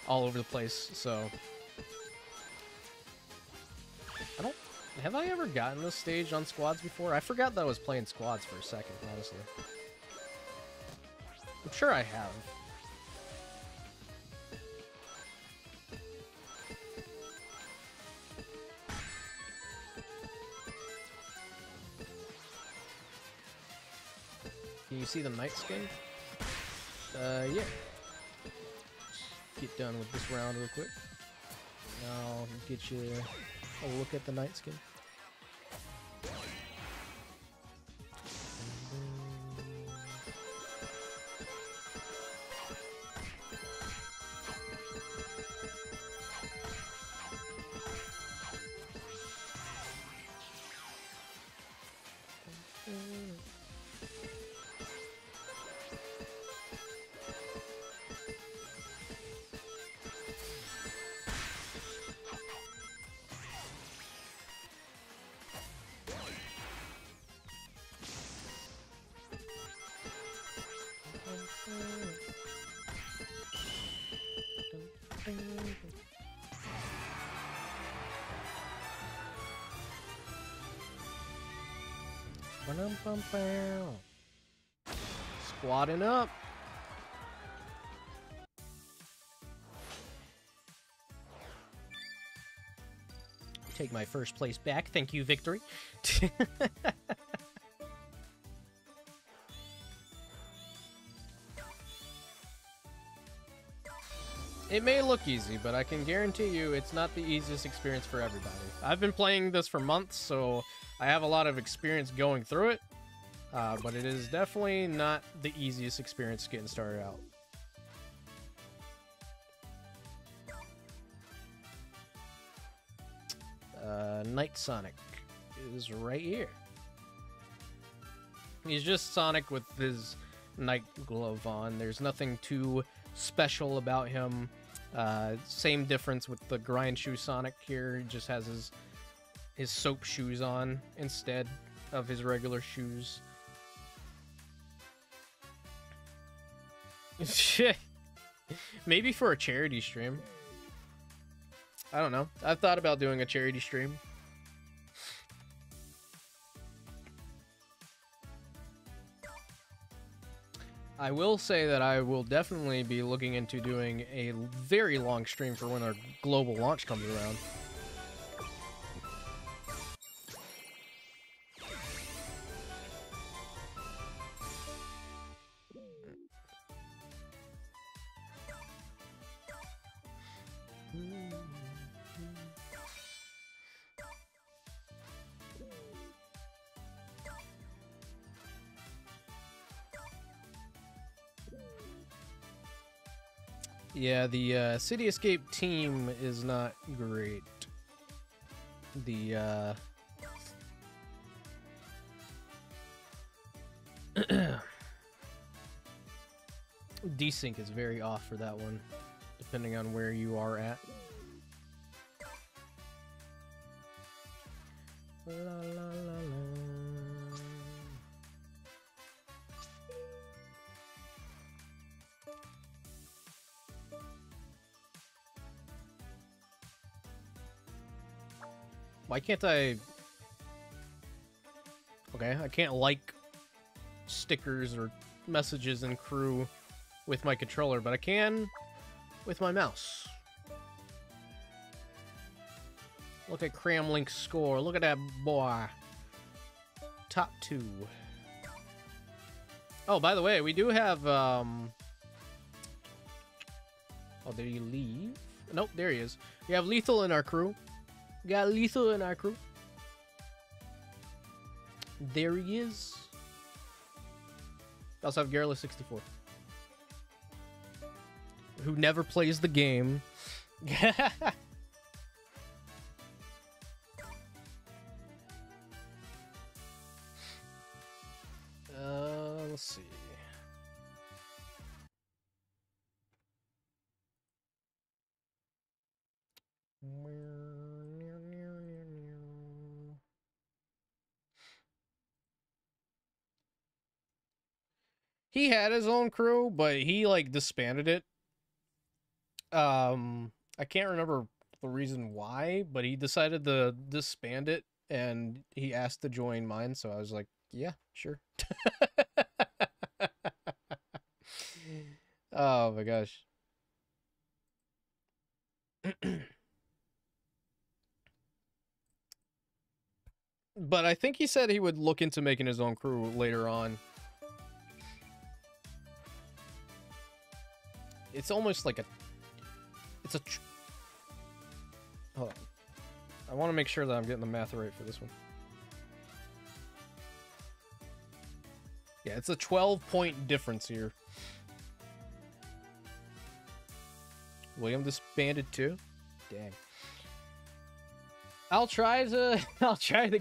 all over the place, so... Have I ever gotten this stage on squads before? I forgot that I was playing squads for a second, honestly. I'm sure I have. Can you see the night skin? Yeah. Get done with this round real quick. I'll get you a look at the night skin. Squatting up. Take my first place back. Thank you, victory. It may look easy, but I can guarantee you it's not the easiest experience for everybody. I've been playing this for months, so I have a lot of experience going through it, but it is definitely not the easiest experience getting started out. Night Sonic is right here. He's just Sonic with his night glove on. There's nothing too special about him. Same difference with the grind shoe Sonic here. He just has his soap shoes on instead of his regular shoes. Maybe for a charity stream. I don't know. I've thought about doing a charity stream. I will say that I will definitely be looking into doing a very long stream for when our global launch comes around. Yeah, the City Escape team is not great. The desync is very off for that one, depending on where you are at. La, la, la, la. Why can't I... Okay, I can't like stickers or messages in crew with my controller, but I can with my mouse. Look at Cramlink's score. Look at that boy. Top 2. Oh, by the way, we do have... Oh, did he leave? Nope, there he is. We have Lethal in our crew. We got Lethal in our crew. There he is. We also have Garrula64, who never plays the game. Let's see. He had his own crew, but he like disbanded it. I can't remember the reason why, but he decided to disband it, and he asked to join mine, so I was like, yeah, sure. Oh my gosh. But I think he said he would look into making his own crew later on. it's almost like a, it's a, hold on. I want to make sure that I'm getting the math right for this one. Yeah, it's a 12-point difference here. William disbanded too? Dang. I'll try to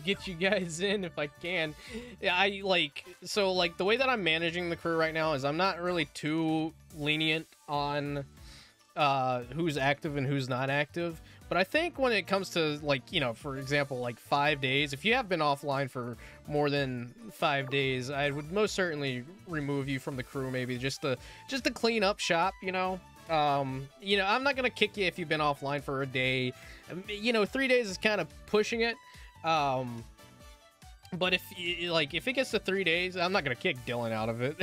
get you guys in if I can. Yeah, so the way that I'm managing the crew right now is I'm not really too lenient on who's active and who's not active. But I think when it comes to, for example, 5 days, if you have been offline for more than 5 days, I would most certainly remove you from the crew, maybe just to clean up shop, I'm not gonna kick you if you've been offline for a day. 3 days is kind of pushing it. But if it gets to 3 days, I'm not gonna kick Dylan out of it.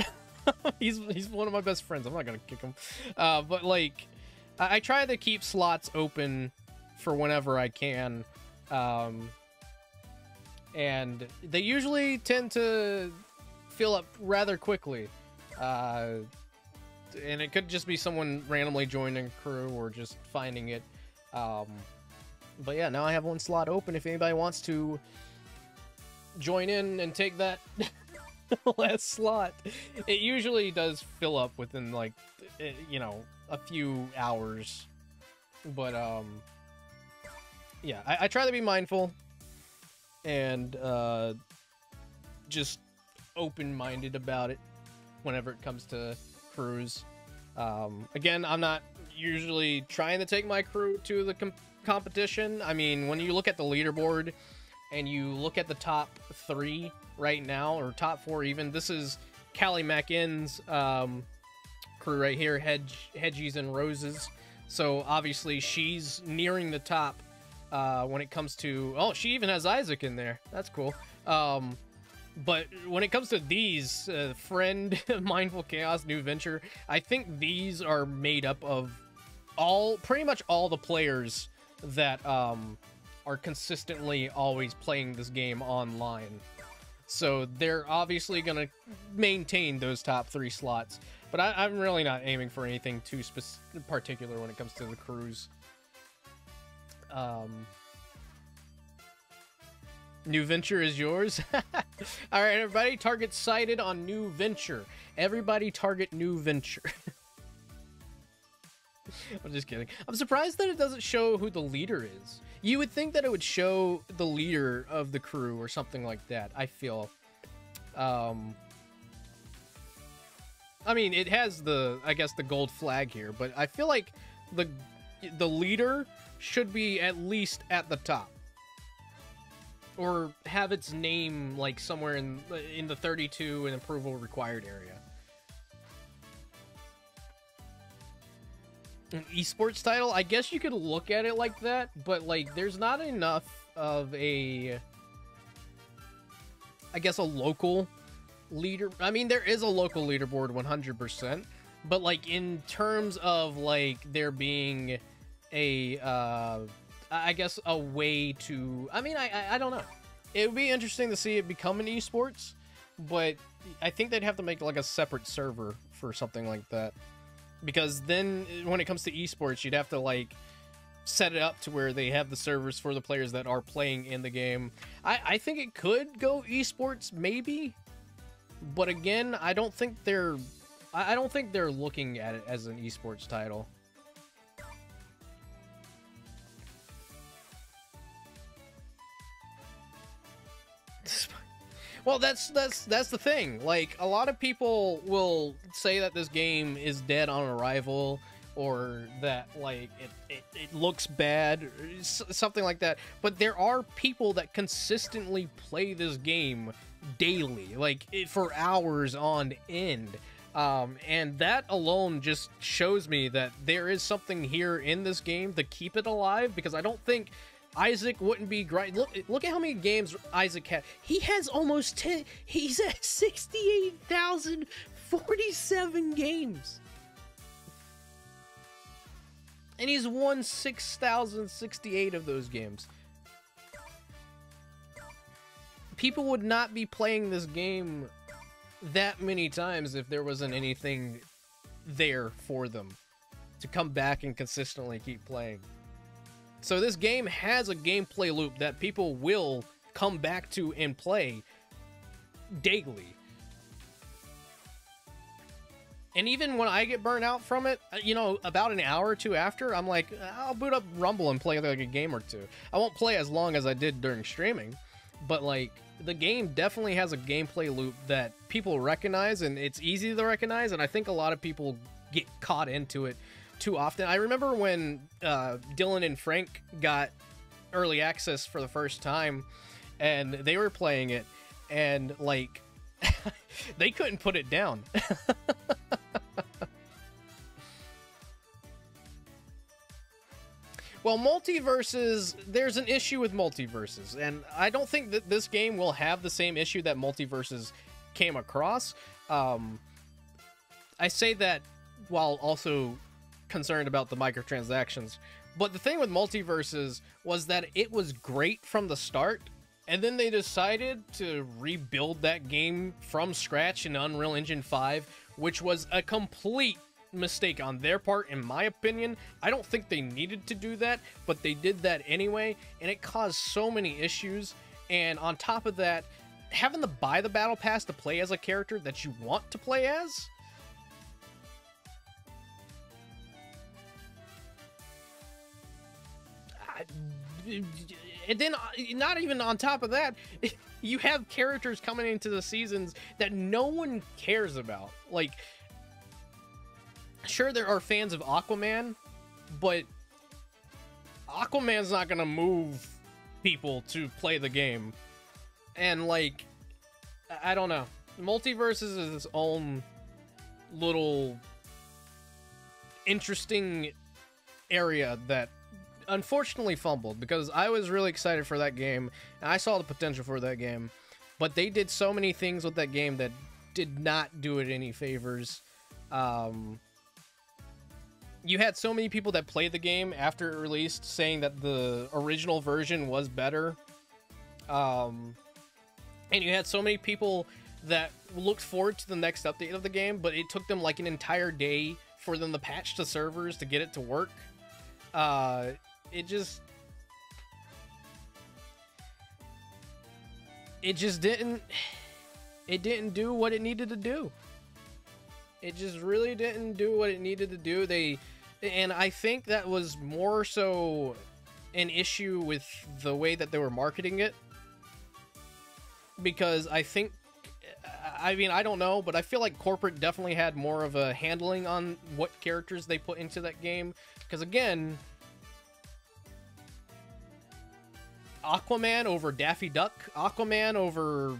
he's one of my best friends. I'm not gonna kick him. But I try to keep slots open for whenever I can. And they usually tend to fill up rather quickly. And it could just be someone randomly joining crew or just finding it. But yeah, now I have one slot open if anybody wants to join in and take that last slot. It usually does fill up within a few hours. But yeah, I try to be mindful and just open-minded about it whenever it comes to crews. Again, I'm not usually trying to take my crew to the competition. I mean, when you look at the leaderboard and you look at the top 3 right now, or top 4 even, this is Callie McInn's crew right here, Hedgies and Roses. So obviously she's nearing the top when it comes to, oh, she even has Isaac in there. That's cool. But when it comes to these, Friend, Mindful Chaos, New Venture, I think these are made up of pretty much all the players that are consistently always playing this game online. So they're obviously going to maintain those top 3 slots. But I'm really not aiming for anything too particular when it comes to the crews. New Venture is yours. All right, everybody, target sighted on New Venture. Everybody target New Venture. I'm just kidding. I'm surprised that it doesn't show who the leader is. You would think that it would show the leader of the crew or something like that, I feel. I mean, it has I guess the gold flag here, but I feel like the leader should be at least at the top. Or have its name somewhere in the 32 and approval required area. An esports title? I guess you could look at it like that, but there's not enough of a, I guess, a local leader. I mean, there is a local leaderboard 100%, but in terms of there being a I guess a way to, I mean, I don't know. It would be interesting to see it become an esports, but I think they'd have to make a separate server for something like that. Because then when it comes to esports, you'd have to set it up to where they have the servers for the players that are playing in the game. I think it could go esports, maybe. But again, I don't think they're looking at it as an esports title. Well, that's the thing. A lot of people will say that this game is dead on arrival, or that it looks bad, or something like that. But there are people that consistently play this game daily, for hours on end. And that alone just shows me that there is something here in this game to keep it alive, because I don't think Isaac wouldn't be great. Look at how many games Isaac had. He has almost 10. He's at 68,047 games. And he's won 6,068 of those games. People would not be playing this game that many times if there wasn't anything there for them. to come back and consistently keep playing. So this game has a gameplay loop that people will come back to and play daily. And even when I get burnt out from it, you know, about an hour or two after, I'm like, I'll boot up Rumble and play like a game or two. I won't play as long as I did during streaming, but like, the game definitely has a gameplay loop that people recognize, and it's easy to recognize, and I think a lot of people get caught into it too often. I remember when Dylan and Frank got early access for the first time, and they were playing it, and like, they couldn't put it down. Well, multiverses, there's an issue with multiverses, and I don't think that this game will have the same issue that multiverses came across. I say that while also concerned about the microtransactions, but the thing with multiverses was that it was great from the start, and then they decided to rebuild that game from scratch in Unreal Engine 5, which was a complete mistake on their part, in my opinion. I don't think they needed to do that, but they did that anyway, and it caused so many issues. And on top of that, having to buy the battle pass to play as a character that you want to play as, and then not even on top of that, you have characters coming into the seasons that no one cares about. Like, sure, there are fans of Aquaman, but Aquaman's not gonna move people to play the game. And like, I don't know. Multiverses is its own little interesting area that unfortunately fumbled, because I was really excited for that game and I saw the potential for that game, but they did so many things with that game that did not do it any favors. You had so many people that played the game after it released saying that the original version was better. And you had so many people that looked forward to the next update of the game, but it took them like an entire day for them to patch the servers to get it to work. It just didn't do what it needed to do. It just really didn't do what it needed to do. And I think that was more so an issue with the way that they were marketing it. Because I think, I mean, I don't know, but I feel like corporate definitely had more of a handling on what characters they put into that game. Because again, Aquaman over Daffy Duck, Aquaman over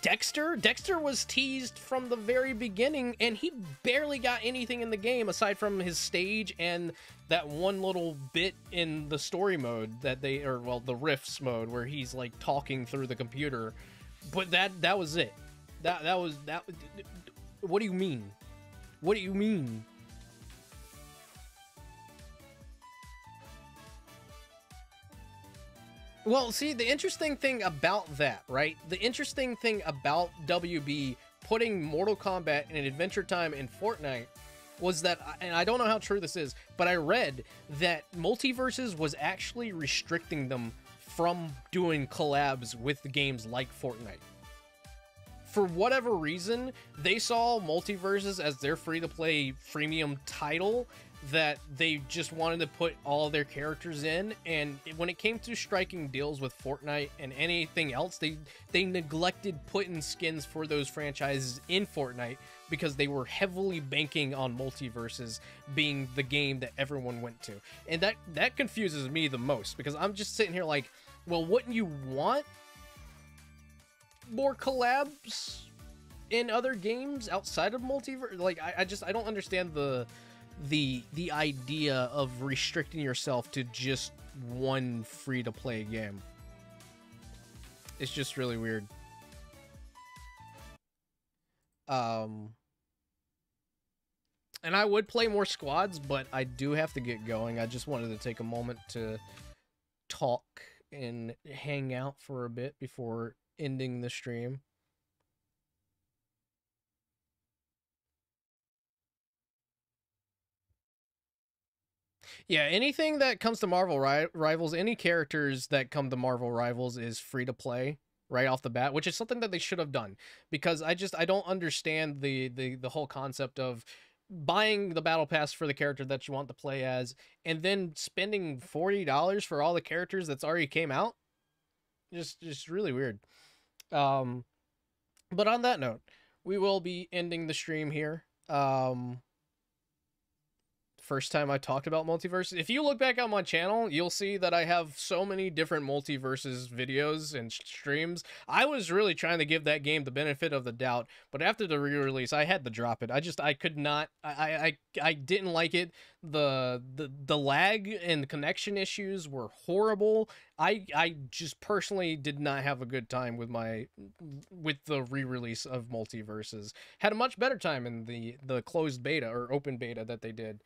Dexter was teased from the very beginning, and he barely got anything in the game aside from his stage and that one little bit in the story mode that they, or well, the Rifts mode where he's like talking through the computer. But that was it. That was. What do you mean? What do you mean? Well, see, the interesting thing about that, right? The interesting thing about WB putting Mortal Kombat and Adventure Time in Fortnite was that, and I don't know how true this is, but I read that Multiverses was actually restricting them from doing collabs with games like Fortnite. For whatever reason, they saw Multiverses as their free-to-play freemium title that they just wanted to put all their characters in, and when it came to striking deals with Fortnite and anything else, they neglected putting skins for those franchises in Fortnite because they were heavily banking on Multiverses being the game that everyone went to. And that confuses me the most, because I'm just sitting here like, well, wouldn't you want more collabs in other games outside of Multiverse? Like, I don't understand the idea of restricting yourself to just one free-to-play game. It's just really weird. And I would play more squads, but I do have to get going. I just wanted to take a moment to talk and hang out for a bit before ending the stream. Yeah, anything that comes to Marvel Rivals, any characters that come to Marvel Rivals is free to play right off the bat, which is something that they should have done, because I don't understand the whole concept of buying the battle pass for the character that you want to play as and then spending $40 for all the characters that's already came out. Just really weird. But on that note, we will be ending the stream here. First time I talked about multiverses. If you look back on my channel, you'll see that I have so many different multiverses videos and streams. I was really trying to give that game the benefit of the doubt, but after the re-release, I had to drop it. I could not. I didn't like it. The lag and connection issues were horrible. I just personally did not have a good time with the re-release of multiverses. Had a much better time in the closed beta or open beta that they did.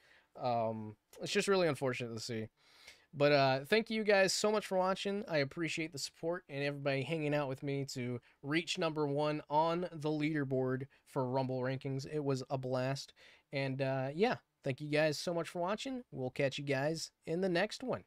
It's just really unfortunate to see. But thank you guys so much for watching. I appreciate the support and everybody hanging out with me to reach #1 on the leaderboard for Rumble rankings. It was a blast. And yeah, thank you guys so much for watching. We'll catch you guys in the next one.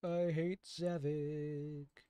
I hate Zavik.